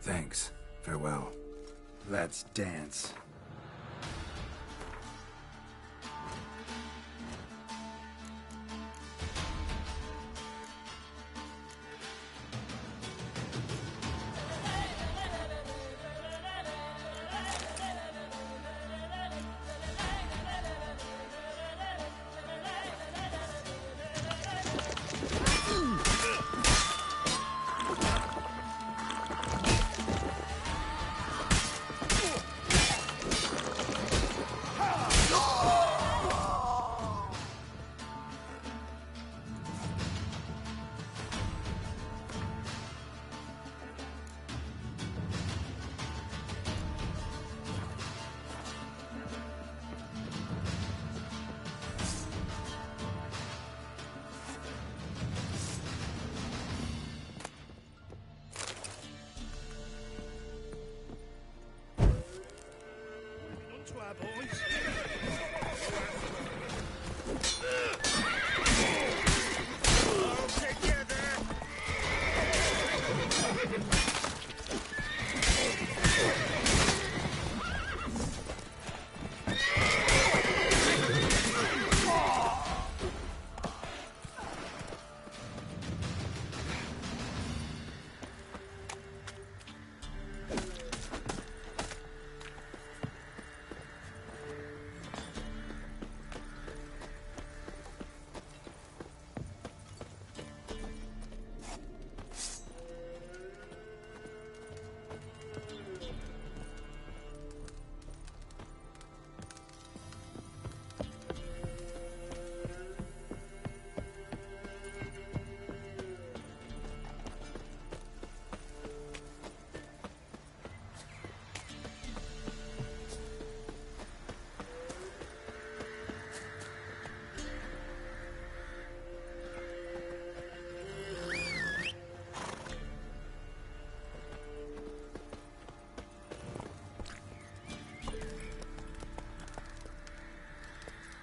S2: Thanks. Farewell. Let's dance.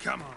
S12: Come on,